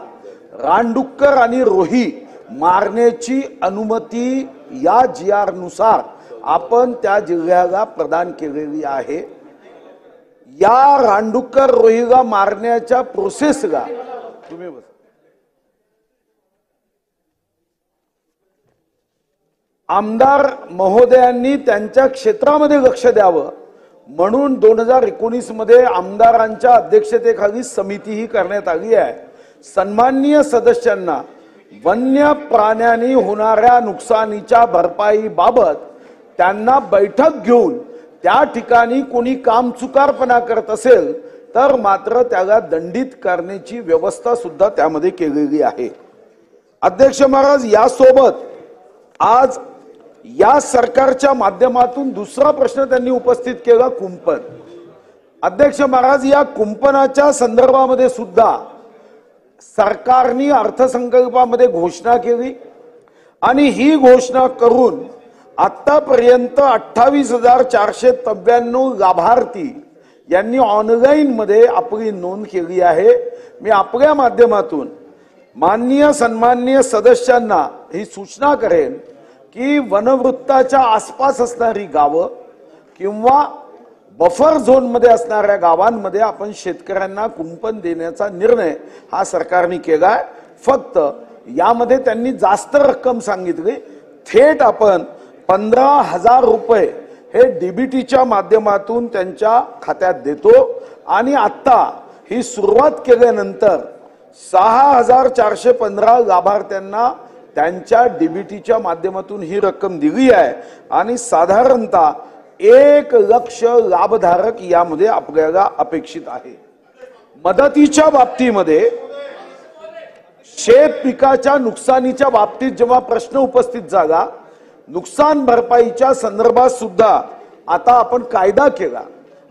रानडुक्कर आणि रोही मारण्याची अनुमती या GR नुसार आपण त्या जिल्ह्याला प्रदान केलेली आहे. या रानडुक्कर रोहीला मारण्याच्या प्रोसेसला तुम्ही आमदार महोदयांनी त्यांच्या क्षेत्रामध्ये लक्ष द्यावं म्हणून 2019 मध्ये आमदारांच्या अध्यक्षतेखाली समितीही करण्यात आली आहे. सन्माननीय सदस्यांना वन्य प्राण्यांनी होणाऱ्या नुकसानीच्या भरपाईबाबत त्यांना बैठक घेऊन त्या ठिकाणी कोणी कामचुकारपणा करत असेल तर मात्र त्याला दंडित करण्याची व्यवस्था सुद्धा त्यामध्ये केलेली आहे. अध्यक्ष महाराज, यासोबत आज या सरकारच्या माध्यमातून दुसरा प्रश्न त्यांनी उपस्थित केला, कुंपण. अध्यक्ष महाराज, या कुंपणाच्या संदर्भामध्ये सुद्धा सरकारने अर्थसंकल्पामध्ये घोषणा केली आणि ही घोषणा करून आतापर्यंत 28,493 लाभार्थी यांनी ऑनलाईन मध्ये आपली नोंद केली आहे. मी आपल्या माध्यमातून माननीय सन्माननीय सदस्यांना ही सूचना करेन की वनवृत्ताच्या आसपास असणारी गावं किंवा बफर झोन मध्ये असणाऱ्या गावांमध्ये आपण शेतकऱ्यांना कुंपण देण्याचा निर्णय हा सरकारने केलाय. फक्त यामध्ये त्यांनी जास्त रक्कम सांगितली. थेट आपण 15,000 रुपये हे डीबीटीच्या माध्यमातून त्यांच्या खात्यात देतो आणि आता ही सुरुवात केल्यानंतर 6,415 लाभार्थ्यांना त्यांच्या डीबीटीच्या माध्यमातून ही रक्कम दिली आहे आणि साधारणतः 1 लाख लाभधारक यामध्ये आपल्याला अपेक्षित आहे. मदतीच्या बाबतीमध्ये शेत पिकाच्या नुकसानीच्या बाबतीत जेव्हा प्रश्न उपस्थित झाला, नुकसान भरपाईच्या संदर्भात सुद्धा आता आपण कायदा केला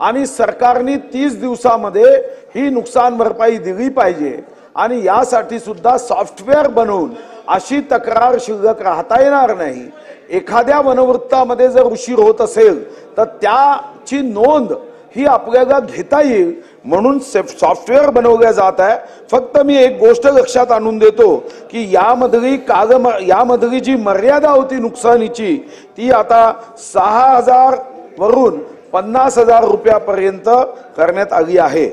आणि सरकारने 30 दिवसामध्ये ही नुकसान भरपाई दिली पाहिजे आणि यासाठी सुद्धा सॉफ्टवेअर बनवून अशी तक्रार शिल्लक राहता येणार नाही. एखाद्या वनवृत्तामध्ये जर उशीर होत असेल तर त्याची नोंद ही आपल्याला घेता येईल म्हणून सॉफ्टवेअर बनवल्या जात आहे. फक्त मी एक गोष्ट लक्षात आणून देतो की यामधली जी मर्यादा होती नुकसानीची ती आता 6,000 वरून 50,000 रुपयापर्यंत करण्यात आली आहे.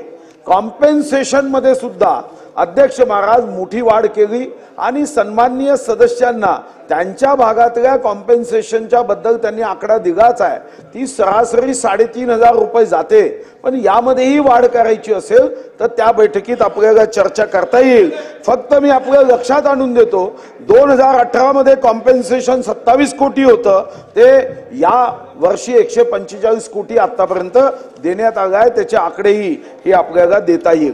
कॉम्पेन्सेशन मध्ये सुद्धा अध्यक्ष महाराज मोठी वाढ केली आणि सन्माननीय सदस्यांना त्यांच्या भागातल्या कॉम्पेन्सेशनच्या बद्दल त्यांनी आकडा दिलाच आहे. ती सरासरी 3,500 रुपये जाते. पण यामध्येही वाढ करायची असेल तर त्या बैठकीत आपल्याला चर्चा करता येईल. फक्त मी आपल्या लक्षात आणून देतो 2018 मध्ये कॉम्पेन्सेशन 27 कोटी होतं ते या वर्षी 145 कोटी आतापर्यंत देण्यात आलं आहे. त्याचे आकडेही हे आपल्याला देता येईल.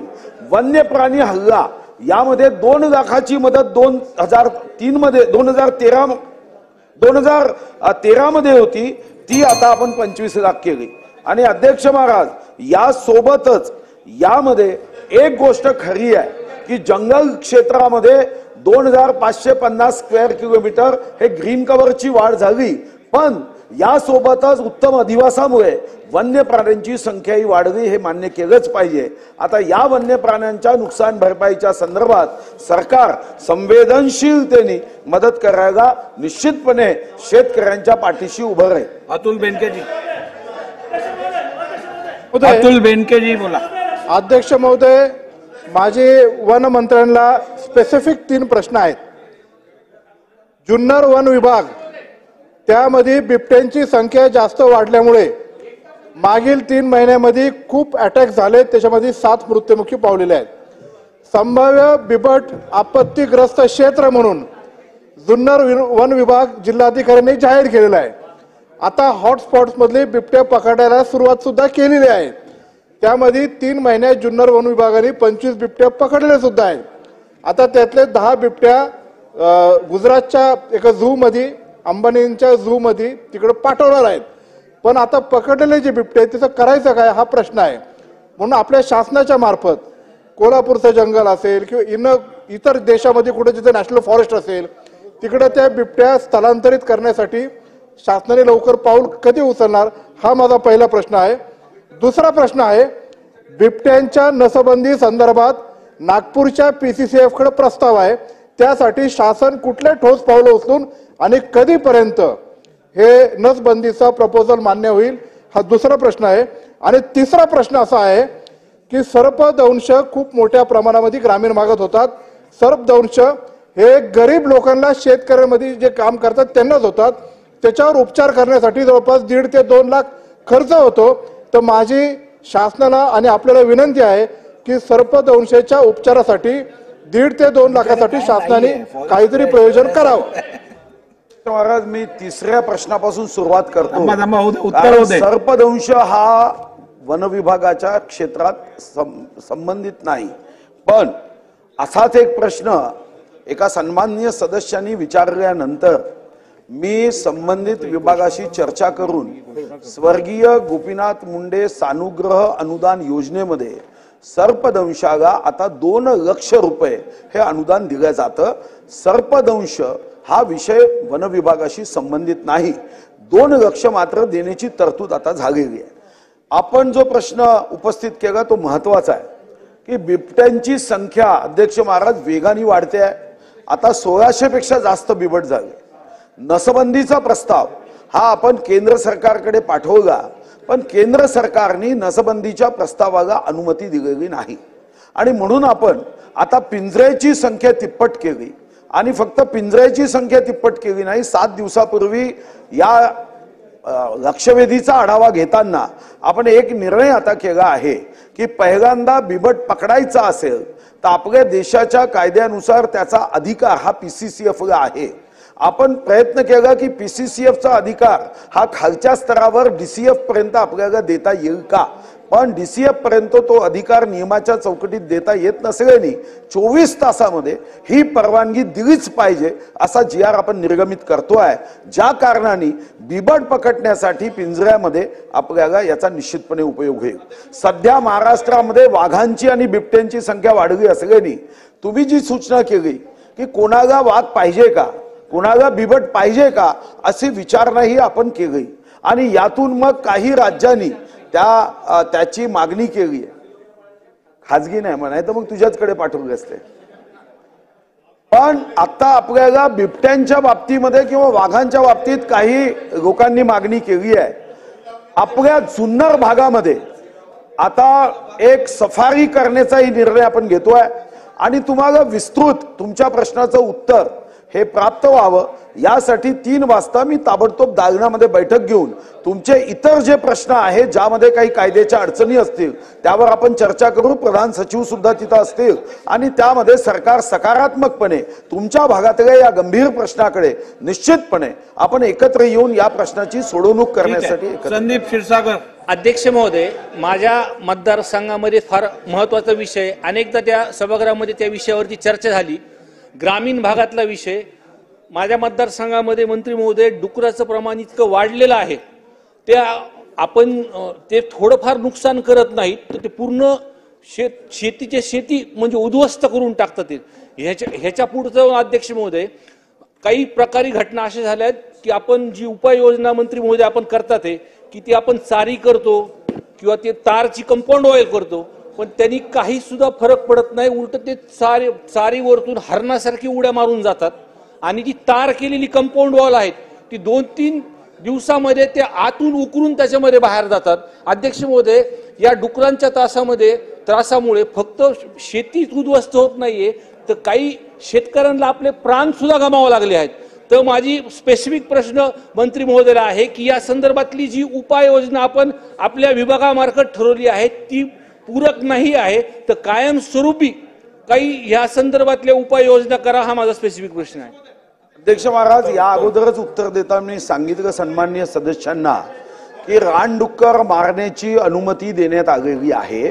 वन्य प्राणी हल्ला यामध्ये 2 लाखाची मदत 2013 मध्ये होती, ती आता आपण 25 लाख केली. आणि अध्यक्ष महाराज, या सोबतच यामध्ये एक गोष्ट खरी आहे की जंगल क्षेत्रामध्ये 2,550 स्क्वेअर किलोमीटर हे ग्रीन कव्हरची वाढ झाली. पण यासोबतच उत्तम अधिवासामुळे वन्य प्राण्यांची संख्याही वाढली, हे मान्य केलंच पाहिजे. आता या वन्य प्राण्यांच्या नुकसान भरपाईच्या संदर्भात सरकार संवेदनशीलतेने मदत करायला निश्चितपणे शेतकऱ्यांच्या पाठीशी उभं राहील. अतुल बेनकेजी बोला. अध्यक्ष महोदय, माझे वन मंत्र्यांना स्पेसिफिक 3 प्रश्न आहेत. जुन्नर वन विभाग त्यामध्ये बिबट्यांची संख्या जास्त वाढल्यामुळे मागील 3 महिन्यामध्ये खूप अटॅक झाले, त्याच्यामध्ये 7 मृत्युमुखी पावलेले आहेत. संभाव्य बिबट आपत्तीग्रस्त क्षेत्र म्हणून जुन्नर वन विभाग जिल्हाधिकाऱ्यांनी जाहीर केलेला आहे. आता हॉटस्पॉट्स मधले बिबट्या पकडायला सुरुवात सुद्धा केलेली आहे. त्यामध्ये 3 महिन्यात जुन्नर वन विभागाने 25 बिबट्या पकडले सुद्धा आहेत. आता त्यातले 10 बिबट्या गुजरातच्या एका झू मध्ये, अंबानींच्या झू मध्ये तिकडे पाठवणार आहेत. पण आता पकडलेले जे बिबटे आहेत त्याचं करायचं काय हा प्रश्न आहे. म्हणून आपल्या शासनाच्या मार्फत कोल्हापूरचं जंगल असेल किंवा इतर देशामध्ये कुठे जिथे नॅशनल फॉरेस्ट असेल तिकडे त्या बिबट्या स्थलांतरित करण्यासाठी शासनाने लवकर पाऊल कधी उचलणार हा माझा पहिला प्रश्न आहे. दुसरा प्रश्न आहे, बिबट्यांच्या नसबंदी संदर्भात नागपूरच्या PCCF कडे प्रस्ताव आहे. त्यासाठी शासन कुठले ठोस पावलं उचलून आणि कधीपर्यंत हे नसबंदीचा प्रपोजल मान्य होईल हा दुसरा प्रश्न आहे. आणि तिसरा प्रश्न असा आहे की सर्पदंश खूप मोठ्या प्रमाणामध्ये ग्रामीण भागात होतात. सर्पदंश हे गरीब लोकांना, शेतकऱ्यांमध्ये जे काम करतात त्यांनाच होतात. त्याच्यावर उपचार करण्यासाठी जवळपास 1.5 ते 2 लाख खर्च होतो. तर माझी शासनाला आणि आपल्याला विनंती आहे की सर्पदंशाच्या उपचारासाठी 1.5 ते 2 लाखासाठी शासनाने काहीतरी प्रयोजन करावं. महाराज मी तिसऱ्या प्रश्नापासून सुरुवात करतो. उत्तर होऊ दे. सर्पदंश हा वन विभागाच्या क्षेत्रात संबंधित नाही, पण असाच एक प्रश्न एका सन्माननीय सदस्यांनी विचारल्यानंतर मी संबंधित विभागाशी चर्चा करून स्वर्गीय गोपीनाथ मुंडे सानुग्रह अनुदान योजनेमध्ये सर्पदंशाला आता 2 लाख रुपये हे अनुदान दिलं जातं. सर्पदंश हा विषय वन विभागाशी संबंधित नाही. 2 लाख मात्र देण्याची तरतूद आता झालेली आहे. आपण जो प्रश्न उपस्थित केला तो महत्वाचा आहे की बिबट्यांची संख्या अध्यक्ष महाराज वेगाने वाढते आहे. आता 1600 पेक्षा जास्त बिबट झाले. नसबंदीचा प्रस्ताव हा आपण केंद्र सरकारकडे पाठवला, पण केंद्र सरकारने नसबंदीच्या प्रस्तावाला अनुमती दिलेली नाही आणि म्हणून आपण आता पिंजऱ्याची संख्या तिप्पट केली आणि फक्त पिंजऱ्याची संख्या तिप्पट केली नाही, 7 दिवसापूर्वी या लक्षवेधीचा आढावा घेताना आपण एक निर्णय आता केला आहे की पहिल्यांदा बिबट पकडायचा असेल तर आपल्या देशाच्या कायद्यानुसार त्याचा अधिकार हा PCCFला आहे. आपण प्रयत्न केला की PCCFचा अधिकार हा खालच्या स्तरावर DCF पर्यंत आपल्याला देता येईल का, पण DCF पर्यंत तो अधिकार नियमाच्या चौकटीत देता येत नसल्याने 24 तासामध्ये ही परवानगी दिलीच पाहिजे असा GR आपण निर्गमित करतोय. ज्या कारणाने बिबट पकडण्यासाठी पिंजऱ्यामध्ये आपल्याला याचा निश्चितपणे उपयोग होईल. सध्या महाराष्ट्रामध्ये वाघांची आणि बिबट्यांची संख्या वाढली असल्याने तुम्ही जी सूचना केली की कोणाला वाघ पाहिजे का, कोणाला बिबट पाहिजे का अशी विचारणाही आपण केली आणि यातून मग काही राज्यांनी त्याची मागणी केली आहे. खाजगी नाही म्हणाय तर मग तुझ्याचकडे पाठवले असते. पण आता आपल्याला बिबट्यांच्या बाबतीमध्ये किंवा वाघांच्या बाबतीत काही लोकांनी मागणी केली आहे. आपल्या जुन्नर भागामध्ये आता एक सफारी करण्याचाही निर्णय आपण घेतोय आणि तुम्हाला विस्तृत तुमच्या प्रश्नाचं उत्तर हे प्राप्त व्हावं यासाठी 3 वाजता मी ताबडतोब दालनामध्ये बैठक घेऊन तुमचे इतर जे प्रश्न आहेत ज्यामध्ये काही कायद्याच्या अडचणी असतील त्यावर आपण चर्चा करू. प्रधान सचिव सुद्धा तिथं असतील आणि त्यामध्ये सरकार सकारात्मकपणे तुमच्या भागातल्या या गंभीर प्रश्नाकडे निश्चितपणे आपण एकत्र येऊन या प्रश्नाची सोडवणूक करण्यासाठी. संदीप क्षीरसागर. अध्यक्ष महोदय, माझ्या मतदारसंघामध्ये फार महत्वाचा विषय, अनेकदा त्या सभागृहामध्ये त्या विषयावरती चर्चा झाली. ग्रामीण भागातला विषय. माझ्या मतदारसंघामध्ये मंत्री महोदय डुकराचं प्रमाण इतकं वाढलेलं आहे, आपण ते थोडंफार नुकसान करत नाहीत तर ते पूर्ण शेतीचे शेती म्हणजे उद्ध्वस्त करून टाकतात. ह्याच्या पुढचं अध्यक्ष महोदय काही प्रकारी घटना अशा झाल्या आहेत की आपण जी उपाययोजना मंत्री महोदय आपण करतात की ती आपण चारी करतो किंवा ते तारची कंपाऊंड वॉल करतो, पण त्यांनी काही सुद्धा फरक पडत नाही. उलट ते चारीवरतून हरणासारखी उड्या मारून जातात आणि जी तार केलेली कंपाऊंड वॉल आहेत ती 2-3 दिवसामध्ये ते आतून उकरून त्याच्यामध्ये बाहेर जातात. अध्यक्ष महोदय, या डुकरांच्या त्रासामुळे फक्त शेतीच उद्ध्वस्त होत नाहीये तर काही शेतकऱ्यांना आपले प्राण सुद्धा गमावे लागले आहेत. तर माझी स्पेसिफिक प्रश्न मंत्री महोदयाला आहे की या संदर्भातली जी उपाययोजना आपण आपल्या विभागामार्फत ठरवली आहे ती पूरक नाही आहे तर कायमस्वरूपी काही या संदर्भातल्या उपाययोजना करा, हा माझा स्पेसिफिक प्रश्न आहे. अध्यक्ष महाराज, या अगोदरच उत्तर देताना मी सांगितलं सन्माननीय सदस्यांना की रानडुक्कर मारण्याची अनुमती देण्यात आलेली आहे.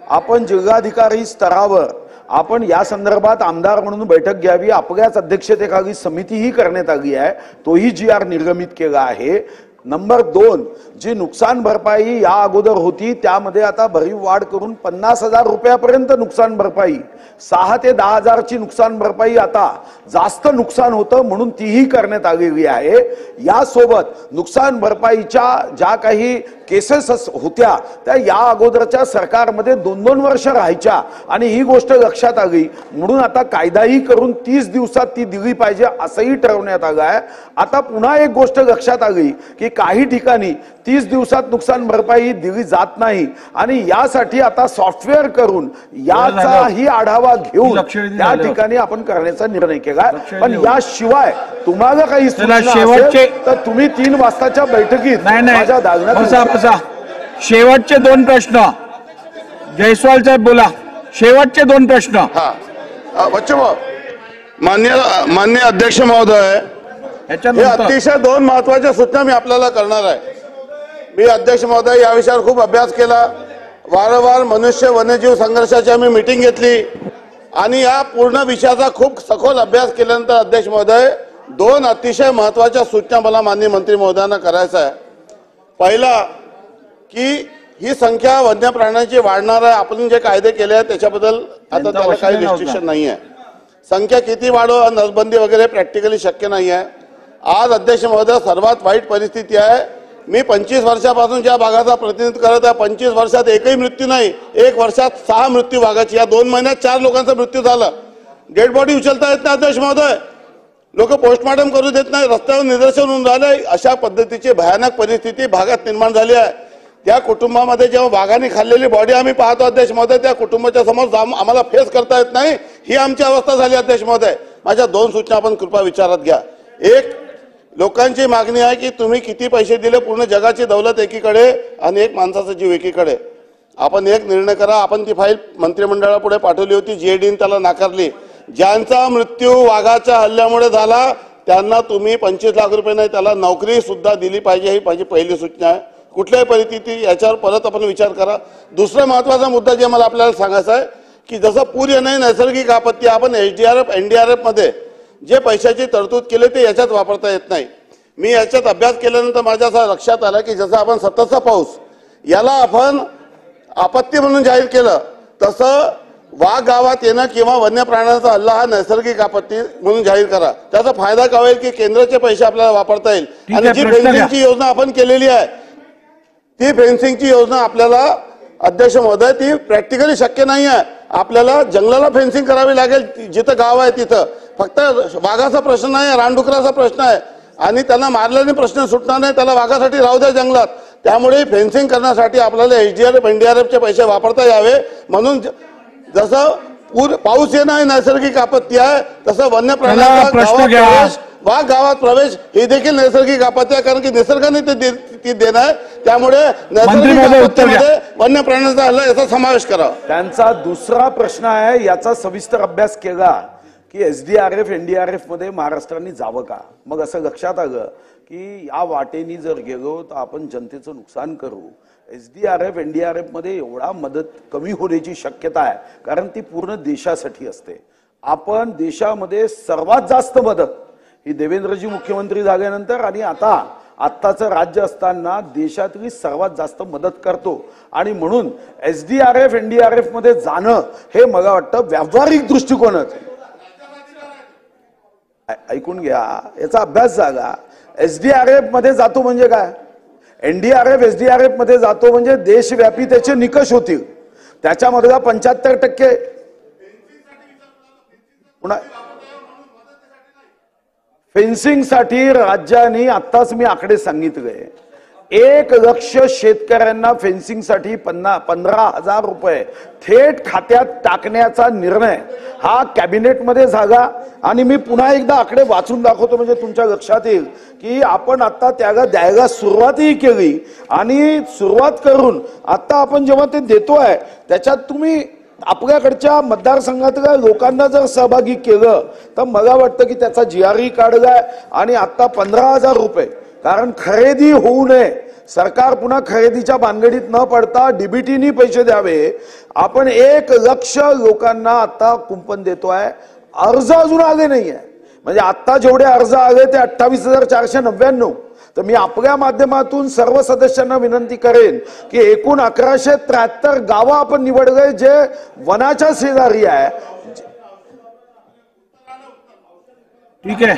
आपण जिल्हाधिकारी स्तरावर आपण या संदर्भात आमदार म्हणून बैठक घ्यावी. आपल्याच अध्यक्षतेखाली समितीही करण्यात आली आहे, तोही GR निर्गमित केला आहे. नंबर 2, जी नुकसान भरपाई या अगोदर होती त्यामध्ये आता भरीव वाढ करून 50,000 रुपयापर्यंत नुकसान भरपाई, 6 ते 10,000ची नुकसान भरपाई, आता जास्त नुकसान होतं म्हणून तीही करण्यात आलेली आहे. यासोबत नुकसान भरपाईच्या ज्या काही केसेस होत्या त्या या अगोदरच्या सरकारमध्ये 2-2 वर्ष राहायच्या आणि ही गोष्ट लक्षात आली म्हणून आता कायदाही करून 30 दिवसात ती दिली पाहिजे असंही ठरवण्यात आलं आहे. आता पुन्हा एक गोष्ट लक्षात आली की काही ठिकाणी 30 दिवसात नुकसान भरपाई दिली जात नाही आणि यासाठी आता सॉफ्टवेअर करून याचाही आढावा घेऊन त्या ठिकाणी आपण करण्याचा निर्णय केला. पण याशिवाय तुम्हाला काही सूचना असेल तर तुम्ही 3 वाजताच्या बैठकीत माझ्या दालनात. शेवटचे 2 प्रश्न जयस्वाल साहेब बोला. शेवटचे 2 प्रश्न. मान्य अध्यक्ष महोदय, हे अतिशय 2 महत्वाच्या सूचना मी आपल्याला करणार आहे. मी अध्यक्ष महोदय या विषयावर खूप अभ्यास केला. वारंवार मनुष्य वन्यजीव संघर्षाची आम्ही मीटिंग घेतली आणि या पूर्ण विषयाचा खूप सखोल अभ्यास केल्यानंतर अध्यक्ष महोदय 2 अतिशय महत्वाच्या सूचना मला माननीय मंत्री महोदयांना करायचं आहे. पहिला की ही संख्या वन्य प्राण्यांची वाढणार आहे. आपण जे कायदे केले आहेत त्याच्याबद्दल आता त्याला काही रिस्ट्रिक्शन नाही आहे. संख्या किती वाढव नसबंदी वगैरे प्रॅक्टिकली शक्य नाही आहे. आज अध्यक्ष महोदय सर्वात वाईट परिस्थिती आहे. मी 25 वर्षापासून ज्या भागाचा प्रतिनिधित्व करत आहे 25 वर्षात एकही मृत्यू नाही. 1 वर्षात 6 मृत्यू वाघाची. या 2 महिन्यात 4 लोकांचा मृत्यू झाला. डेड बॉडी उचलता येत नाही अध्यक्ष महोदय. लोक पोस्टमॉर्टम करू देत नाही. रस्त्यावर निदर्शन होऊन राहिले. अशा पद्धतीची भयानक परिस्थिती भागात निर्माण झाली आहे. त्या कुटुंबामध्ये जेव्हा वाघाने खाल्लेली बॉडी आम्ही पाहतो अध्यक्ष महोदय, त्या कुटुंबाच्या समोर आम्हाला फेस करता येत नाही. ही आमची अवस्था झाली अध्यक्ष महोदय. माझ्या 2 सूचना आपण कृपा विचारात घ्या. एक, लोकांची मागणी आहे की तुम्ही किती पैसे दिले, पूर्ण जगाची दौलत एकीकडे आणि एक माणसाचा जीव एकीकडे. आपण एक निर्णय करा. आपण ती फाईल मंत्रिमंडळापुढे पाठवली होती. जीएडीने त्याला नाकारली. ज्यांचा मृत्यू वाघाच्या हल्ल्यामुळे झाला त्यांना तुम्ही 25 लाख रुपये नाही, त्याला नोकरी सुद्धा दिली पाहिजे. ही माझी पहिली सूचना आहे. कुठल्याही परिस्थिती याच्यावर परत आपण विचार करा. दुसरा महत्वाचा मुद्दा जे मला आपल्याला सांगायचा आहे की जसं पूर येणे नैसर्गिक आपत्ती, आपण एसडीआरएफ एनडीआरएफ मध्ये जे पैशाची तरतूद केली ते याच्यात वापरता येत नाही. मी याच्यात अभ्यास केल्यानंतर माझ्या असं लक्षात आलं की जसं आपण सततचा पाऊस याला आपण आपत्ती म्हणून जाहीर केलं, तसं वाघ गावात येणं किंवा वन्य प्राण्यांचा हल्ला हा नैसर्गिक आपत्ती म्हणून जाहीर करा. त्याचा फायदा काय होईल की केंद्राचे पैसे आपल्याला वापरता येईल. आणि जी फेन्सिंगची योजना आपण केलेली आहे ती फेन्सिंगची योजना आपल्याला अध्यक्ष महोदय ती प्रॅक्टिकली शक्य नाही आहे. आपल्याला जंगलाला फेन्सिंग करावी लागेल जिथं गाव आहे तिथं. फक्त वाघाचा प्रश्न नाही, रानडुकराचा प्रश्न आहे आणि त्यांना मारल्याने प्रश्न सुटणार नाही. त्याला वाघासाठी राहू द्या जंगलात. त्यामुळे फेन्सिंग करण्यासाठी आपल्याला एसडीआरएफ एनडीआरएफचे पैसे वापरता यावे. म्हणून जसं पाऊस येणं हे नैसर्गिक आपत्ती आहे तसं वन्य प्राण्यांचा गावात प्रवेश, वाघ गावात प्रवेश ही देखील नैसर्गिक आपत्ती आहे. कारण की निसर्गाने ती देणं आहे. त्यामुळे नैसर्गिक आपत्तीमध्ये वन्य प्राण्यांचा हल्ला याचा समावेश करावा. त्यांचा दुसरा प्रश्न आहे, याचा सविस्तर अभ्यास केला की एसडीआरएफ एनडीआरएफ मध्ये महाराष्ट्राने जावं का. मग असं लक्षात आलं की या वाटेनी जर गेलो तर आपण जनतेचं नुकसान करू. एसडीआरएफ एनडीआरएफ मध्ये एवढा मदत कमी होण्याची शक्यता आहे कारण ती पूर्ण देशासाठी असते. आपण देशामध्ये सर्वात जास्त मदत ही देवेंद्रजी मुख्यमंत्री झाल्यानंतर आणि आत्ताचं राज्य असताना देशातली सर्वात जास्त मदत करतो. आणि म्हणून एसडीआरएफ एनडीआरएफ मध्ये जाणं हे मला वाटतं व्यावहारिक दृष्टिकोनात. ऐकून घ्या, याचा अभ्यास झाला. एसडीआरएफ मध्ये जातो म्हणजे काय, एनडीआरएफ एसडीआरएफ मध्ये जातो म्हणजे देशव्यापी त्याचे निकष होतील. त्याच्यामधला 75% पुन्हा फेन्सिंग साठी राज्यांनी आत्ताच मी आकडे सांगितले 1 लाख शेतकऱ्यांना फेन्सिंग साठी 15,000 रुपये थेट खात्यात टाकण्याचा निर्णय हा कॅबिनेटमध्ये झाला. आणि मी पुन्हा एकदा आकडे वाचून दाखवतो म्हणजे तुमच्या लक्षात येईल की आपण आता त्याला द्यायला सुरुवातही केली आणि सुरुवात करून आता आपण जेव्हा ते देतोय त्याच्यात तुम्ही आपल्याकडच्या मतदारसंघातल्या लोकांना जर सहभागी केलं तर मला वाटतं की त्याचा जीआरई काढलाय आणि आता 15,000 रुपये. कारण खरेदी होऊ नये, सरकार पुन्हा खरेदीच्या भानगडीत न पडता डीबीटीनी पैसे द्यावे. आपण 1 लाख लोकांना आता कुंपण देतोय. अर्ज अजून आले नाहीये. म्हणजे आता जेवढे अर्ज आले ते 28,499. तर मी आपल्या माध्यमातून सर्व सदस्यांना विनंती करेन की एकूण 1173 गावं आपण निवडले जे वनाच्या शेजारी आहे. ठीक आहे.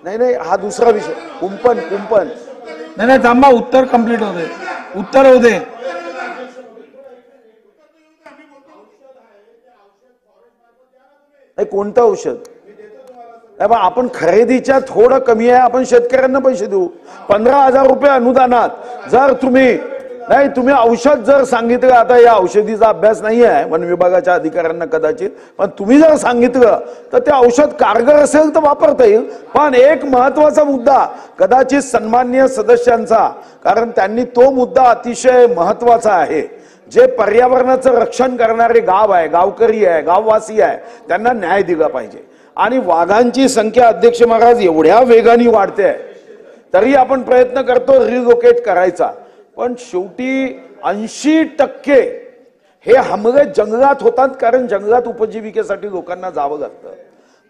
नाही हा दुसरा विषय कुंपण नाही थांबा, उत्तर कंप्लीट होते. उत्तर होते. कोणतं औषध आपण खरेदीच्या थोडं कमी आहे, आपण शेतकऱ्यांना पैसे देऊ. 15,000 रुपये अनुदानात जर तुम्ही औषध जर सांगितलं, आता या औषधीचा अभ्यास नाही आहे वन विभागाच्या अधिकाऱ्यांना कदाचित, पण तुम्ही जर सांगितलं तर ते औषध कारगर असेल तर वापरता येईल. पण एक महत्वाचा मुद्दा कदाचित सन्माननीय सदस्यांचा, कारण त्यांनी तो मुद्दा अतिशय महत्वाचा आहे, जे पर्यावरणाचं रक्षण करणारे गाव आहे, गावकरी आहे, गाववासी आहे, त्यांना न्याय दिला पाहिजे. आणि वाघांची संख्या अध्यक्ष महाराज एवढ्या वेगाने वाढते तरी आपण प्रयत्न करतो रिलोकेट करायचा, पण शेवटी 80% हे हमले जंगलात होतात, कारण जंगलात उपजीविकेसाठी लोकांना जावं लागतं.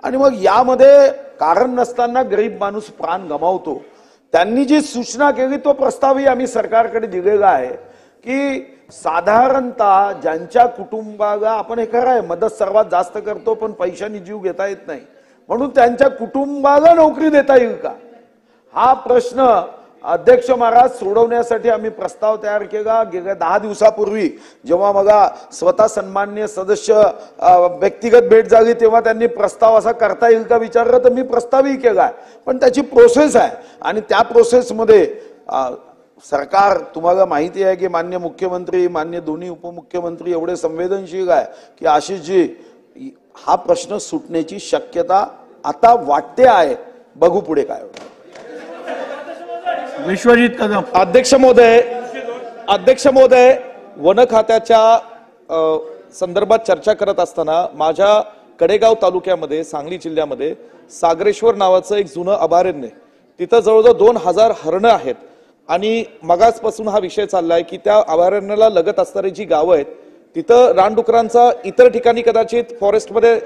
आणि मग यामध्ये कारण नसताना गरीब माणूस प्राण गमावतो. त्यांनी जी सूचना केली तो प्रस्तावही आम्ही सरकारकडे दिलेला आहे की साधारणतः ज्यांच्या कुटुंबाला, आपण हे खरं आहे मदत सर्वात जास्त करतो पण पैशाने जीव घेता येत नाही, म्हणून त्यांच्या कुटुंबाला नोकरी देता येईल का, हा प्रश्न अध्यक्ष महाराज सोडवण्यासाठी आम्ही प्रस्ताव तयार केला. गेल्या 10 दिवसापूर्वी जेव्हा मला स्वतः सन्माननीय सदस्य व्यक्तिगत भेट झाली तेव्हा त्यांनी प्रस्ताव असा करता येईल का विचारलं, तर मी प्रस्तावही केला, पण त्याची प्रोसेस आहे. आणि त्या प्रोसेसमध्ये सरकार, तुम्हाला माहिती आहे की माननीय मुख्यमंत्री, माननीय दोन्ही उपमुख्यमंत्री एवढे संवेदनशील आहे की आशिषजी हा प्रश्न सुटण्याची शक्यता आता वाटते आहे. बघू पुढे काय होतं. विश्वजित कदम. अध्यक्ष महोदय, वन खात्याच्या संदर्भात चर्चा करत असताना माझ्या कडेगाव तालुक्यामध्ये, सांगली जिल्ह्यामध्ये सागरेश्वर नावाचं एक जुनं अभयारण्य, तिथं जवळजवळ 2000 हरणं आहेत. आणि मगाचपासून हा विषय चाललाय की त्या अभयारण्याला लगत असणारी जी गावं आहेत तिथं रानडुकरांचा, इतर ठिकाणी कदाचित फॉरेस्टमध्ये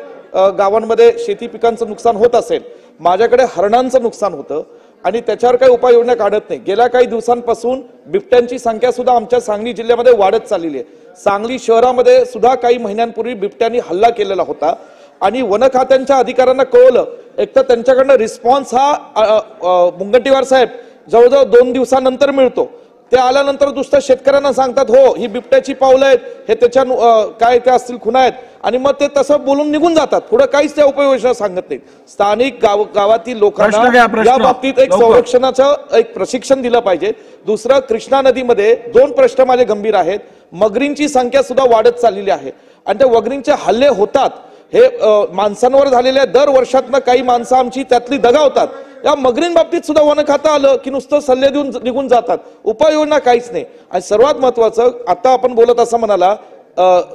गावांमध्ये शेती पिकांचं नुकसान होत असेल, माझ्याकडे हरणांचं नुकसान होतं आणि त्याच्यावर काही उपाययोजना काढत नाही. गेल्या काही दिवसांपासून बिबट्यांची संख्या सुद्धा आमच्या सांगली जिल्ह्यामध्ये वाढत चाललेली आहे. सांगली शहरामध्ये सुद्धा काही महिन्यांपूर्वी बिबट्यांनी हल्ला केलेला होता आणि वन खात्यांच्या अधिकाऱ्यांना कळवलं, एक तर त्यांच्याकडनं रिस्पॉन्स हा मुनगंटीवार साहेब जवळजवळ 2 दिवसानंतर मिळतो, ते आल्यानंतर दुसऱ्या शेतकऱ्यांना सांगतात हो ही बिबट्याची पावलं आहेत, हे त्याच्या काय त्या असतील खुणा आहेत, आणि मग ते तसं बोलून निघून जातात, पुढे काहीच त्या उपाययोजना सांगत नाहीत. स्थानिक गावातील लोकांना या बाबतीत एक संरक्षणाचं एक प्रशिक्षण दिलं पाहिजे. दुसरं, कृष्णा नदीमध्ये 2 प्रश्न माझे गंभीर आहेत. मगरींची संख्या सुद्धा वाढत चाललेली आहे आणि त्या मगरींचे हल्ले होतात, हे माणसांवर झालेल्या दर वर्षातनं काही माणसं आमची त्यातली दगावतात. या मगरींबाबतीत सुद्धा वन खातं आलं की नुसतं सल्ले देऊन निघून जातात, उपाययोजना काहीच नाही. आणि सर्वात महत्वाचं, आता आपण बोलत असं म्हणाला,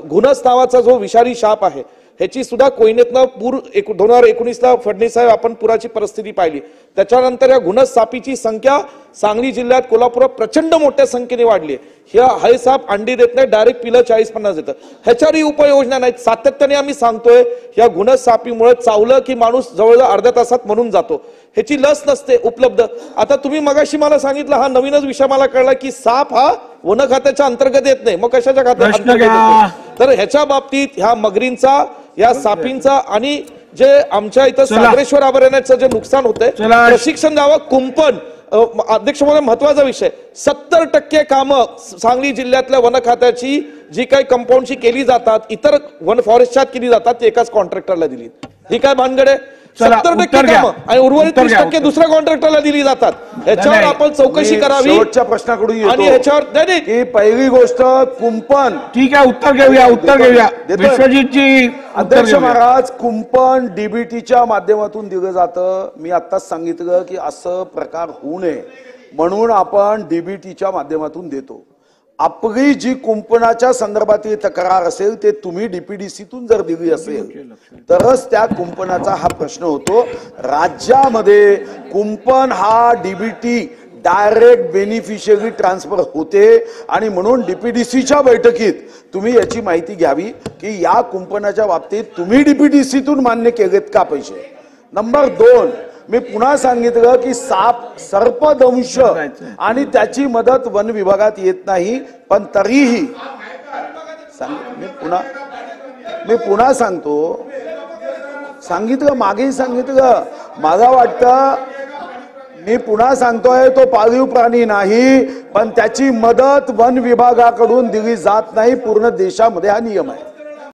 घुनस नावाचा जो विषारी साप आहे ह्याची सुद्धा कोयनेतनं पूर 2019ला फडणवीस साहेब आपण पुराची परिस्थिती पाहिली, त्याच्यानंतर या घुनस सापीची संख्या सांगली जिल्ह्यात, कोल्हापुरात प्रचंड मोठ्या संख्येने वाढली आहे. हे साप अंडी देत नाही, डायरेक्ट पिलं 40-50 देतं, ह्याच्यावरही उपाययोजना नाहीत. सातत्याने आम्ही सांगतोय या घुनस सापीमुळे चावलं की माणूस जवळजवळ अर्ध्या तासात मरून जातो, ह्याची लस नसते उपलब्ध. आता तुम्ही मगाशी मला सांगितलं, हा नवीनच विषय मला कळला की साप हा वन खात्याच्या अंतर्गत येत नाही, मग कशाच्या खात्यात अंतर्गत येतो? तर ह्याच्या बाबतीत ह्या मगरींचा, या सापींचा आणि जे आमच्या इथं सागरेश्वर अभयारण्याचं जे नुकसान होतंय, प्रशिक्षण द्यावं. कुंपण, अध्यक्ष महोदय, महत्वाचा विषय, 70% कामं सांगली जिल्ह्यातल्या वन खात्याची जी काही कंपाऊंडची केली जातात, इतर वन फॉरेस्टच्या केली जातात, ती एकाच कॉन्ट्रॅक्टरला दिली. ही काय भानगड आहे? 70% कामं आणि उर्वरित 30% दुसऱ्या कॉन्ट्रॅक्टरला दिली जातात. ह्याच्यावर आपण चौकशी करावी. शेवटच्या प्रश्नाकडून आणि ह्याच्यावर की पहिली गोष्ट कुंपण, ठीक आहे, उत्तर घेऊया. विश्वजितजी. अध्यक्ष महाराज, कुंपण डीबीटीच्या माध्यमातून दिलं जातं. मी आत्ताच सांगितलं की असं प्रकार होऊ नये म्हणून आपण डीबीटीच्या माध्यमातून देतो. आपली जी कुंपणाच्या संदर्भातील तक्रार असेल ते तुम्ही डीपीडीसीतून जर दिली असेल तरच त्या कुंपणाचा हा प्रश्न होतो. राज्यामध्ये कुंपण हा डीबीटी डायरेक्ट बेनिफिशियरी ट्रान्सफर होते आणि म्हणून डीपीडीसीच्या बैठकीत तुम्ही याची माहिती घ्यावी की या कुंपणाच्या बाबतीत तुम्ही डीपीडीसीतून मान्य केलेत का पैसे. नंबर 2, मी पुन्हा सांगितलं की सर्पदंश आणि त्याची मदत वन विभागात येत नाही, पण तरीही मी पुन्हा सांगतो, सांगितलं मागेही सांगितलं, मला वाटतं मी पुन्हा सांगतोय तो पाळीव प्राणी नाही, पण त्याची मदत वन विभागाकडून दिली जात नाही. पूर्ण देशामध्ये हा नियम आहे.